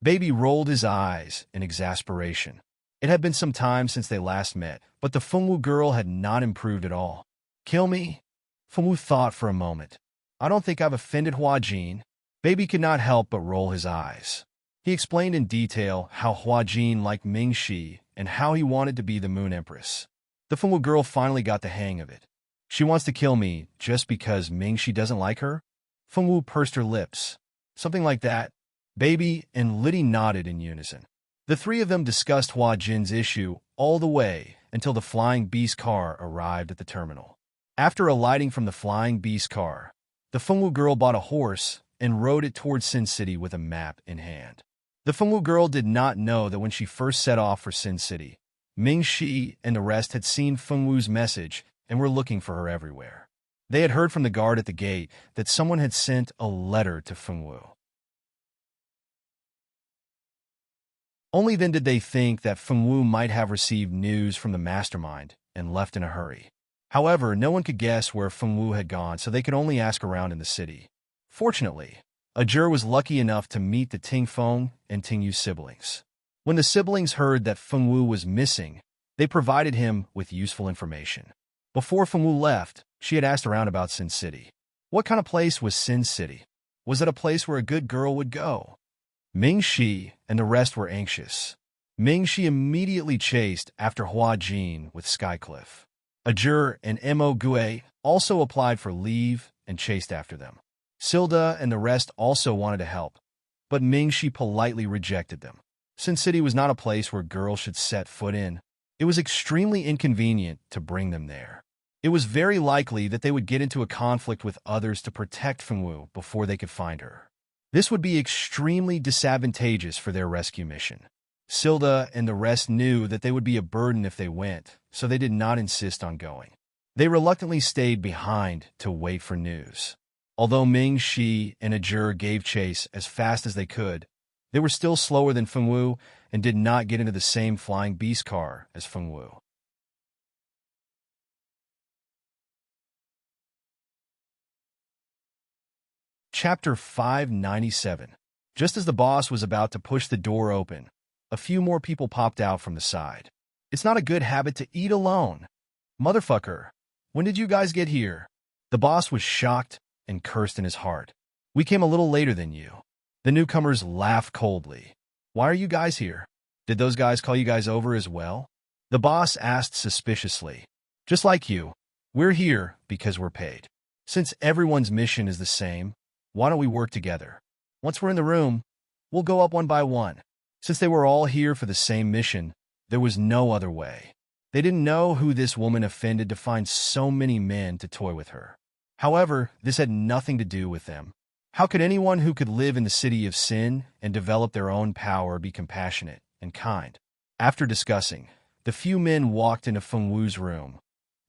Baby rolled his eyes in exasperation. It had been some time since they last met, but the Feng Wu girl had not improved at all. Kill me? Feng Wu thought for a moment. I don't think I've offended Hua Jin. Baby could not help but roll his eyes. He explained in detail how Hua Jin liked Ming Shi and how he wanted to be the Moon Empress. The Feng Wu girl finally got the hang of it. She wants to kill me just because Ming Shi doesn't like her? Feng Wu pursed her lips. Something like that. Baby and Liddy nodded in unison. The three of them discussed Hua Jin's issue all the way until the Flying Beast car arrived at the terminal. After alighting from the Flying Beast car, the Feng Wu girl bought a horse and rode it towards Sin City with a map in hand. The Feng Wu girl did not know that when she first set off for Sin City, Ming Shi and the rest had seen Feng Wu's message and were looking for her everywhere. They had heard from the guard at the gate that someone had sent a letter to Feng Wu. Only then did they think that Feng Wu might have received news from the mastermind and left in a hurry. However, no one could guess where Feng Wu had gone, so they could only ask around in the city. Fortunately, Ajur was lucky enough to meet the Ting Feng and Ting Yu siblings. When the siblings heard that Feng Wu was missing, they provided him with useful information. Before Feng Wu left, she had asked around about Sin City. What kind of place was Sin City? Was it a place where a good girl would go? Ming Shi and the rest were anxious. Ming Shi immediately chased after Hua Jin with Skycliff. Ajur and Mo Gue also applied for leave and chased after them. Silda and the rest also wanted to help, but Ming Shi politely rejected them. Sin City was not a place where girls should set foot in. It was extremely inconvenient to bring them there. It was very likely that they would get into a conflict with others to protect Feng Wu before they could find her. This would be extremely disadvantageous for their rescue mission. Silda and the rest knew that they would be a burden if they went, so they did not insist on going. They reluctantly stayed behind to wait for news. Although Ming Shi and Ajur gave chase as fast as they could, they were still slower than Feng Wu and did not get into the same Flying Beast car as Feng Wu. Chapter 597. Just as the boss was about to push the door open, A few more people popped out from the side. It's not a good habit to eat alone. Motherfucker, when did you guys get here? The boss was shocked and cursed in his heart. We came a little later than you. The newcomers laughed coldly. Why are you guys here? Did those guys call you guys over as well? The boss asked suspiciously. Just like you, we're here because we're paid. Since everyone's mission is the same, why don't we work together? Once we're in the room, we'll go up one by one. Since they were all here for the same mission, there was no other way. They didn't know who this woman offended to find so many men to toy with her. However, this had nothing to do with them. How could anyone who could live in the city of sin and develop their own power be compassionate and kind? After discussing, the few men walked into Feng Wu's room.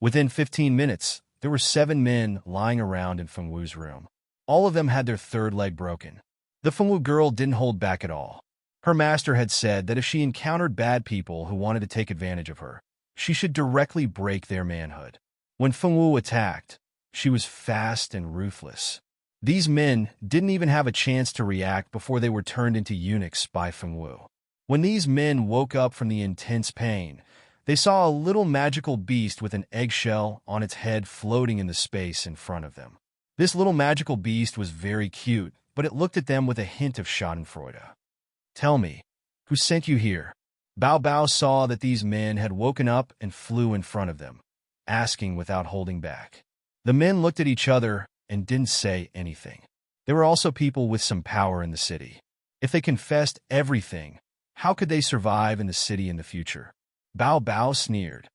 Within 15 minutes, there were 7 men lying around in Feng Wu's room. All of them had their third leg broken. The Feng Wu girl didn't hold back at all. Her master had said that if she encountered bad people who wanted to take advantage of her, she should directly break their manhood. When Feng Wu attacked, she was fast and ruthless. These men didn't even have a chance to react before they were turned into eunuchs by Feng Wu. When these men woke up from the intense pain, they saw a little magical beast with an eggshell on its head floating in the space in front of them. This little magical beast was very cute, but it looked at them with a hint of schadenfreude. Tell me, who sent you here? Bao Bao saw that these men had woken up and flew in front of them, asking without holding back. The men looked at each other and didn't say anything. There were also people with some power in the city. If they confessed everything, how could they survive in the city in the future? Bao Bao sneered.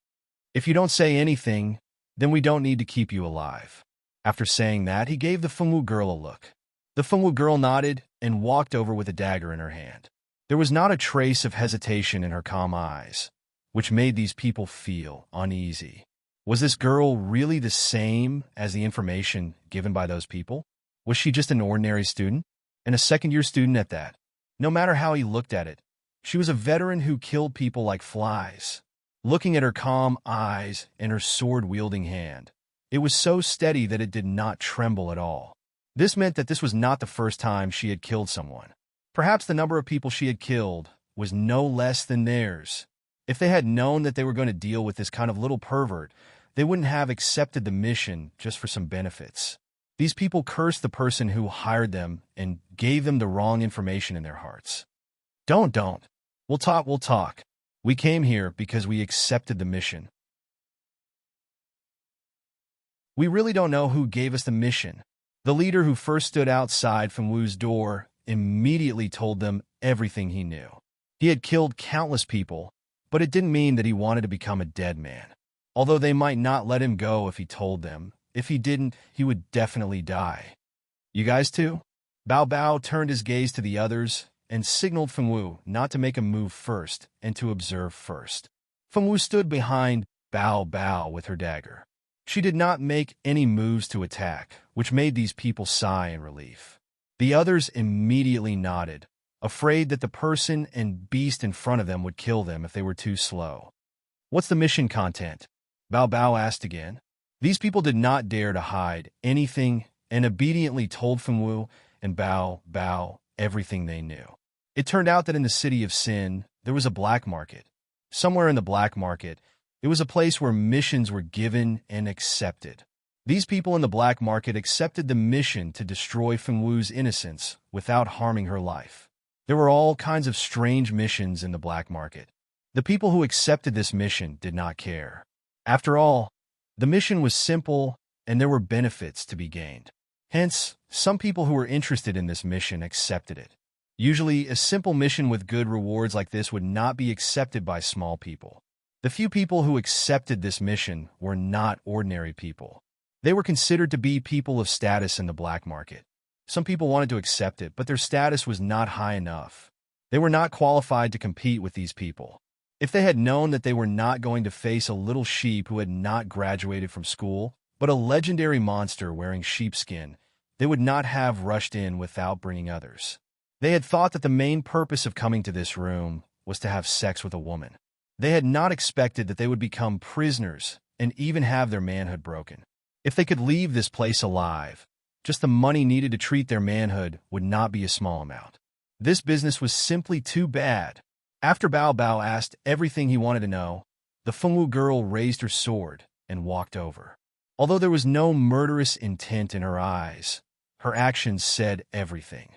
If you don't say anything, then we don't need to keep you alive. After saying that, he gave the Feng Wu girl a look. The Feng Wu girl nodded and walked over with a dagger in her hand. There was not a trace of hesitation in her calm eyes, which made these people feel uneasy. Was this girl really the same as the information given by those people? Was she just an ordinary student? And a second-year student at that? No matter how he looked at it, she was a veteran who killed people like flies. Looking at her calm eyes and her sword-wielding hand, it was so steady that it did not tremble at all. This meant that this was not the first time she had killed someone. Perhaps the number of people she had killed was no less than theirs. If they had known that they were going to deal with this kind of little pervert, they wouldn't have accepted the mission just for some benefits. These people cursed the person who hired them and gave them the wrong information in their hearts. Don't. We'll talk. We came here because we accepted the mission. We really don't know who gave us the mission. The leader who first stood outside Feng Wu's door immediately told them everything he knew. He had killed countless people, but it didn't mean that he wanted to become a dead man. Although they might not let him go if he told them, if he didn't, he would definitely die. You guys too? Bao Bao turned his gaze to the others and signaled Feng Wu not to make a move first and to observe first. Feng Wu stood behind Bao Bao with her dagger. She did not make any moves to attack, which made these people sigh in relief. The others immediately nodded, afraid that the person and beast in front of them would kill them if they were too slow. What's the mission content? Bao Bao asked again. These people did not dare to hide anything and obediently told Feng Wu and Bao Bao everything they knew. It turned out that in the city of Sin, there was a black market. Somewhere in the black market, it was a place where missions were given and accepted. These people in the black market accepted the mission to destroy Feng Wu's innocence without harming her life. There were all kinds of strange missions in the black market. The people who accepted this mission did not care. After all, the mission was simple and there were benefits to be gained. Hence, some people who were interested in this mission accepted it. Usually, a simple mission with good rewards like this would not be accepted by small people. The few people who accepted this mission were not ordinary people. They were considered to be people of status in the black market. Some people wanted to accept it, but their status was not high enough. They were not qualified to compete with these people. If they had known that they were not going to face a little sheep who had not graduated from school, but a legendary monster wearing sheepskin, they would not have rushed in without bringing others. They had thought that the main purpose of coming to this room was to have sex with a woman. They had not expected that they would become prisoners and even have their manhood broken. If they could leave this place alive, just the money needed to treat their manhood would not be a small amount. This business was simply too bad. After Bao Bao asked everything he wanted to know, the Fengwu girl raised her sword and walked over. Although there was no murderous intent in her eyes, her actions said everything.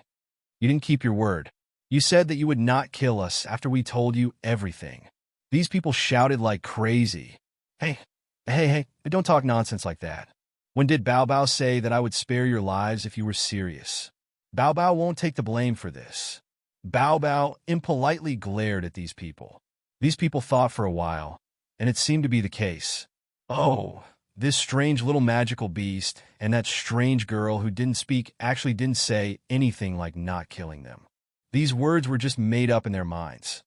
You didn't keep your word. You said that you would not kill us after we told you everything. These people shouted like crazy. Hey, don't talk nonsense like that. When did Bao Bao say that I would spare your lives if you were serious? Bao Bao won't take the blame for this. Bao Bao impolitely glared at these people. These people thought for a while, and it seemed to be the case. Oh, this strange little magical beast and that strange girl who didn't speak actually didn't say anything like not killing them. These words were just made up in their minds.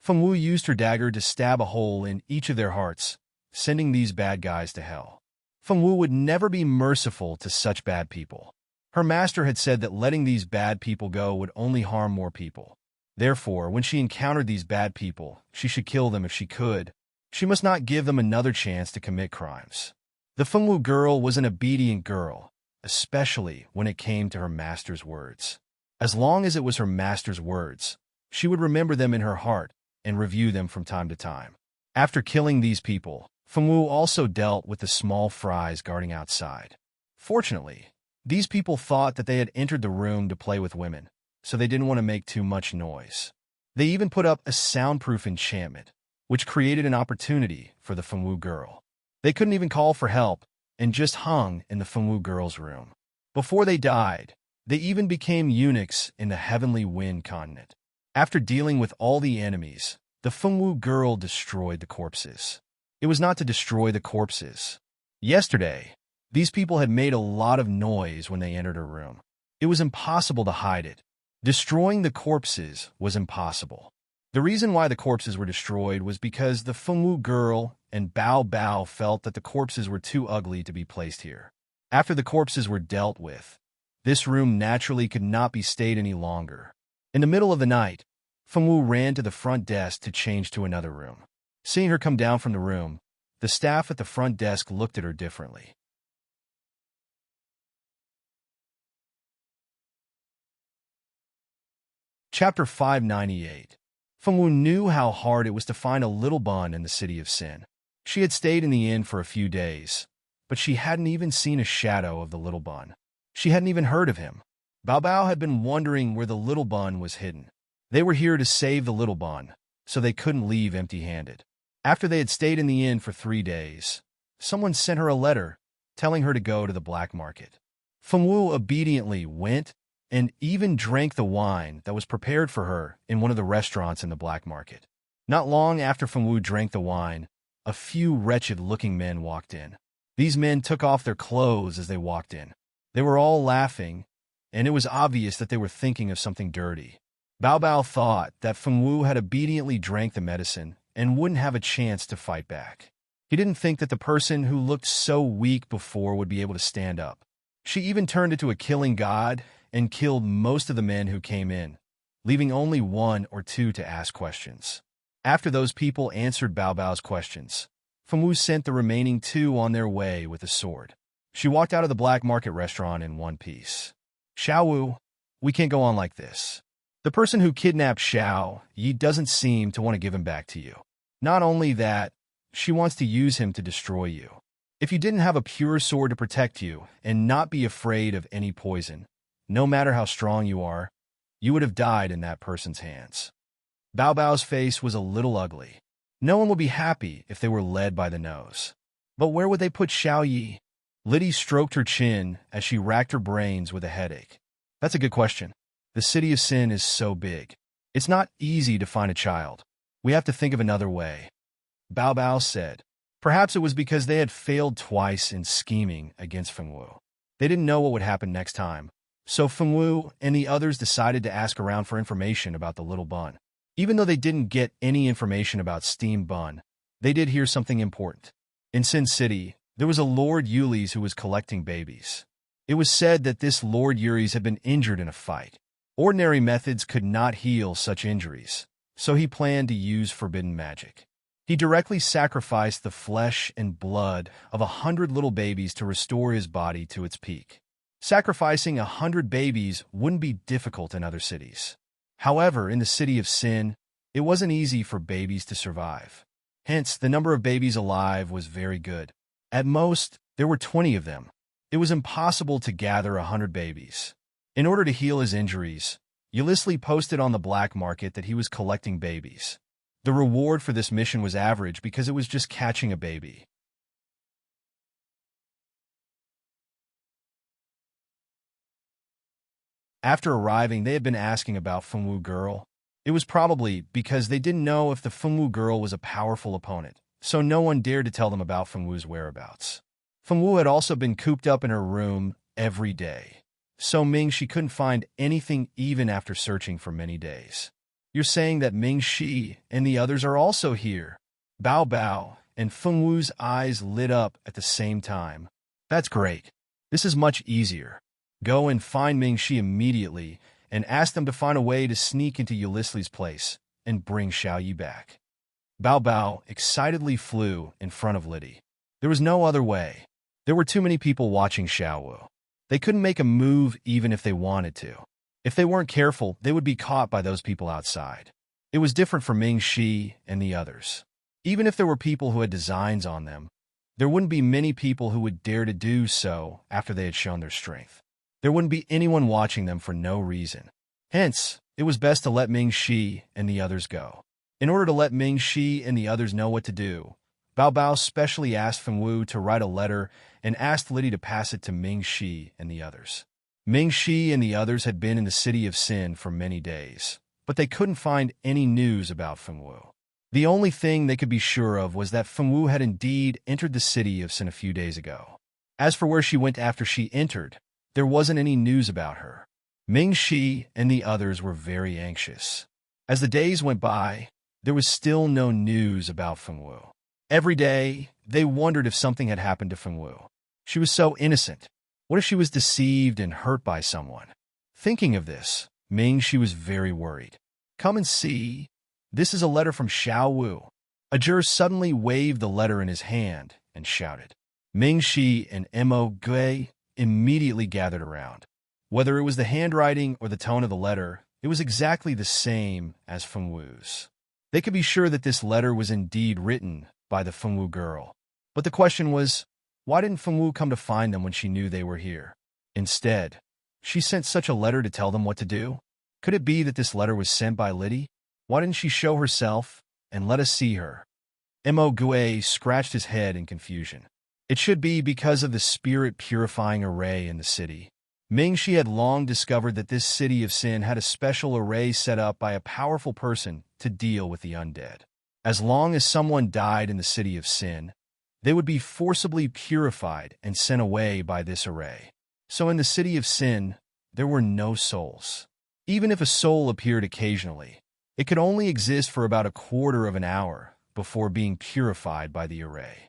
Fengwu used her dagger to stab a hole in each of their hearts, sending these bad guys to hell. Fengwu would never be merciful to such bad people. Her master had said that letting these bad people go would only harm more people. Therefore, when she encountered these bad people, she should kill them if she could. She must not give them another chance to commit crimes. The Fengwu girl was an obedient girl, especially when it came to her master's words. As long as it was her master's words, she would remember them in her heart and review them from time to time. After killing these people, Fengwu also dealt with the small fries guarding outside. Fortunately, these people thought that they had entered the room to play with women, so they didn't want to make too much noise. They even put up a soundproof enchantment, which created an opportunity for the Fengwu girl. They couldn't even call for help and just hung in the Fengwu girl's room. Before they died, they even became eunuchs in the Heavenly Wind continent. After dealing with all the enemies, the Fengwu girl destroyed the corpses. It was not to destroy the corpses. Yesterday, these people had made a lot of noise when they entered her room. It was impossible to hide it. Destroying the corpses was impossible. The reason why the corpses were destroyed was because the Fengwu girl and Bao Bao felt that the corpses were too ugly to be placed here. After the corpses were dealt with, this room naturally could not be stayed any longer. In the middle of the night, Fengwu ran to the front desk to change to another room. Seeing her come down from the room, the staff at the front desk looked at her differently. Chapter 598. Fengwu knew how hard it was to find a little bun in the city of sin. She had stayed in the inn for a few days, but she hadn't even seen a shadow of the little bun. She hadn't even heard of him. Bao Bao had been wondering where the little bun was hidden. They were here to save the little bun, so they couldn't leave empty-handed. After they had stayed in the inn for 3 days, someone sent her a letter telling her to go to the black market. Fengwu obediently went and even drank the wine that was prepared for her in one of the restaurants in the black market. Not long after Fengwu drank the wine, a few wretched-looking men walked in. These men took off their clothes as they walked in. They were all laughing, and it was obvious that they were thinking of something dirty. Bao Bao thought that Fengwu had obediently drank the medicine and wouldn't have a chance to fight back. He didn't think that the person who looked so weak before would be able to stand up. She even turned into a killing god and killed most of the men who came in, leaving only 1 or 2 to ask questions. After those people answered Bao Bao's questions, Fengwu sent the remaining 2 on their way with a sword. She walked out of the black market restaurant in one piece. Xiao Wu, we can't go on like this. The person who kidnapped Xiao Yi doesn't seem to want to give him back to you. Not only that, she wants to use him to destroy you. If you didn't have a pure sword to protect you and not be afraid of any poison, no matter how strong you are, you would have died in that person's hands. Bao Bao's face was a little ugly. No one would be happy if they were led by the nose. But where would they put Xiao Yi? Liddy stroked her chin as she racked her brains with a headache. That's a good question. The city of sin is so big. It's not easy to find a child. We have to think of another way. Bao Bao said. Perhaps it was because they had failed twice in scheming against Fengwu. They didn't know what would happen next time. So Fengwu and the others decided to ask around for information about the little bun. Even though they didn't get any information about steamed bun, they did hear something important. In Sin City, there was a Lord Yuli's who was collecting babies. It was said that this Lord Yuri's had been injured in a fight. Ordinary methods could not heal such injuries, so he planned to use forbidden magic. He directly sacrificed the flesh and blood of 100 little babies to restore his body to its peak. Sacrificing 100 babies wouldn't be difficult in other cities. However, in the city of Sin, it wasn't easy for babies to survive. Hence, the number of babies alive was very good. At most, there were 20 of them. It was impossible to gather 100 babies. In order to heal his injuries, Ulysses posted on the black market that he was collecting babies. The reward for this mission was average because it was just catching a baby. After arriving, they had been asking about Fengwu Girl. It was probably because they didn't know if the Fengwu Girl was a powerful opponent, so no one dared to tell them about Fengwu's whereabouts. Fengwu had also been cooped up in her room every day, so she couldn't find anything even after searching for many days. You're saying that Ming-Shi and the others are also here? Bao Bao and Fengwu's eyes lit up at the same time. That's great. This is much easier. Go and find Ming-Shi immediately and ask them to find a way to sneak into Ulysses' place and bring Xiaoyi back. Bao Bao excitedly flew in front of Liddy. There was no other way. There were too many people watching Xiaowu. They couldn't make a move even if they wanted to. If they weren't careful, they would be caught by those people outside. It was different for Ming-Shi and the others. Even if there were people who had designs on them, there wouldn't be many people who would dare to do so after they had shown their strength. There wouldn't be anyone watching them for no reason. Hence, it was best to let Ming-Shi and the others go. In order to let Ming-Shi and the others know what to do, Bao Bao specially asked Fengwu to write a letter and asked Liddy to pass it to Ming-Shi and the others. Ming-Shi and the others had been in the city of Sin for many days, but they couldn't find any news about Fengwu. The only thing they could be sure of was that Fengwu had indeed entered the city of Sin a few days ago. As for where she went after she entered, there wasn't any news about her. Ming-Shi and the others were very anxious. As the days went by, there was still no news about Fengwu. Every day, they wondered if something had happened to Fengwu. She was so innocent. What if she was deceived and hurt by someone? Thinking of this, Ming-Shi was very worried. Come and see. This is a letter from Xiaowu. A juror suddenly waved the letter in his hand and shouted. Ming-Shi and Mo Gui immediately gathered around. Whether it was the handwriting or the tone of the letter, it was exactly the same as Fengwu's. They could be sure that this letter was indeed written by the Fengwu girl. But the question was, why didn't Fengwu come to find them when she knew they were here? Instead, she sent such a letter to tell them what to do? Could it be that this letter was sent by Liddy? Why didn't she show herself and let us see her? Mo Gui scratched his head in confusion. It should be because of the spirit-purifying array in the city. Ming-Shi had long discovered that this city of Sin had a special array set up by a powerful person to deal with the undead. As long as someone died in the city of Sin, they would be forcibly purified and sent away by this array. So in the city of Sin, there were no souls. Even if a soul appeared occasionally, it could only exist for about a quarter of an hour before being purified by the array.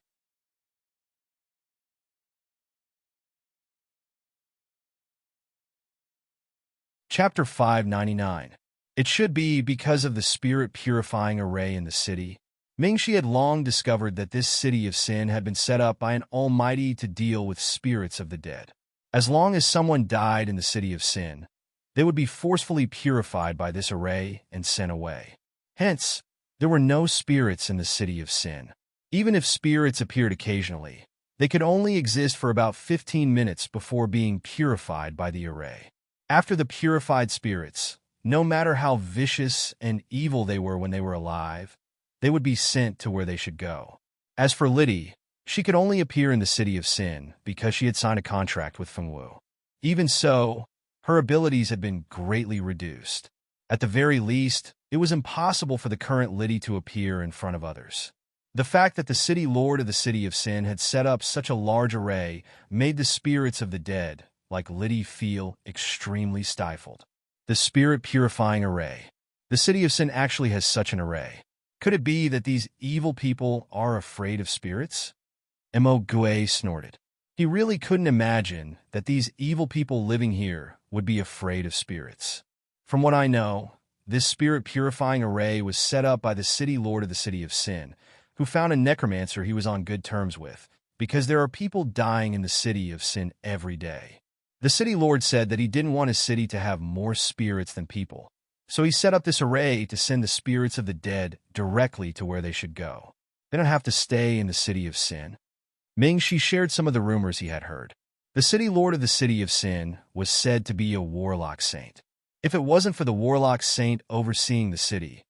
Chapter 599. It should be because of the spirit-purifying array in the city. Ming-Shi had long discovered that this city of Sin had been set up by an almighty to deal with spirits of the dead. As long as someone died in the city of Sin, they would be forcefully purified by this array and sent away. Hence, there were no spirits in the city of Sin. Even if spirits appeared occasionally, they could only exist for about 15 minutes before being purified by the array. After the purified spirits, no matter how vicious and evil they were when they were alive, they would be sent to where they should go. As for Liddy, she could only appear in the city of Sin because she had signed a contract with Fengwu. Even so, her abilities had been greatly reduced. At the very least, it was impossible for the current Liddy to appear in front of others. The fact that the city lord of the city of Sin had set up such a large array made the spirits of the dead, like Liddy, feel extremely stifled. The spirit-purifying array. The city of Sin actually has such an array. Could it be that these evil people are afraid of spirits? Mo Gui snorted. He really couldn't imagine that these evil people living here would be afraid of spirits. From what I know, this spirit-purifying array was set up by the city lord of the city of Sin, who found a necromancer he was on good terms with, because there are people dying in the city of Sin every day. The city lord said that he didn't want his city to have more spirits than people, so he set up this array to send the spirits of the dead directly to where they should go. They don't have to stay in the city of sin. Ming-Shi shared some of the rumors he had heard. The city lord of the city of sin was said to be a warlock saint. If it wasn't for the warlock saint overseeing the city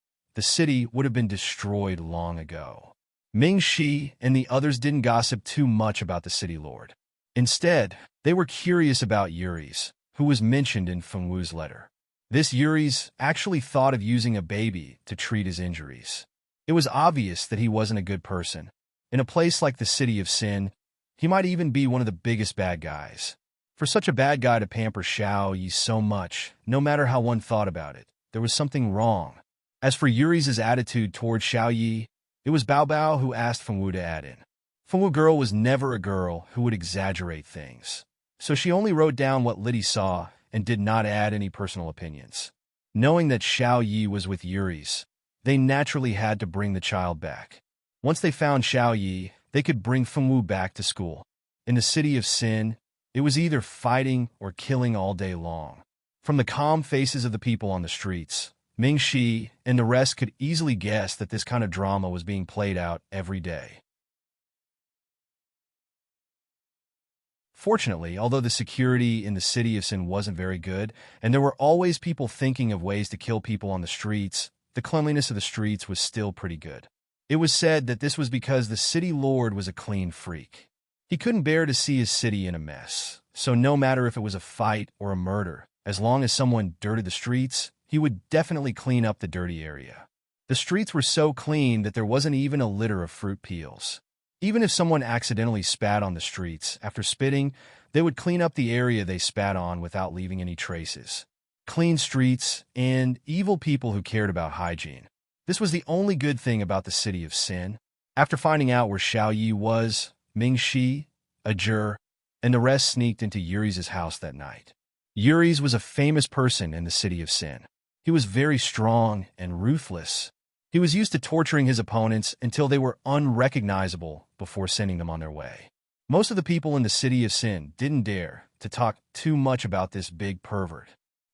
would have been destroyed long ago. Ming-Shi and the others didn't gossip too much about the city lord. Instead, they were curious about Yuri's, who was mentioned in Fengwu's letter. This Yuri's actually thought of using a baby to treat his injuries. It was obvious that he wasn't a good person. In a place like the City of Sin, he might even be one of the biggest bad guys. For such a bad guy to pamper Xiao Yi so much, no matter how one thought about it, there was something wrong. As for Yuri's attitude toward Xiao Yi, it was Bao Bao who asked Fengwu to add in. Fengwu girl was never a girl who would exaggerate things, so she only wrote down what Liddy saw and did not add any personal opinions. Knowing that Xiao Yi was with Yuri's, they naturally had to bring the child back. Once they found Xiao Yi, they could bring Fengwu back to school. In the City of Sin, it was either fighting or killing all day long. From the calm faces of the people on the streets, Ming-Shi and the rest could easily guess that this kind of drama was being played out every day. Fortunately, although the security in the City of Sin wasn't very good, and there were always people thinking of ways to kill people on the streets, the cleanliness of the streets was still pretty good. It was said that this was because the city lord was a clean freak. He couldn't bear to see his city in a mess, so no matter if it was a fight or a murder, as long as someone dirtied the streets, he would definitely clean up the dirty area. The streets were so clean that there wasn't even a litter of fruit peels. Even if someone accidentally spat on the streets, after spitting, they would clean up the area they spat on without leaving any traces. Clean streets and evil people who cared about hygiene. This was the only good thing about the City of Sin. After finding out where Xiao Yi was, Ming-Shi, Ajur, and the rest sneaked into Yuri's house that night. Yuri's was a famous person in the City of Sin. He was very strong and ruthless. He was used to torturing his opponents until they were unrecognizable before sending them on their way. Most of the people in the City of Sin didn't dare to talk too much about this big pervert.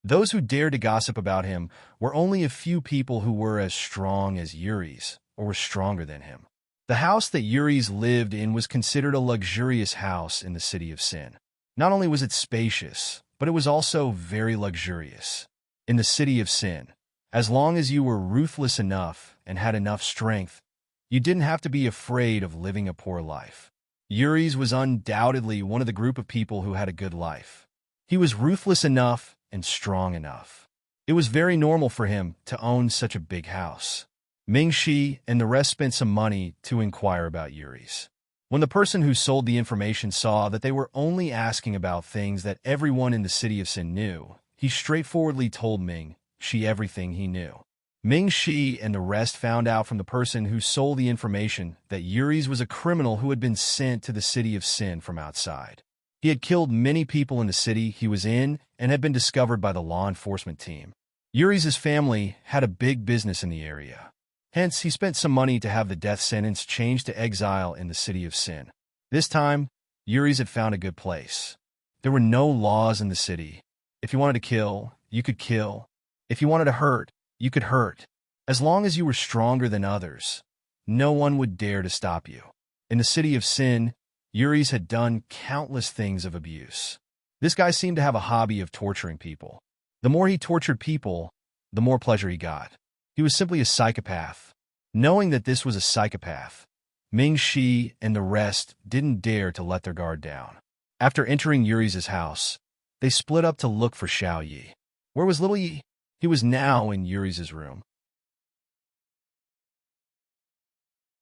Those who dared to gossip about him were only a few people who were as strong as Yuri's or were stronger than him. The house that Yuri's lived in was considered a luxurious house in the City of Sin. Not only was it spacious, but it was also very luxurious. In the City of Sin, as long as you were ruthless enough and had enough strength, you didn't have to be afraid of living a poor life. Yuri's was undoubtedly one of the group of people who had a good life. He was ruthless enough and strong enough. It was very normal for him to own such a big house. Ming-Shi and the rest spent some money to inquire about Yuri's. When the person who sold the information saw that they were only asking about things that everyone in the City of Sin knew, he straightforwardly told Ming-Shi everything he knew. Ming-Shi and the rest found out from the person who sold the information that Yuri's was a criminal who had been sent to the City of Sin from outside. He had killed many people in the city he was in and had been discovered by the law enforcement team. Yuri's family had a big business in the area. Hence, he spent some money to have the death sentence changed to exile in the City of Sin. This time, Yuri's had found a good place. There were no laws in the city. If you wanted to kill, you could kill. If you wanted to hurt, you could hurt. As long as you were stronger than others, no one would dare to stop you. In the City of Sin, Yuri's had done countless things of abuse. This guy seemed to have a hobby of torturing people. The more he tortured people, the more pleasure he got. He was simply a psychopath. Knowing that this was a psychopath, Ming-Shi and the rest didn't dare to let their guard down. After entering Yuri's house, they split up to look for Xiao Yi. Where was little Yi? He was now in Yuri's room.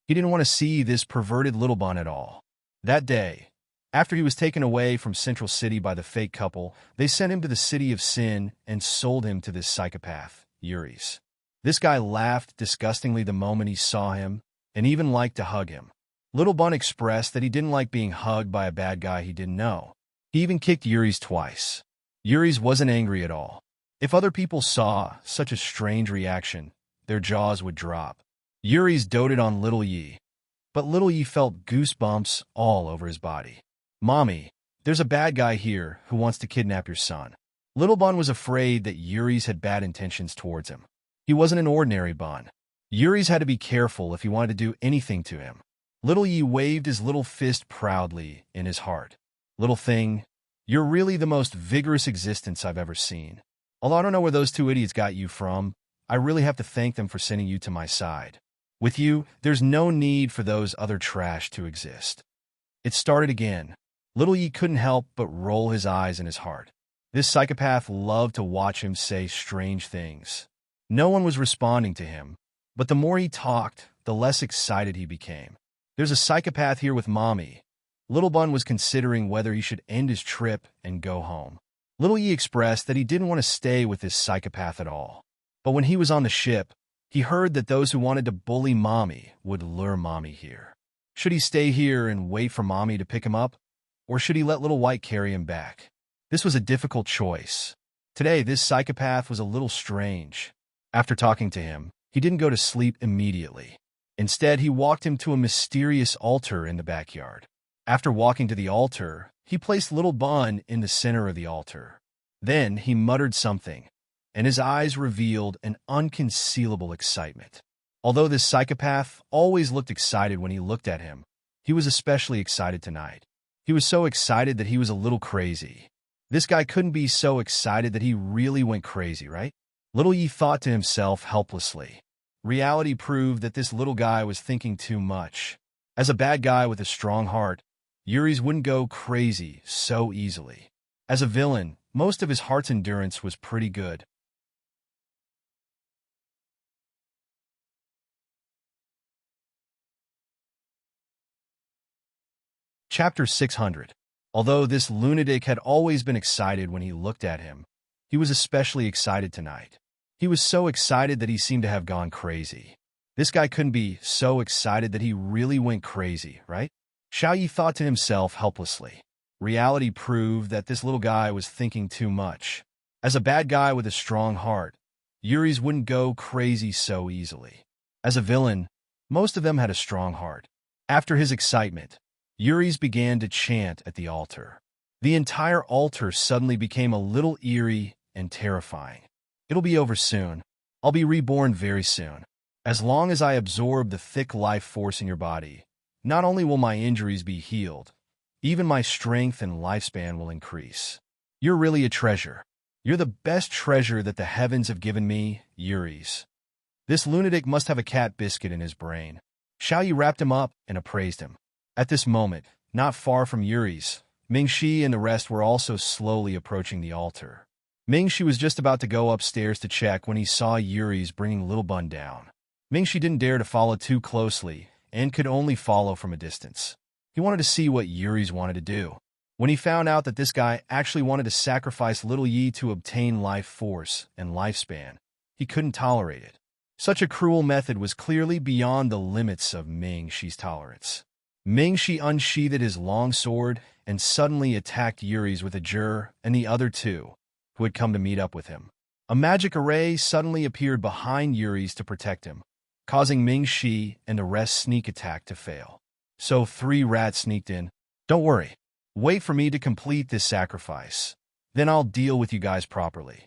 He didn't want to see this perverted little bun at all. That day, after he was taken away from Central City by the fake couple, they sent him to the City of Sin and sold him to this psychopath, Yuri's. This guy laughed disgustingly the moment he saw him and even liked to hug him. Little Bun expressed that he didn't like being hugged by a bad guy he didn't know. He even kicked Yuri's twice. Yuri's wasn't angry at all. If other people saw such a strange reaction, their jaws would drop. Yuri's doted on little Yi, but little Yi felt goosebumps all over his body. "Mommy, There's a bad guy here who wants to kidnap your son. Little Bun was afraid that Yuri's had bad intentions towards him. He wasn't an ordinary Bun. Yuri's had to be careful if he wanted to do anything to him. Little Yi waved his little fist proudly in his heart. Little thing, you're really the most vigorous existence I've ever seen. Although I don't know where those two idiots got you from, I really have to thank them for sending you to my side. With you, there's no need for those other trash to exist. It started again. Little Yi couldn't help but roll his eyes in his heart. This psychopath loved to watch him say strange things. No one was responding to him, but the more he talked, the less excited he became. There's a psychopath here with Mommy. Little Bun was considering whether he should end his trip and go home. Little Yi expressed that he didn't want to stay with this psychopath at all. But when he was on the ship, he heard that those who wanted to bully Mommy would lure Mommy here. Should he stay here and wait for Mommy to pick him up? Or should he let Little White carry him back? This was a difficult choice. Today, this psychopath was a little strange. After talking to him, he didn't go to sleep immediately. Instead, he walked him to a mysterious altar in the backyard. After walking to the altar, he placed Little Bun in the center of the altar. Then he muttered something, and his eyes revealed an unconcealable excitement. Although this psychopath always looked excited when he looked at him, he was especially excited tonight. He was so excited that he was a little crazy. This guy couldn't be so excited that he really went crazy, right? Little Yi thought to himself helplessly. Reality proved that this little guy was thinking too much. As a bad guy with a strong heart, Yuri's wouldn't go crazy so easily. As a villain, most of his heart's endurance was pretty good. Chapter 600. Although this lunatic had always been excited when he looked at him, he was especially excited tonight. He was so excited that he seemed to have gone crazy. This guy couldn't be so excited that he really went crazy, right? Xiao Yi thought to himself helplessly. Reality proved that this little guy was thinking too much. As a bad guy with a strong heart, Yuri's wouldn't go crazy so easily. As a villain, most of them had a strong heart. After his excitement, Yuri's began to chant at the altar. The entire altar suddenly became a little eerie and terrifying. It'll be over soon. I'll be reborn very soon. As long as I absorb the thick life force in your body, not only will my injuries be healed, even my strength and lifespan will increase. You're really a treasure. You're the best treasure that the heavens have given me, Yuri's. This lunatic must have a cat biscuit in his brain. Xiao Yi wrapped him up and appraised him. At this moment, not far from Yuri's, Mingxi and the rest were also slowly approaching the altar. Mingxi was just about to go upstairs to check when he saw Yuri's bringing Little Bun down. Mingxi didn't dare to follow too closely and could only follow from a distance. He wanted to see what Yuri's wanted to do. When he found out that this guy actually wanted to sacrifice Little Yi to obtain life force and lifespan, he couldn't tolerate it. Such a cruel method was clearly beyond the limits of Mingxi's tolerance. Mingxi unsheathed his long sword and suddenly attacked Yuri's with a Jur and the other two, who had come to meet up with him. A magic array suddenly appeared behind Yuri's to protect him, causing Mingxi and the rest sneak attack to fail. So 3 rats sneaked in. Don't worry. Wait for me to complete this sacrifice. Then I'll deal with you guys properly.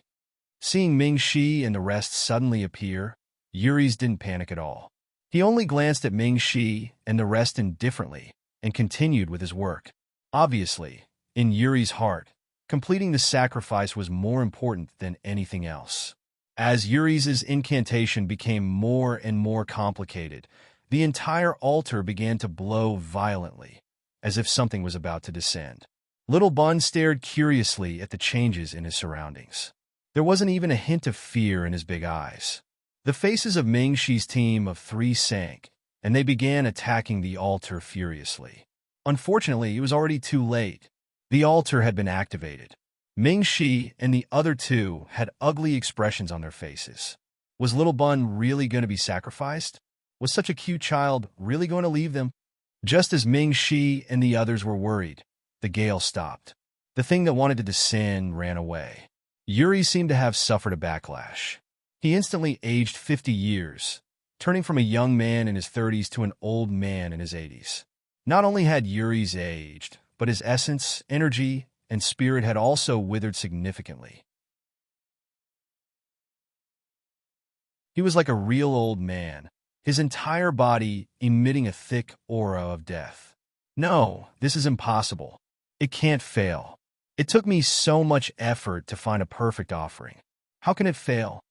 Seeing Mingxi and the rest suddenly appear, Yuri's didn't panic at all. He only glanced at Mingxi and the rest indifferently and continued with his work. Obviously, in Yuri's heart, completing the sacrifice was more important than anything else. As Yuri's incantation became more and more complicated, the entire altar began to blow violently, as if something was about to descend. Little Bun stared curiously at the changes in his surroundings. There wasn't even a hint of fear in his big eyes. The faces of Mingxi's team of 3 sank, and they began attacking the altar furiously. Unfortunately, it was already too late. The altar had been activated. Mingxi and the other 2 had ugly expressions on their faces. Was Little Bun really going to be sacrificed? Was such a cute child really going to leave them? Just as Mingxi and the others were worried, the gale stopped. The thing that wanted to descend ran away. Yuri seemed to have suffered a backlash. He instantly aged 50 years, turning from a young man in his 30s to an old man in his 80s. Not only had Yuri's aged, but his essence, energy, and spirit had also withered significantly. He was like a real old man, his entire body emitting a thick aura of death. No, this is impossible. It can't fail. It took me so much effort to find a perfect offering. How can it fail?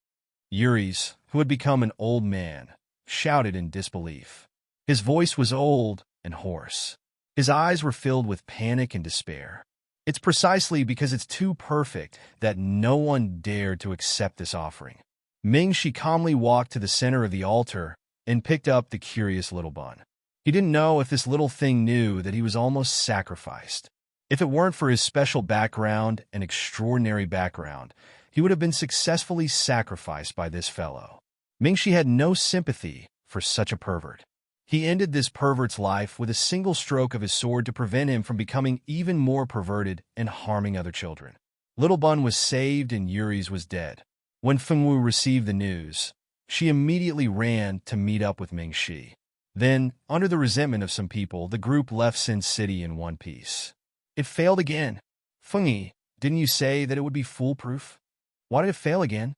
Yuri's, who had become an old man, shouted in disbelief. His voice was old and hoarse. His eyes were filled with panic and despair. It's precisely because it's too perfect that no one dared to accept this offering. Ming-Shi calmly walked to the center of the altar and picked up the curious little bun. He didn't know if this little thing knew that he was almost sacrificed. If it weren't for his special background and extraordinary background, he would have been successfully sacrificed by this fellow. Ming-Shi had no sympathy for such a pervert. He ended this pervert's life with a single stroke of his sword to prevent him from becoming even more perverted and harming other children. Little Bun was saved and Yuri's was dead. When Fengwu received the news, she immediately ran to meet up with Ming-Shi. Then, under the resentment of some people, the group left Sin City in one piece. It failed again. Fengyi, didn't you say that it would be foolproof? Why did it fail again?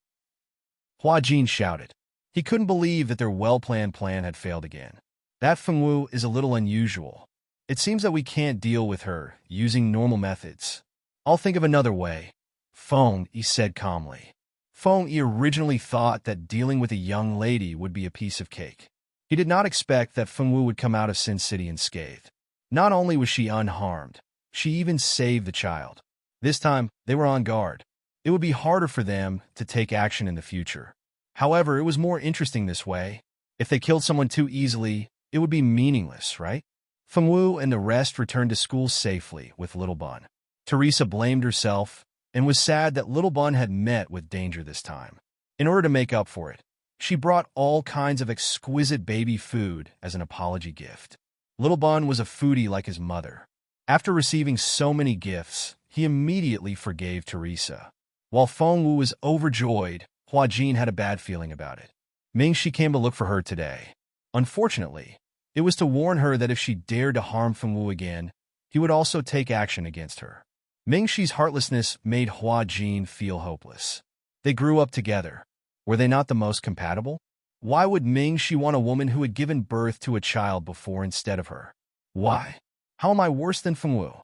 Hua Jin shouted. He couldn't believe that their well-planned plan had failed again. That Fengwu is a little unusual. It seems that we can't deal with her using normal methods. I'll think of another way. Feng Yi said calmly. Feng Yi originally thought that dealing with a young lady would be a piece of cake. He did not expect that Fengwu would come out of Sin City unscathed. Not only was she unharmed, she even saved the child. This time, they were on guard. It would be harder for them to take action in the future. However, it was more interesting this way. If they killed someone too easily, it would be meaningless, right? Fengwu and the rest returned to school safely with Little Bun. Teresa blamed herself and was sad that Little Bun had met with danger this time. In order to make up for it, she brought all kinds of exquisite baby food as an apology gift. Little Bun was a foodie like his mother. After receiving so many gifts, he immediately forgave Teresa. While Fengwu was overjoyed, Hua Jin had a bad feeling about it. Ming-Shi came to look for her today. Unfortunately, it was to warn her that if she dared to harm Fengwu again, he would also take action against her. Ming-Shi's heartlessness made Hua Jin feel hopeless. They grew up together. Were they not the most compatible? Why would Ming-Shi want a woman who had given birth to a child before instead of her? Why? How am I worse than Fengwu?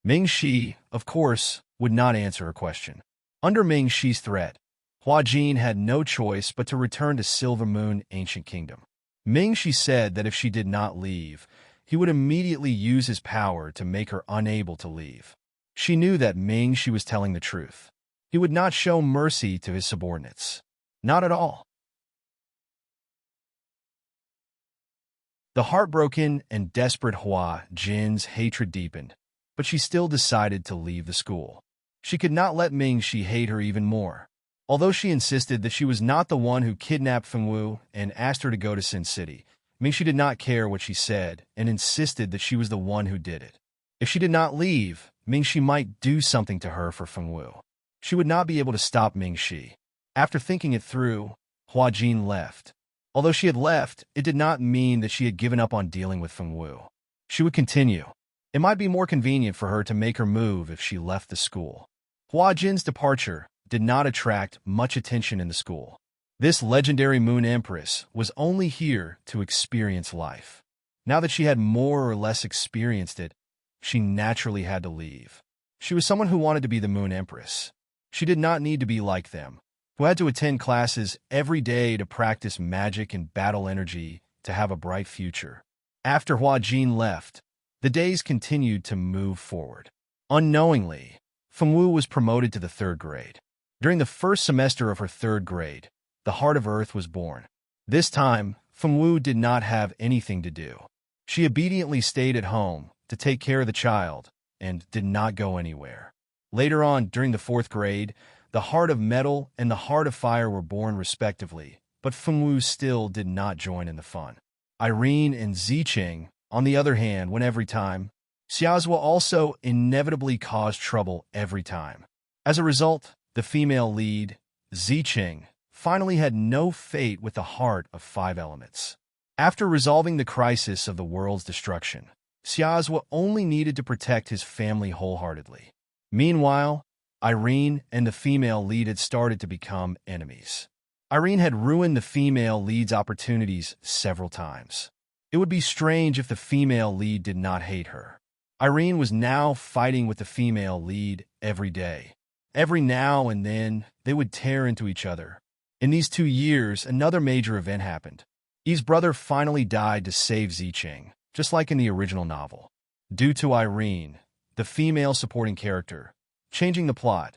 Ming-Shi, of course, would not answer her question. Under Ming-Shi's threat, Hua Jin had no choice but to return to Silver Moon Ancient Kingdom. Ming-Shi said that if she did not leave, he would immediately use his power to make her unable to leave. She knew that Ming-Shi was telling the truth. He would not show mercy to his subordinates. Not at all. The heartbroken and desperate Hua Jin's hatred deepened, but she still decided to leave the school. She could not let Ming-Shi hate her even more. Although she insisted that she was not the one who kidnapped Fengwu and asked her to go to Sin City, Ming-Shi did not care what she said and insisted that she was the one who did it. If she did not leave, Ming-Shi might do something to her for Fengwu. She would not be able to stop Ming-Shi. After thinking it through, Hua Jin left. Although she had left, it did not mean that she had given up on dealing with Fengwu. She would continue. It might be more convenient for her to make her move if she left the school. Hua Jin's departure did not attract much attention in the school. This legendary Moon Empress was only here to experience life. Now that she had more or less experienced it, she naturally had to leave. She was someone who wanted to be the Moon Empress. She did not need to be like them, who had to attend classes every day to practice magic and battle energy to have a bright future. After Hua Jin left, the days continued to move forward. Unknowingly, Fengwu was promoted to the 3rd grade. During the first semester of her 3rd grade, the Heart of Earth was born. This time, Fengwu did not have anything to do. She obediently stayed at home to take care of the child and did not go anywhere. Later on, during the 4th grade, the Heart of Metal and the Heart of Fire were born respectively, but Fengwu still did not join in the fun. Irene and Ziqing, on the other hand, went every time. Xiazhua also inevitably caused trouble every time. As a result, the female lead, Ziqing, finally had no fate with the Heart of 5 Elements. After resolving the crisis of the world's destruction, Xiazhua only needed to protect his family wholeheartedly. Meanwhile, Irene and the female lead had started to become enemies. Irene had ruined the female lead's opportunities several times. It would be strange if the female lead did not hate her. Irene was now fighting with the female lead every day. Every now and then, they would tear into each other. In these 2 years, another major event happened. Eve's brother finally died to save Zicheng, just like in the original novel. Due to Irene, the female supporting character, changing the plot,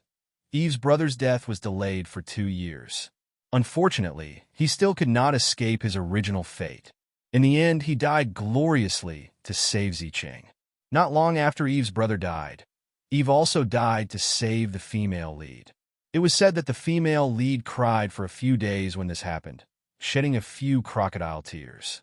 Eve's brother's death was delayed for 2 years. Unfortunately, he still could not escape his original fate. In the end, he died gloriously to save Zicheng. Not long after Eve's brother died, Eve also died to save the female lead. It was said that the female lead cried for a few days when this happened, shedding a few crocodile tears.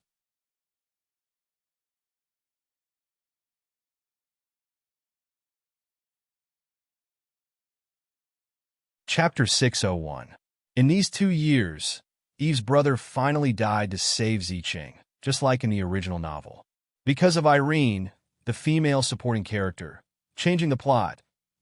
Chapter 601. In these 2 years, Eve's brother finally died to save Zicheng, just like in the original novel. Because of Irene, the female supporting character, changing the plot,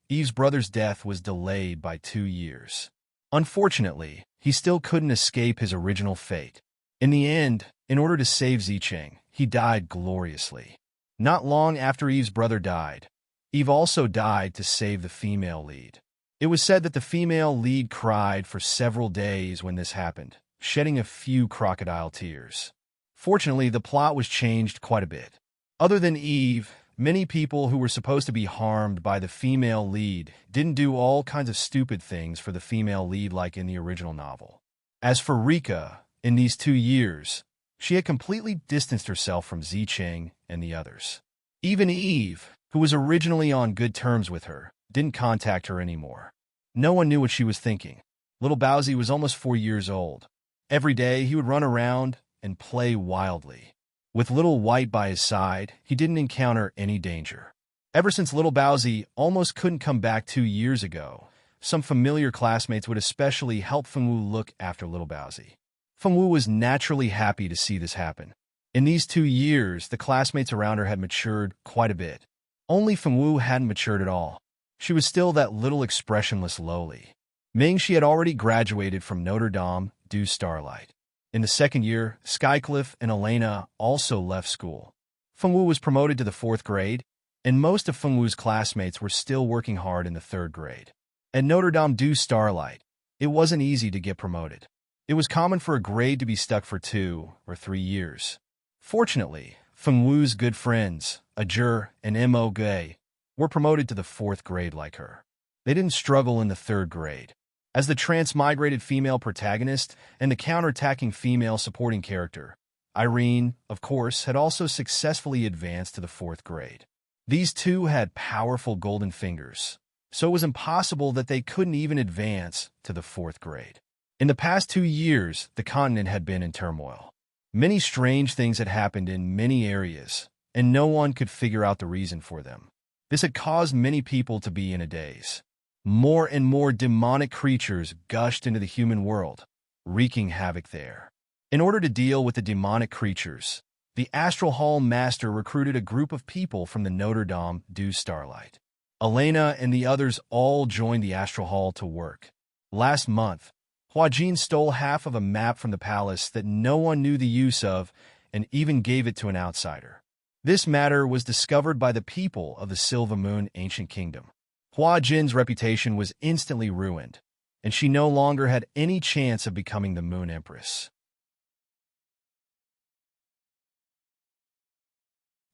Eve's brother's death was delayed by 2 years. Unfortunately, he still couldn't escape his original fate. In the end, in order to save Zicheng, he died gloriously. Not long after Eve's brother died, Eve also died to save the female lead. It was said that the female lead cried for several days when this happened, shedding a few crocodile tears. Fortunately, the plot was changed quite a bit. Other than Eve, many people who were supposed to be harmed by the female lead didn't do all kinds of stupid things for the female lead like in the original novel. As for Rika, in these 2 years, she had completely distanced herself from Zicheng and the others. Even Eve, who was originally on good terms with her, didn't contact her anymore. No one knew what she was thinking. Little Bowsy was almost 4 years old. Every day, he would run around and play wildly. With Little White by his side, he didn't encounter any danger. Ever since Little Bowsy almost couldn't come back 2 years ago, some familiar classmates would especially help Fengwu look after Little Bowsy. Fengwu was naturally happy to see this happen. In these 2 years, the classmates around her had matured quite a bit. Only Fengwu hadn't matured at all. She was still that little expressionless lowly. Ming, she had already graduated from Notre Dame du Starlight. In the second year, Skycliffe and Elena also left school. Fengwu was promoted to the 4th grade, and most of Fengwu's classmates were still working hard in the 3rd grade. At Notre Dame du Starlight, it wasn't easy to get promoted. It was common for a grade to be stuck for 2 or 3 years. Fortunately, Fengwu's good friends, Ajur and Mo Gay, were promoted to the 4th grade like her. They didn't struggle in the 3rd grade. As the transmigrated female protagonist and the counterattacking female supporting character, Irene, of course, had also successfully advanced to the 4th grade. These two had powerful golden fingers, so it was impossible that they couldn't even advance to the 4th grade. In the past 2 years, the continent had been in turmoil. Many strange things had happened in many areas, and no one could figure out the reason for them. This had caused many people to be in a daze. More and more demonic creatures gushed into the human world, wreaking havoc there. In order to deal with the demonic creatures, the Astral Hall Master recruited a group of people from the Notre Dame du Starlight. Elena and the others all joined the Astral Hall to work. Last month, Huajin stole half of a map from the palace that no one knew the use of and even gave it to an outsider. This matter was discovered by the people of the Silva Moon Ancient Kingdom. Hua Jin's reputation was instantly ruined, and she no longer had any chance of becoming the Moon Empress.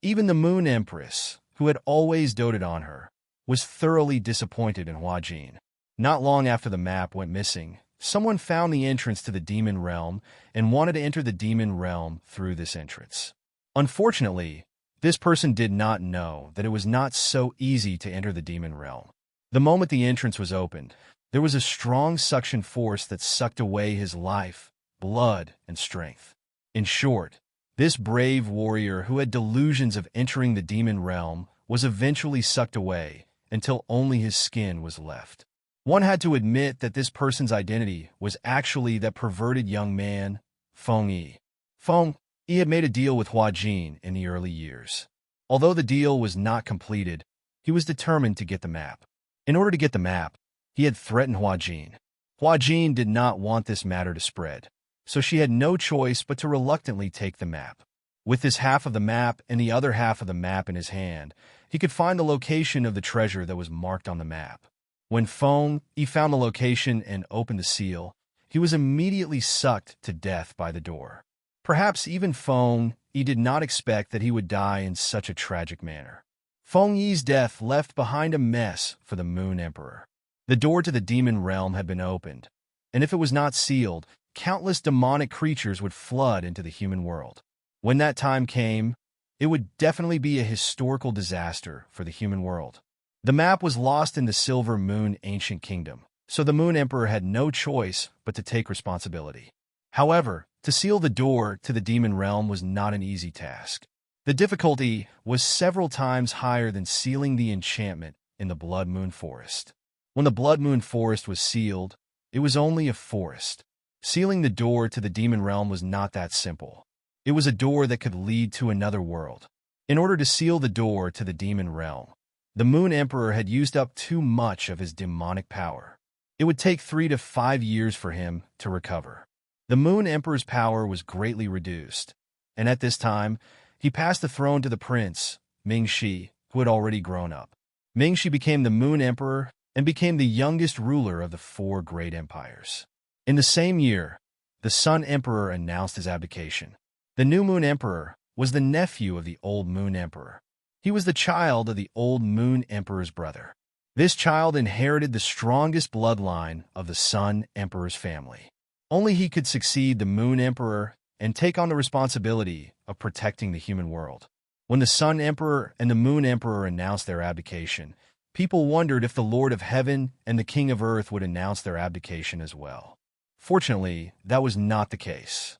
Even the Moon Empress, who had always doted on her, was thoroughly disappointed in Hua Jin. Not long after the map went missing, someone found the entrance to the Demon Realm and wanted to enter the Demon Realm through this entrance. Unfortunately, this person did not know that it was not so easy to enter the Demon Realm. The moment the entrance was opened, there was a strong suction force that sucked away his life, blood, and strength. In short, this brave warrior who had delusions of entering the Demon Realm was eventually sucked away until only his skin was left. One had to admit that this person's identity was actually that perverted young man, Feng Yi. Feng Yi had made a deal with Hua Jin in the early years. Although the deal was not completed, he was determined to get the map. In order to get the map, he had threatened Hua Jin. Hua Jin did not want this matter to spread, so she had no choice but to reluctantly take the map. With his half of the map and the other half of the map in his hand, he could find the location of the treasure that was marked on the map. When Feng Yi found the location and opened the seal, he was immediately sucked to death by the door. Perhaps even Feng Yi did not expect that he would die in such a tragic manner. Feng Yi's death left behind a mess for the Moon Emperor. The door to the demon realm had been opened, and if it was not sealed, countless demonic creatures would flood into the human world. When that time came, it would definitely be a historical disaster for the human world. The map was lost in the Silver Moon Ancient Kingdom, so the Moon Emperor had no choice but to take responsibility. However, to seal the door to the demon realm was not an easy task. The difficulty was several times higher than sealing the enchantment in the Blood Moon Forest. When the Blood Moon Forest was sealed, it was only a forest. Sealing the door to the demon realm was not that simple. It was a door that could lead to another world. In order to seal the door to the demon realm, the Moon Emperor had used up too much of his demonic power. It would take 3 to 5 years for him to recover. The Moon Emperor's power was greatly reduced, and at this time, he passed the throne to the prince, Mingxi, who had already grown up. Mingxi became the Moon Emperor and became the youngest ruler of the 4 great empires. In the same year, the Sun Emperor announced his abdication. The new Moon Emperor was the nephew of the old Moon Emperor. He was the child of the old Moon Emperor's brother. This child inherited the strongest bloodline of the Sun Emperor's family. Only he could succeed the Moon Emperor and take on the responsibility of protecting the human world. When the Sun Emperor and the Moon Emperor announced their abdication, people wondered if the Lord of Heaven and the King of Earth would announce their abdication as well. Fortunately, that was not the case.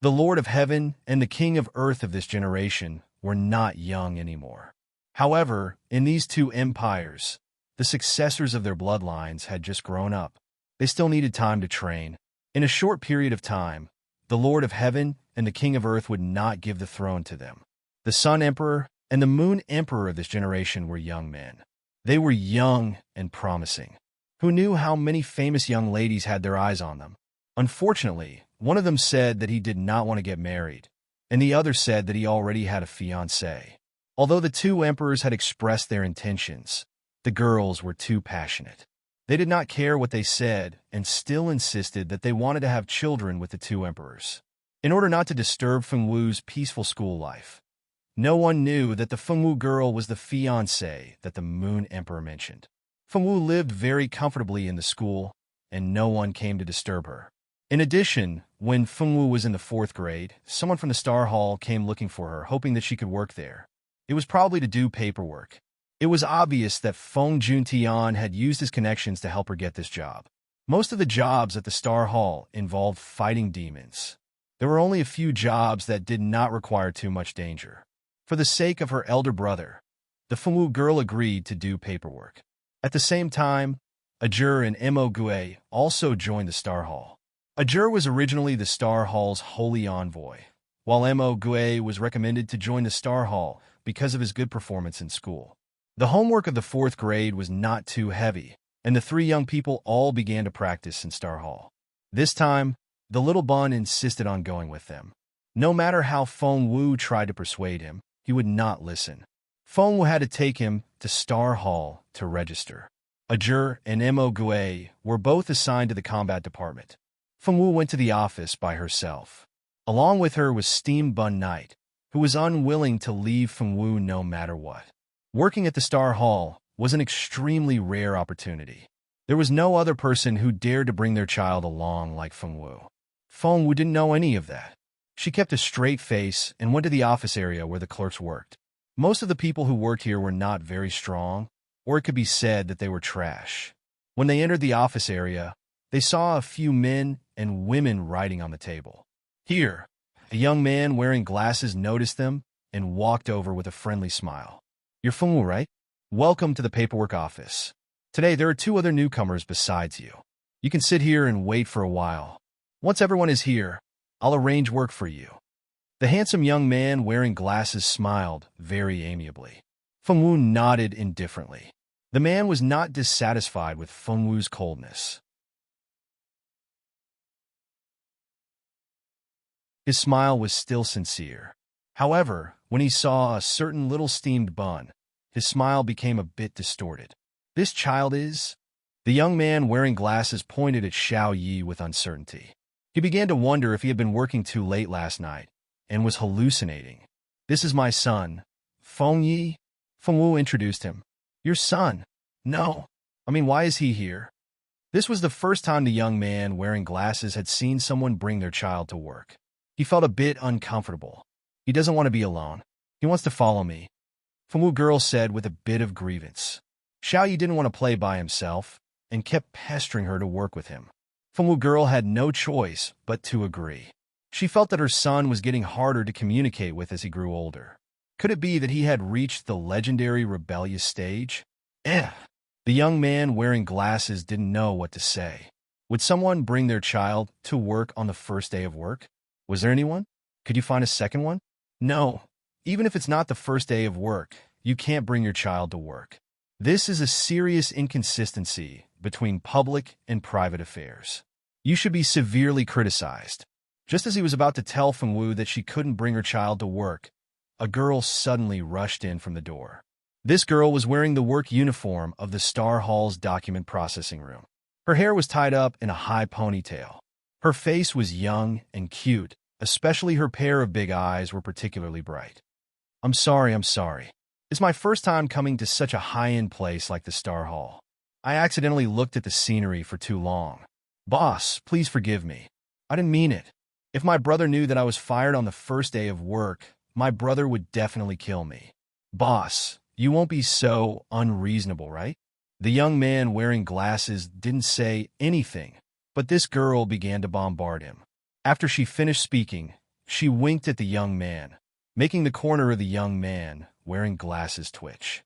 The Lord of Heaven and the King of Earth of this generation were not young anymore. However, in these 2 empires, the successors of their bloodlines had just grown up. They still needed time to train. In a short period of time, the Lord of Heaven and the King of Earth would not give the throne to them. The Sun Emperor and the Moon Emperor of this generation were young men. They were young and promising. Who knew how many famous young ladies had their eyes on them? Unfortunately, one of them said that he did not want to get married, and the other said that he already had a fiancée. Although the 2 emperors had expressed their intentions, the girls were too passionate. They did not care what they said and still insisted that they wanted to have children with the 2 emperors. In order not to disturb Fengwu's peaceful school life, no one knew that the Fengwu girl was the fiancée that the Moon Emperor mentioned. Fengwu lived very comfortably in the school, and no one came to disturb her. In addition, when Fengwu was in the 4th grade, someone from the Star Hall came looking for her, hoping that she could work there. It was probably to do paperwork. It was obvious that Feng Juntian had used his connections to help her get this job. Most of the jobs at the Star Hall involved fighting demons. There were only a few jobs that did not require too much danger. For the sake of her elder brother, the Fengwu girl agreed to do paperwork. At the same time, Ajur and Mo Gue also joined the Star Hall. Ajur was originally the Star Hall's holy envoy, while Mo Gue was recommended to join the Star Hall because of his good performance in school. The homework of the 4th grade was not too heavy, and the 3 young people all began to practice in Star Hall. This time, the little bun insisted on going with them. No matter how Feng Wu tried to persuade him, he would not listen. Feng Wu had to take him to Star Hall to register. Ajur and Mo Gue were both assigned to the combat department. Feng Wu went to the office by herself. Along with her was Steam Bun Knight, who was unwilling to leave Feng Wu no matter what. Working at the Star Hall was an extremely rare opportunity. There was no other person who dared to bring their child along like Feng Wu. Feng Wu didn't know any of that. She kept a straight face and went to the office area where the clerks worked. Most of the people who worked here were not very strong, or it could be said that they were trash. When they entered the office area, they saw a few men and women writing on the table. Here, a young man wearing glasses noticed them and walked over with a friendly smile. "You're Feng Wu, right? Welcome to the paperwork office. Today there are 2 other newcomers besides you. You can sit here and wait for a while. Once everyone is here, I'll arrange work for you." The handsome young man wearing glasses smiled very amiably. Fengwu nodded indifferently. The man was not dissatisfied with Fengwu's coldness. His smile was still sincere. However, when he saw a certain little steamed bun, his smile became a bit distorted. This child is... The young man wearing glasses pointed at Xiao Yi with uncertainty. He began to wonder if he had been working too late last night and was hallucinating. This is my son, Feng Yi. Fengwu introduced him. Your son? No. I mean, why is he here? This was the first time the young man wearing glasses had seen someone bring their child to work. He felt a bit uncomfortable. He doesn't want to be alone. He wants to follow me, Fengwu girl said with a bit of grievance. Xiao Yi didn't want to play by himself and kept pestering her to work with him. Fengwu girl had no choice but to agree. She felt that her son was getting harder to communicate with as he grew older. Could it be that he had reached the legendary rebellious stage? The young man wearing glasses didn't know what to say. Would someone bring their child to work on the first day of work? Was there anyone? Could you find a second one? No. Even if it's not the first day of work, you can't bring your child to work. This is a serious inconsistency between public and private affairs. You should be severely criticized. Just as he was about to tell Fengwu that she couldn't bring her child to work, a girl suddenly rushed in from the door. This girl was wearing the work uniform of the Star Hall's document processing room. Her hair was tied up in a high ponytail. Her face was young and cute, especially her pair of big eyes were particularly bright. I'm sorry. It's my first time coming to such a high-end place like the Star Hall. I accidentally looked at the scenery for too long. Boss, please forgive me. I didn't mean it. If my brother knew that I was fired on the first day of work, my brother would definitely kill me. Boss, you won't be so unreasonable, right? The young man wearing glasses didn't say anything, but this girl began to bombard him. After she finished speaking, she winked at the young man, making the corner of the young man wearing glasses twitch.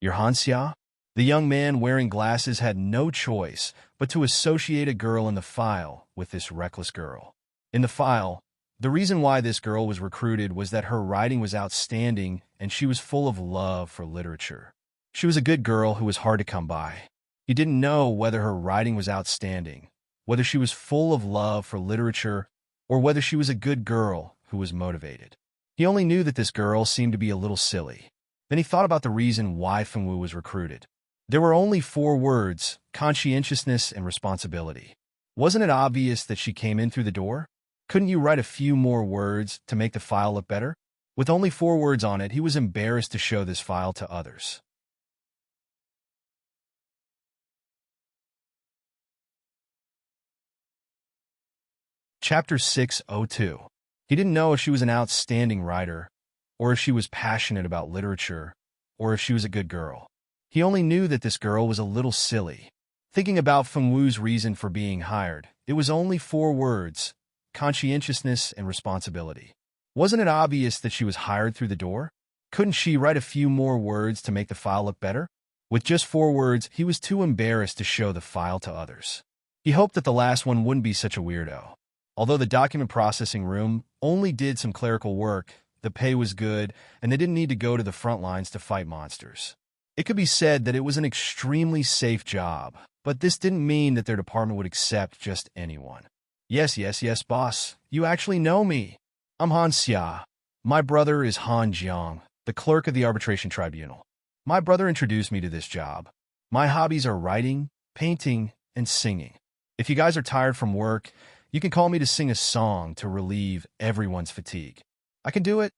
You're Hanxia? The young man wearing glasses had no choice but to associate a girl in the file with this reckless girl. In the file, the reason why this girl was recruited was that her writing was outstanding and she was full of love for literature. She was a good girl who was hard to come by. He didn't know whether her writing was outstanding, whether she was full of love for literature, or whether she was a good girl who was motivated. He only knew that this girl seemed to be a little silly. Then he thought about the reason why Fengwu was recruited. There were only 4 words: conscientiousness and responsibility. Wasn't it obvious that she came in through the door? Couldn't you write a few more words to make the file look better? With only 4 words on it, he was embarrassed to show this file to others. Chapter 602. He didn't know if she was an outstanding writer, or if she was passionate about literature, or if she was a good girl. He only knew that this girl was a little silly. Thinking about Fengwu's reason for being hired, it was only 4 words: conscientiousness and responsibility. Wasn't it obvious that she was hired through the door? Couldn't she write a few more words to make the file look better? With just 4 words, he was too embarrassed to show the file to others. He hoped that the last one wouldn't be such a weirdo. Although the document processing room only did some clerical work, the pay was good, and they didn't need to go to the front lines to fight monsters. It could be said that it was an extremely safe job, but this didn't mean that their department would accept just anyone. Yes, boss. You actually know me. I'm Han Xia. My brother is Han Jiang, the clerk of the arbitration tribunal. My brother introduced me to this job. My hobbies are writing, painting, and singing. If you guys are tired from work, you can call me to sing a song to relieve everyone's fatigue. I can do it.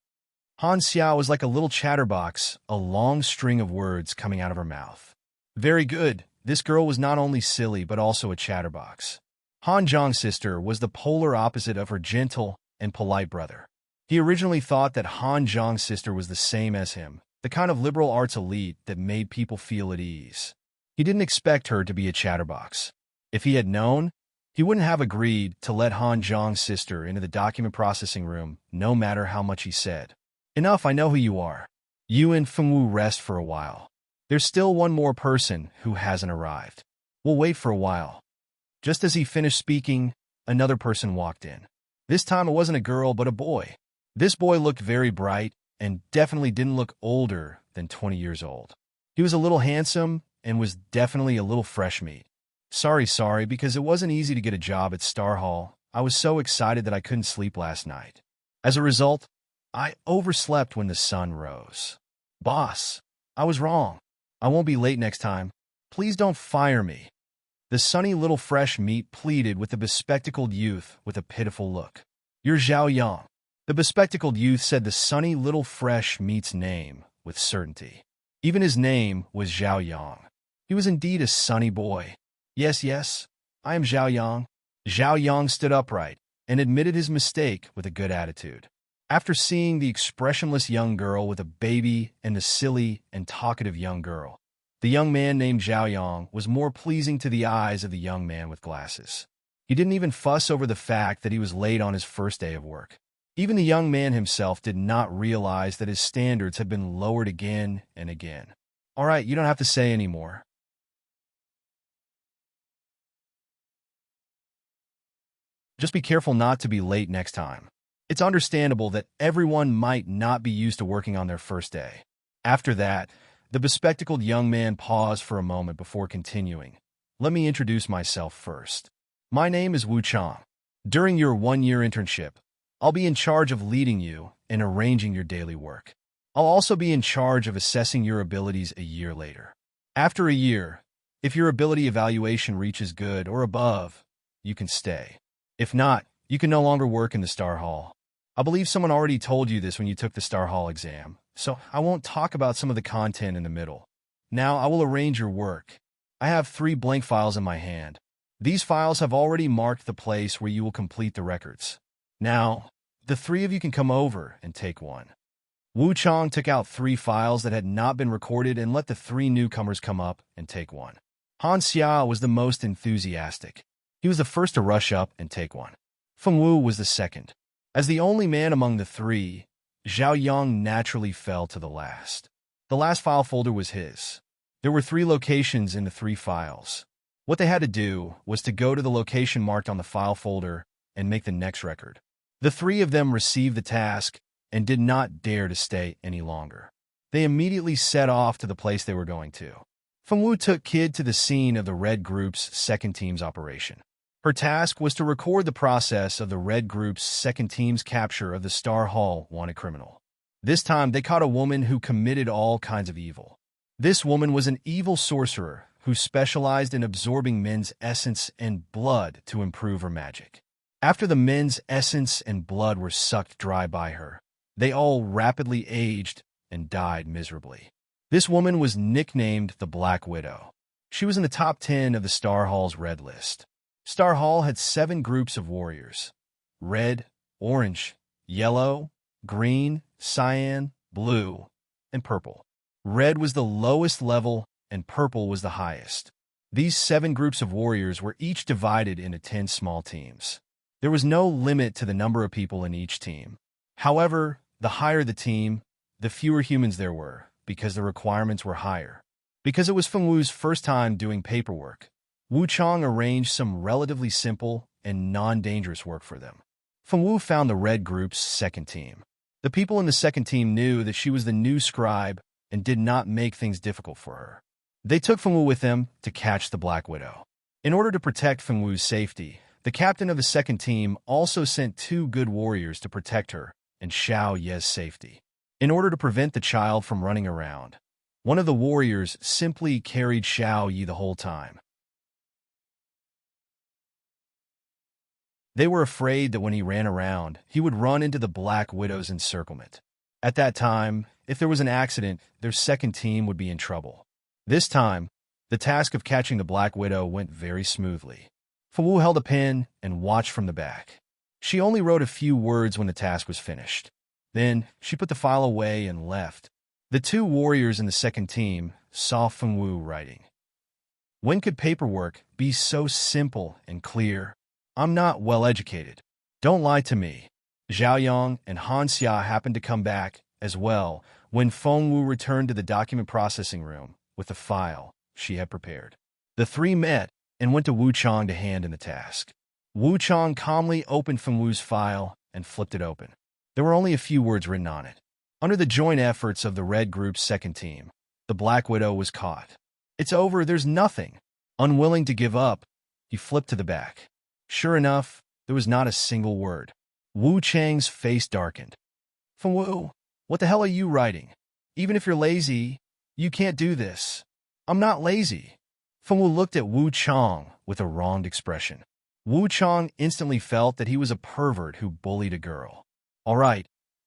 Han Xia was like a little chatterbox, a long string of words coming out of her mouth. Very good. This girl was not only silly, but also a chatterbox. Han Jiang's sister was the polar opposite of her gentle and polite brother. He originally thought that Han Jiang's sister was the same as him, the kind of liberal arts elite that made people feel at ease. He didn't expect her to be a chatterbox. If he had known, he wouldn't have agreed to let Han Jiang's sister into the document processing room, no matter how much he said. Enough, I know who you are. You and Fengwu rest for a while. There's still one more person who hasn't arrived. We'll wait for a while. Just as he finished speaking, another person walked in. This time it wasn't a girl, but a boy. This boy looked very bright and definitely didn't look older than 20 years old. He was a little handsome and was definitely a little fresh meat. Sorry, because it wasn't easy to get a job at Star Hall. I was so excited that I couldn't sleep last night. As a result, I overslept when the sun rose. Boss, I was wrong. I won't be late next time. Please don't fire me. The sunny little fresh meat pleaded with the bespectacled youth with a pitiful look. You're Zhao Yang. The bespectacled youth said the sunny little fresh meat's name with certainty. Even his name was Zhao Yang. He was indeed a sunny boy. Yes, I am Zhao Yang. Zhao Yang stood upright and admitted his mistake with a good attitude. After seeing the expressionless young girl with a baby and the silly and talkative young girl, the young man named Zhao Yang was more pleasing to the eyes of the young man with glasses. He didn't even fuss over the fact that he was late on his first day of work. Even the young man himself did not realize that his standards had been lowered again and again. All right, you don't have to say any more. Just be careful not to be late next time. It's understandable that everyone might not be used to working on their first day. After that, the bespectacled young man paused for a moment before continuing. Let me introduce myself first. My name is Wu Chang. During your one-year internship, I'll be in charge of leading you and arranging your daily work. I'll also be in charge of assessing your abilities a year later. After a year, if your ability evaluation reaches good or above, you can stay. If not, you can no longer work in the Star Hall. I believe someone already told you this when you took the Star Hall exam, so I won't talk about some of the content in the middle. Now I will arrange your work. I have 3 blank files in my hand. These files have already marked the place where you will complete the records. Now, the 3 of you can come over and take one. Wu Chang took out 3 files that had not been recorded and let the 3 newcomers come up and take one. Han Xia was the most enthusiastic. He was the first to rush up and take one. Feng Wu was the second. As the only man among the 3, Zhao Yang naturally fell to the last. The last file folder was his. There were 3 locations in the 3 files. What they had to do was to go to the location marked on the file folder and make the next record. The 3 of them received the task and did not dare to stay any longer. They immediately set off to the place they were going to. Feng Wu took Kid to the scene of the Red Group's second team's operation. Her task was to record the process of the Red Group's second team's capture of the Star Hall wanted criminal. This time, they caught a woman who committed all kinds of evil. This woman was an evil sorcerer who specialized in absorbing men's essence and blood to improve her magic. After the men's essence and blood were sucked dry by her, they all rapidly aged and died miserably. This woman was nicknamed the Black Widow. She was in the top 10 of the Star Hall's Red List. Star Hall had 7 groups of warriors: red, orange, yellow, green, cyan, blue, and purple. Red was the lowest level and purple was the highest. These 7 groups of warriors were each divided into 10 small teams. There was no limit to the number of people in each team. However, the higher the team, the fewer humans there were, because the requirements were higher. Because it was Feng Wu's first time doing paperwork, Wu Chang arranged some relatively simple and non-dangerous work for them. Feng Wu found the Red Group's second team. The people in the second team knew that she was the new scribe and did not make things difficult for her. They took Feng Wu with them to catch the Black Widow. In order to protect Feng Wu's safety, the captain of the second team also sent 2 good warriors to protect her and Xiao Ye's safety. In order to prevent the child from running around, one of the warriors simply carried Xiao Yi the whole time. They were afraid that when he ran around, he would run into the Black Widow's encirclement. At that time, if there was an accident, their second team would be in trouble. This time, the task of catching the Black Widow went very smoothly. Feng Wu held a pen and watched from the back. She only wrote a few words when the task was finished. Then, she put the file away and left. The 2 warriors in the second team saw Feng Wu writing. When could paperwork be so simple and clear? I'm not well educated. Don't lie to me. Zhao Yang and Han Xia happened to come back as well when Feng Wu returned to the document processing room with the file she had prepared. The 3 met and went to Wu Chang to hand in the task. Wu Chang calmly opened Feng Wu's file and flipped it open. There were only a few words written on it. Under the joint efforts of the Red Group's second team, the Black Widow was caught. It's over, there's nothing. Unwilling to give up, he flipped to the back. Sure enough, there was not a single word. Wu Chang's face darkened. Fengwu, what the hell are you writing? Even if you're lazy, you can't do this. I'm not lazy. Fengwu looked at Wu Chang with a wronged expression. Wu Chang instantly felt that he was a pervert who bullied a girl. All right,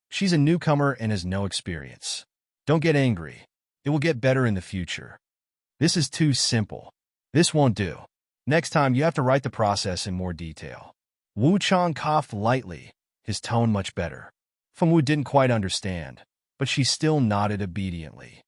she's a newcomer and has no experience. Don't get angry. It will get better in the future. This is too simple. This won't do. Next time, you have to write the process in more detail. Wu Chang coughed lightly, his tone much better. Fengwu didn't quite understand, but she still nodded obediently.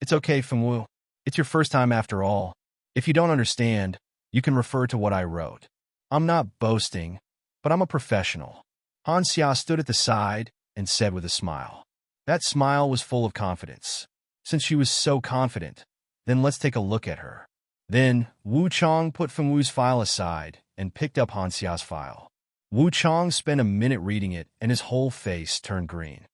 It's okay, Fengwu. It's your first time after all. If you don't understand, you can refer to what I wrote. I'm not boasting, but I'm a professional. Han Xia stood at the side and said with a smile. That smile was full of confidence. Since she was so confident, then let's take a look at her. Then, Wu Chang put Fengwu's file aside and picked up Han Xia's file. Wu Chang spent a minute reading it, and his whole face turned green.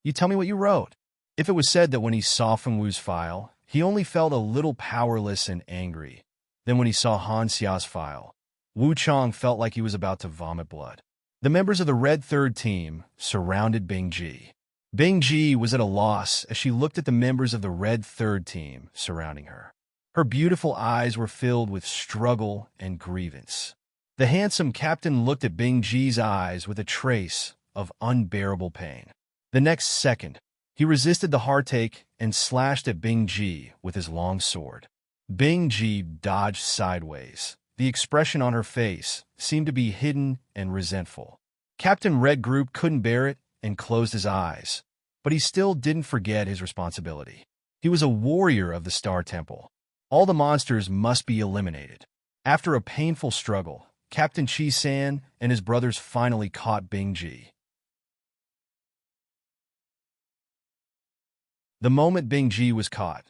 You tell me what you wrote. If it was said that when he saw Fengwu's file, he only felt a little powerless and angry, then when he saw Han Xia's file, Wu Chang felt like he was about to vomit blood. The members of the Red Third Team surrounded Bing Ji. Bing Ji was at a loss as she looked at the members of the Red Third Team surrounding her. Her beautiful eyes were filled with struggle and grievance. The handsome captain looked at Bing Ji's eyes with a trace of unbearable pain. The next second, he resisted the heartache and slashed at Bing Ji with his long sword. Bing Ji dodged sideways. The expression on her face seemed to be hidden and resentful. Captain Red Group couldn't bear it and closed his eyes, but he still didn't forget his responsibility. He was a warrior of the Star Temple. All the monsters must be eliminated. After a painful struggle, Captain Chi-san and his brothers finally caught Bing Ji. The moment Bing Ji was caught,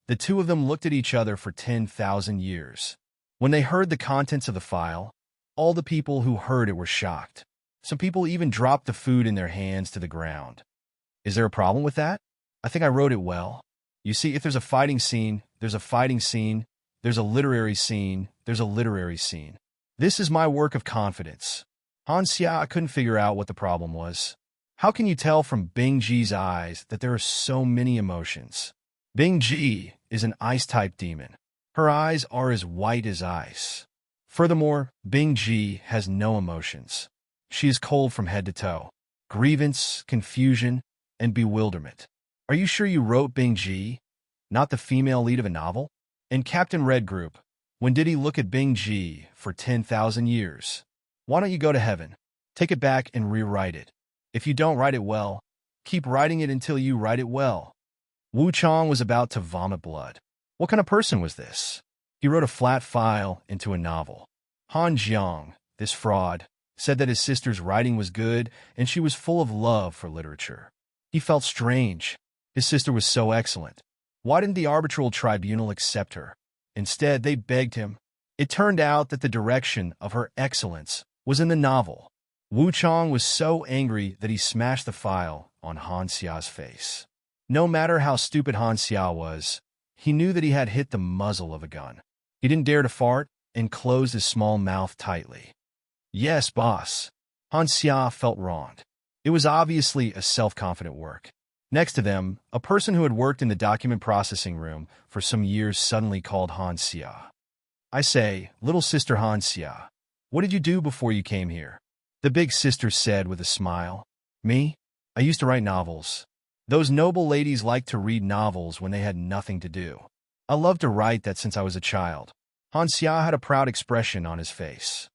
the two of them looked at each other for 10,000 years. When they heard the contents of the file, all the people who heard it were shocked. Some people even dropped the food in their hands to the ground. Is there a problem with that? I think I wrote it well. You see, if there's a fighting scene, there's a fighting scene. There's a literary scene, there's a literary scene. This is my work of confidence. Han Xia couldn't figure out what the problem was. How can you tell from Bing Ji's eyes that there are so many emotions? Bing Ji is an ice-type demon. Her eyes are as white as ice. Furthermore, Bing Ji has no emotions. She is cold from head to toe. Grievance, confusion, and bewilderment. Are you sure you wrote Bing Ji, not the female lead of a novel? And Captain Red Group, when did he look at Bing Ji for 10,000 years? Why don't you go to heaven? Take it back and rewrite it. If you don't write it well, keep writing it until you write it well. Wu Chang was about to vomit blood. What kind of person was this? He wrote a flat file into a novel. Han Jiang, this fraud, said that his sister's writing was good and she was full of love for literature. He felt strange. His sister was so excellent. Why didn't the arbitral tribunal accept her? Instead, they begged him. It turned out that the direction of her excellence was in the novel. Wu Chang was so angry that he smashed the file on Han Xia's face. No matter how stupid Han Xia was, he knew that he had hit the muzzle of a gun. He didn't dare to fart and closed his small mouth tightly. Yes, boss. Han Xia felt wronged. It was obviously a self-confident work. Next to them, a person who had worked in the document processing room for some years suddenly called Han Xia. I say, little sister Han Xia, what did you do before you came here? The big sister said with a smile. Me? I used to write novels. Those noble ladies liked to read novels when they had nothing to do. I loved to write that since I was a child. Han Xia had a proud expression on his face.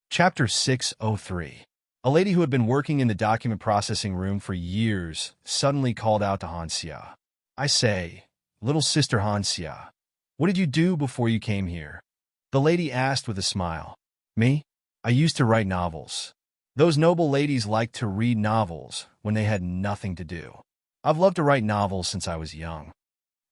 Chapter 603. A lady who had been working in the document processing room for years suddenly called out to Han Xia. I say, little sister Han Xia, what did you do before you came here? The lady asked with a smile. Me? I used to write novels. Those noble ladies liked to read novels when they had nothing to do. I've loved to write novels since I was young.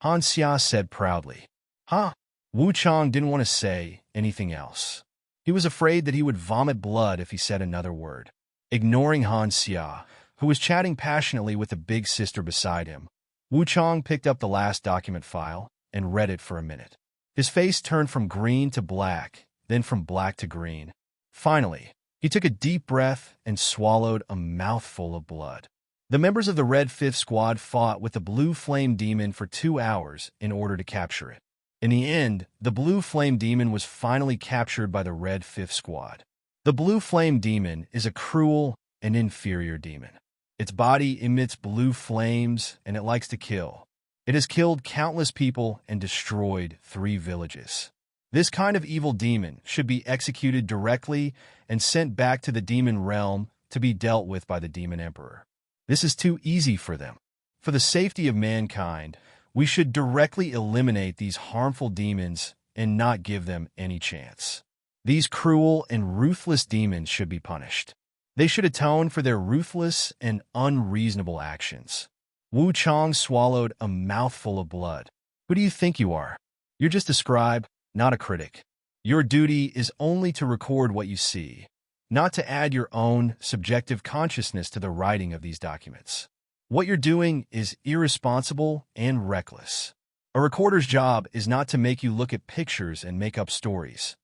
Han Xia said proudly. Huh? Wu Chang didn't want to say anything else. He was afraid that he would vomit blood if he said another word. Ignoring Han Xia, who was chatting passionately with the big sister beside him, Wu Chang picked up the last document file and read it for a minute. His face turned from green to black, then from black to green. Finally, he took a deep breath and swallowed a mouthful of blood. The members of the Red Fifth Squad fought with the Blue Flame Demon for 2 hours in order to capture it. In the end, the Blue Flame Demon was finally captured by the Red Fifth Squad. The Blue Flame Demon is a cruel and inferior demon. Its body emits blue flames, and it likes to kill. It has killed countless people and destroyed 3 villages. This kind of evil demon should be executed directly and sent back to the demon realm to be dealt with by the Demon Emperor. This is too easy for them. For the safety of mankind, we should directly eliminate these harmful demons and not give them any chance. These cruel and ruthless demons should be punished. They should atone for their ruthless and unreasonable actions. Wu Chang swallowed a mouthful of blood. Who do you think you are? You're just a scribe, not a critic. Your duty is only to record what you see, not to add your own subjective consciousness to the writing of these documents. What you're doing is irresponsible and reckless. A recorder's job is not to make you look at pictures and make up stories,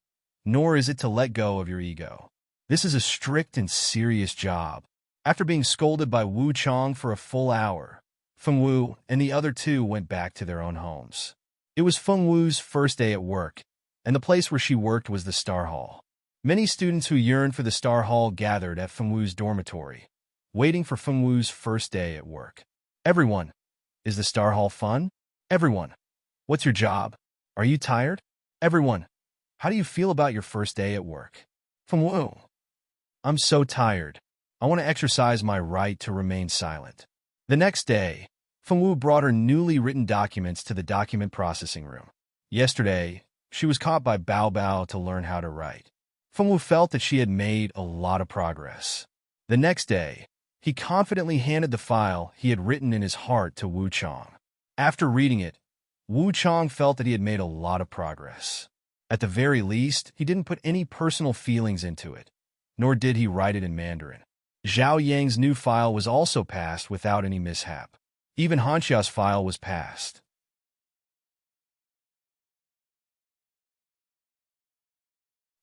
nor is it to let go of your ego. This is a strict and serious job. After being scolded by Wu Chang for a full hour, Feng Wu and the other 2 went back to their own homes. It was Feng Wu's first day at work, and the place where she worked was the Star Hall. Many students who yearned for the Star Hall gathered at Feng Wu's dormitory, waiting for Feng Wu's first day at work. Everyone, is the Star Hall fun? Everyone, what's your job? Are you tired? Everyone, how do you feel about your first day at work? Feng Wu, I'm so tired. I want to exercise my right to remain silent. The next day, Feng Wu brought her newly written documents to the document processing room. Yesterday, she was caught by Bao Bao to learn how to write. Feng Wu felt that she had made a lot of progress. The next day, he confidently handed the file he had written in his heart to Wu Chang. After reading it, Wu Chang felt that he had made a lot of progress. At the very least, he didn't put any personal feelings into it, nor did he write it in Mandarin. Zhao Yang's new file was also passed without any mishap. Even Hanxia's file was passed.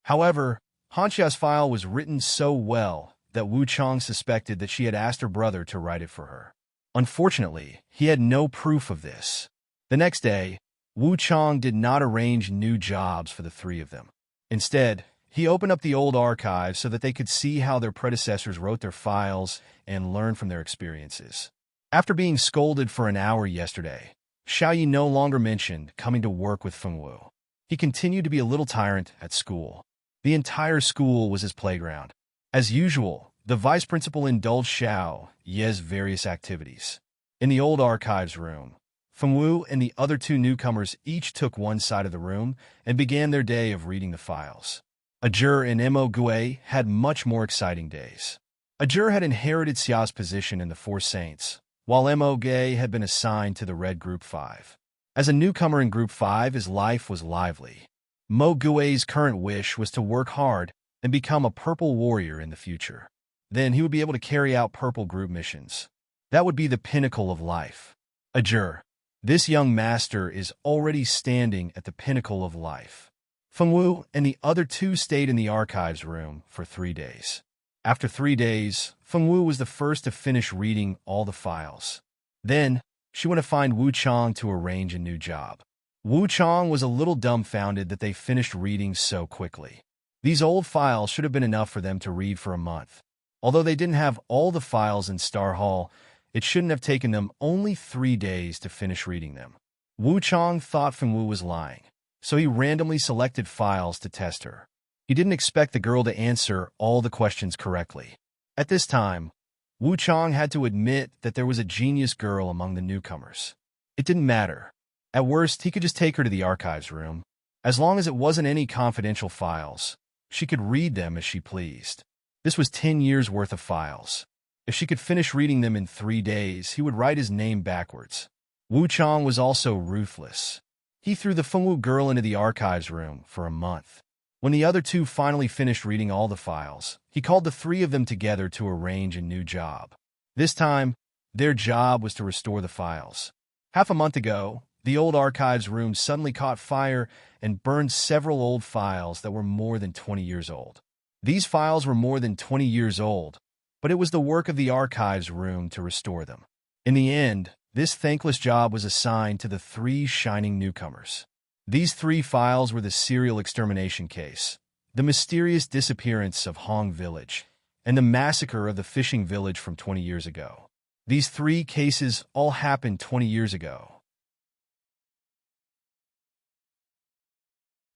However, Hanxia's file was written so well that Wu Chang suspected that she had asked her brother to write it for her. Unfortunately, he had no proof of this. The next day, Wu Chang did not arrange new jobs for the 3 of them. Instead, he opened up the old archives so that they could see how their predecessors wrote their files and learn from their experiences. After being scolded for an hour yesterday, Xiaoyi no longer mentioned coming to work with Feng Wu. He continued to be a little tyrant at school. The entire school was his playground. As usual, the vice principal indulged Xiao Ye's various activities. In the old archives room, Feng Wu and the other 2 newcomers each took one side of the room and began their day of reading the files. Ajur and Mo Gui had much more exciting days. Ajur had inherited Xia's position in the Four Saints, while Mo Gui had been assigned to the Red Group 5. As a newcomer in Group 5, his life was lively. Mo Gui's current wish was to work hard and become a purple warrior in the future. Then he would be able to carry out purple group missions. That would be the pinnacle of life. Ajur, this young master is already standing at the pinnacle of life. Feng Wu and the other 2 stayed in the archives room for 3 days. After 3 days, Feng Wu was the first to finish reading all the files. Then, she went to find Wu Chang to arrange a new job. Wu Chang was a little dumbfounded that they finished reading so quickly. These old files should have been enough for them to read for a month. Although they didn't have all the files in Star Hall, it shouldn't have taken them only 3 days to finish reading them. Wu Chang thought Feng Wu was lying, so he randomly selected files to test her. He didn't expect the girl to answer all the questions correctly. At this time, Wu Chang had to admit that there was a genius girl among the newcomers. It didn't matter. At worst, he could just take her to the archives room. As long as it wasn't any confidential files, she could read them as she pleased. This was 10 years' worth of files. If she could finish reading them in 3 days, he would write his name backwards. Wu Chang was also ruthless. He threw the Fengwu girl into the archives room for a month. When the other two finally finished reading all the files, he called the three of them together to arrange a new job. This time, their job was to restore the files. Half a month ago, the old archives room suddenly caught fire and burned several old files that were more than 20 years old. These files were more than 20 years old, but it was the work of the archives room to restore them. In the end, this thankless job was assigned to the three shining newcomers. These three files were the serial extermination case, the mysterious disappearance of Hong Village, and the massacre of the fishing village from 20 years ago. These three cases all happened 20 years ago.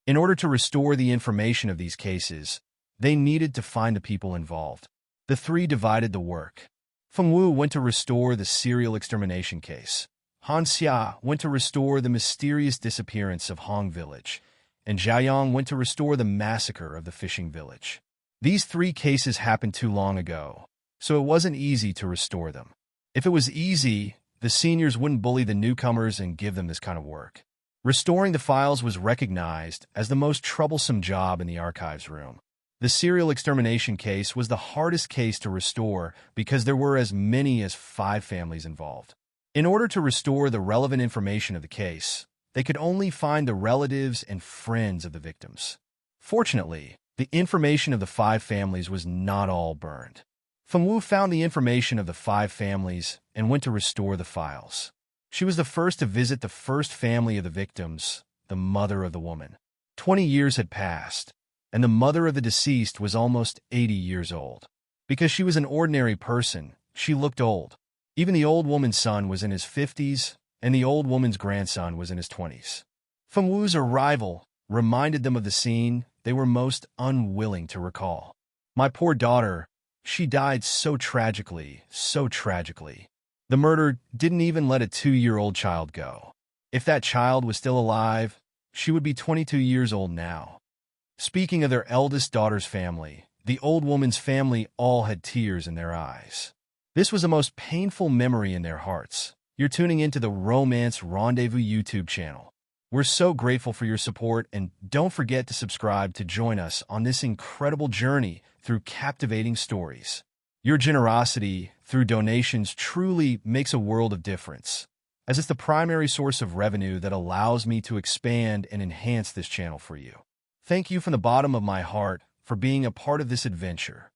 In order to restore the information of these cases, they needed to find the people involved. The three divided the work. Fengwu went to restore the serial extermination case. Han Xia went to restore the mysterious disappearance of Hong Village, and Zhaoyang went to restore the massacre of the fishing village. These three cases happened too long ago, so it wasn't easy to restore them. If it was easy, the seniors wouldn't bully the newcomers and give them this kind of work. Restoring the files was recognized as the most troublesome job in the archives room. The serial extermination case was the hardest case to restore because there were as many as 5 families involved. In order to restore the relevant information of the case, they could only find the relatives and friends of the victims. Fortunately, the information of the 5 families was not all burned. Fengwu found the information of the 5 families and went to restore the files. She was the first to visit the first family of the victims, the mother of the woman. 20 years had passed, and the mother of the deceased was almost 80 years old. Because she was an ordinary person, she looked old. Even the old woman's son was in his 50s, and the old woman's grandson was in his 20s. Fengwu's arrival reminded them of the scene they were most unwilling to recall. My poor daughter, she died so tragically, so tragically. The murder didn't even let a 2-year-old child go. If that child was still alive, she would be 22 years old now. Speaking of their eldest daughter's family, the old woman's family all had tears in their eyes. This was the most painful memory in their hearts. You're tuning into the Romance Rendezvous YouTube channel. We're so grateful for your support, and don't forget to subscribe to join us on this incredible journey through captivating stories. Your generosity through donations truly makes a world of difference, as it's the primary source of revenue that allows me to expand and enhance this channel for you. Thank you from the bottom of my heart for being a part of this adventure.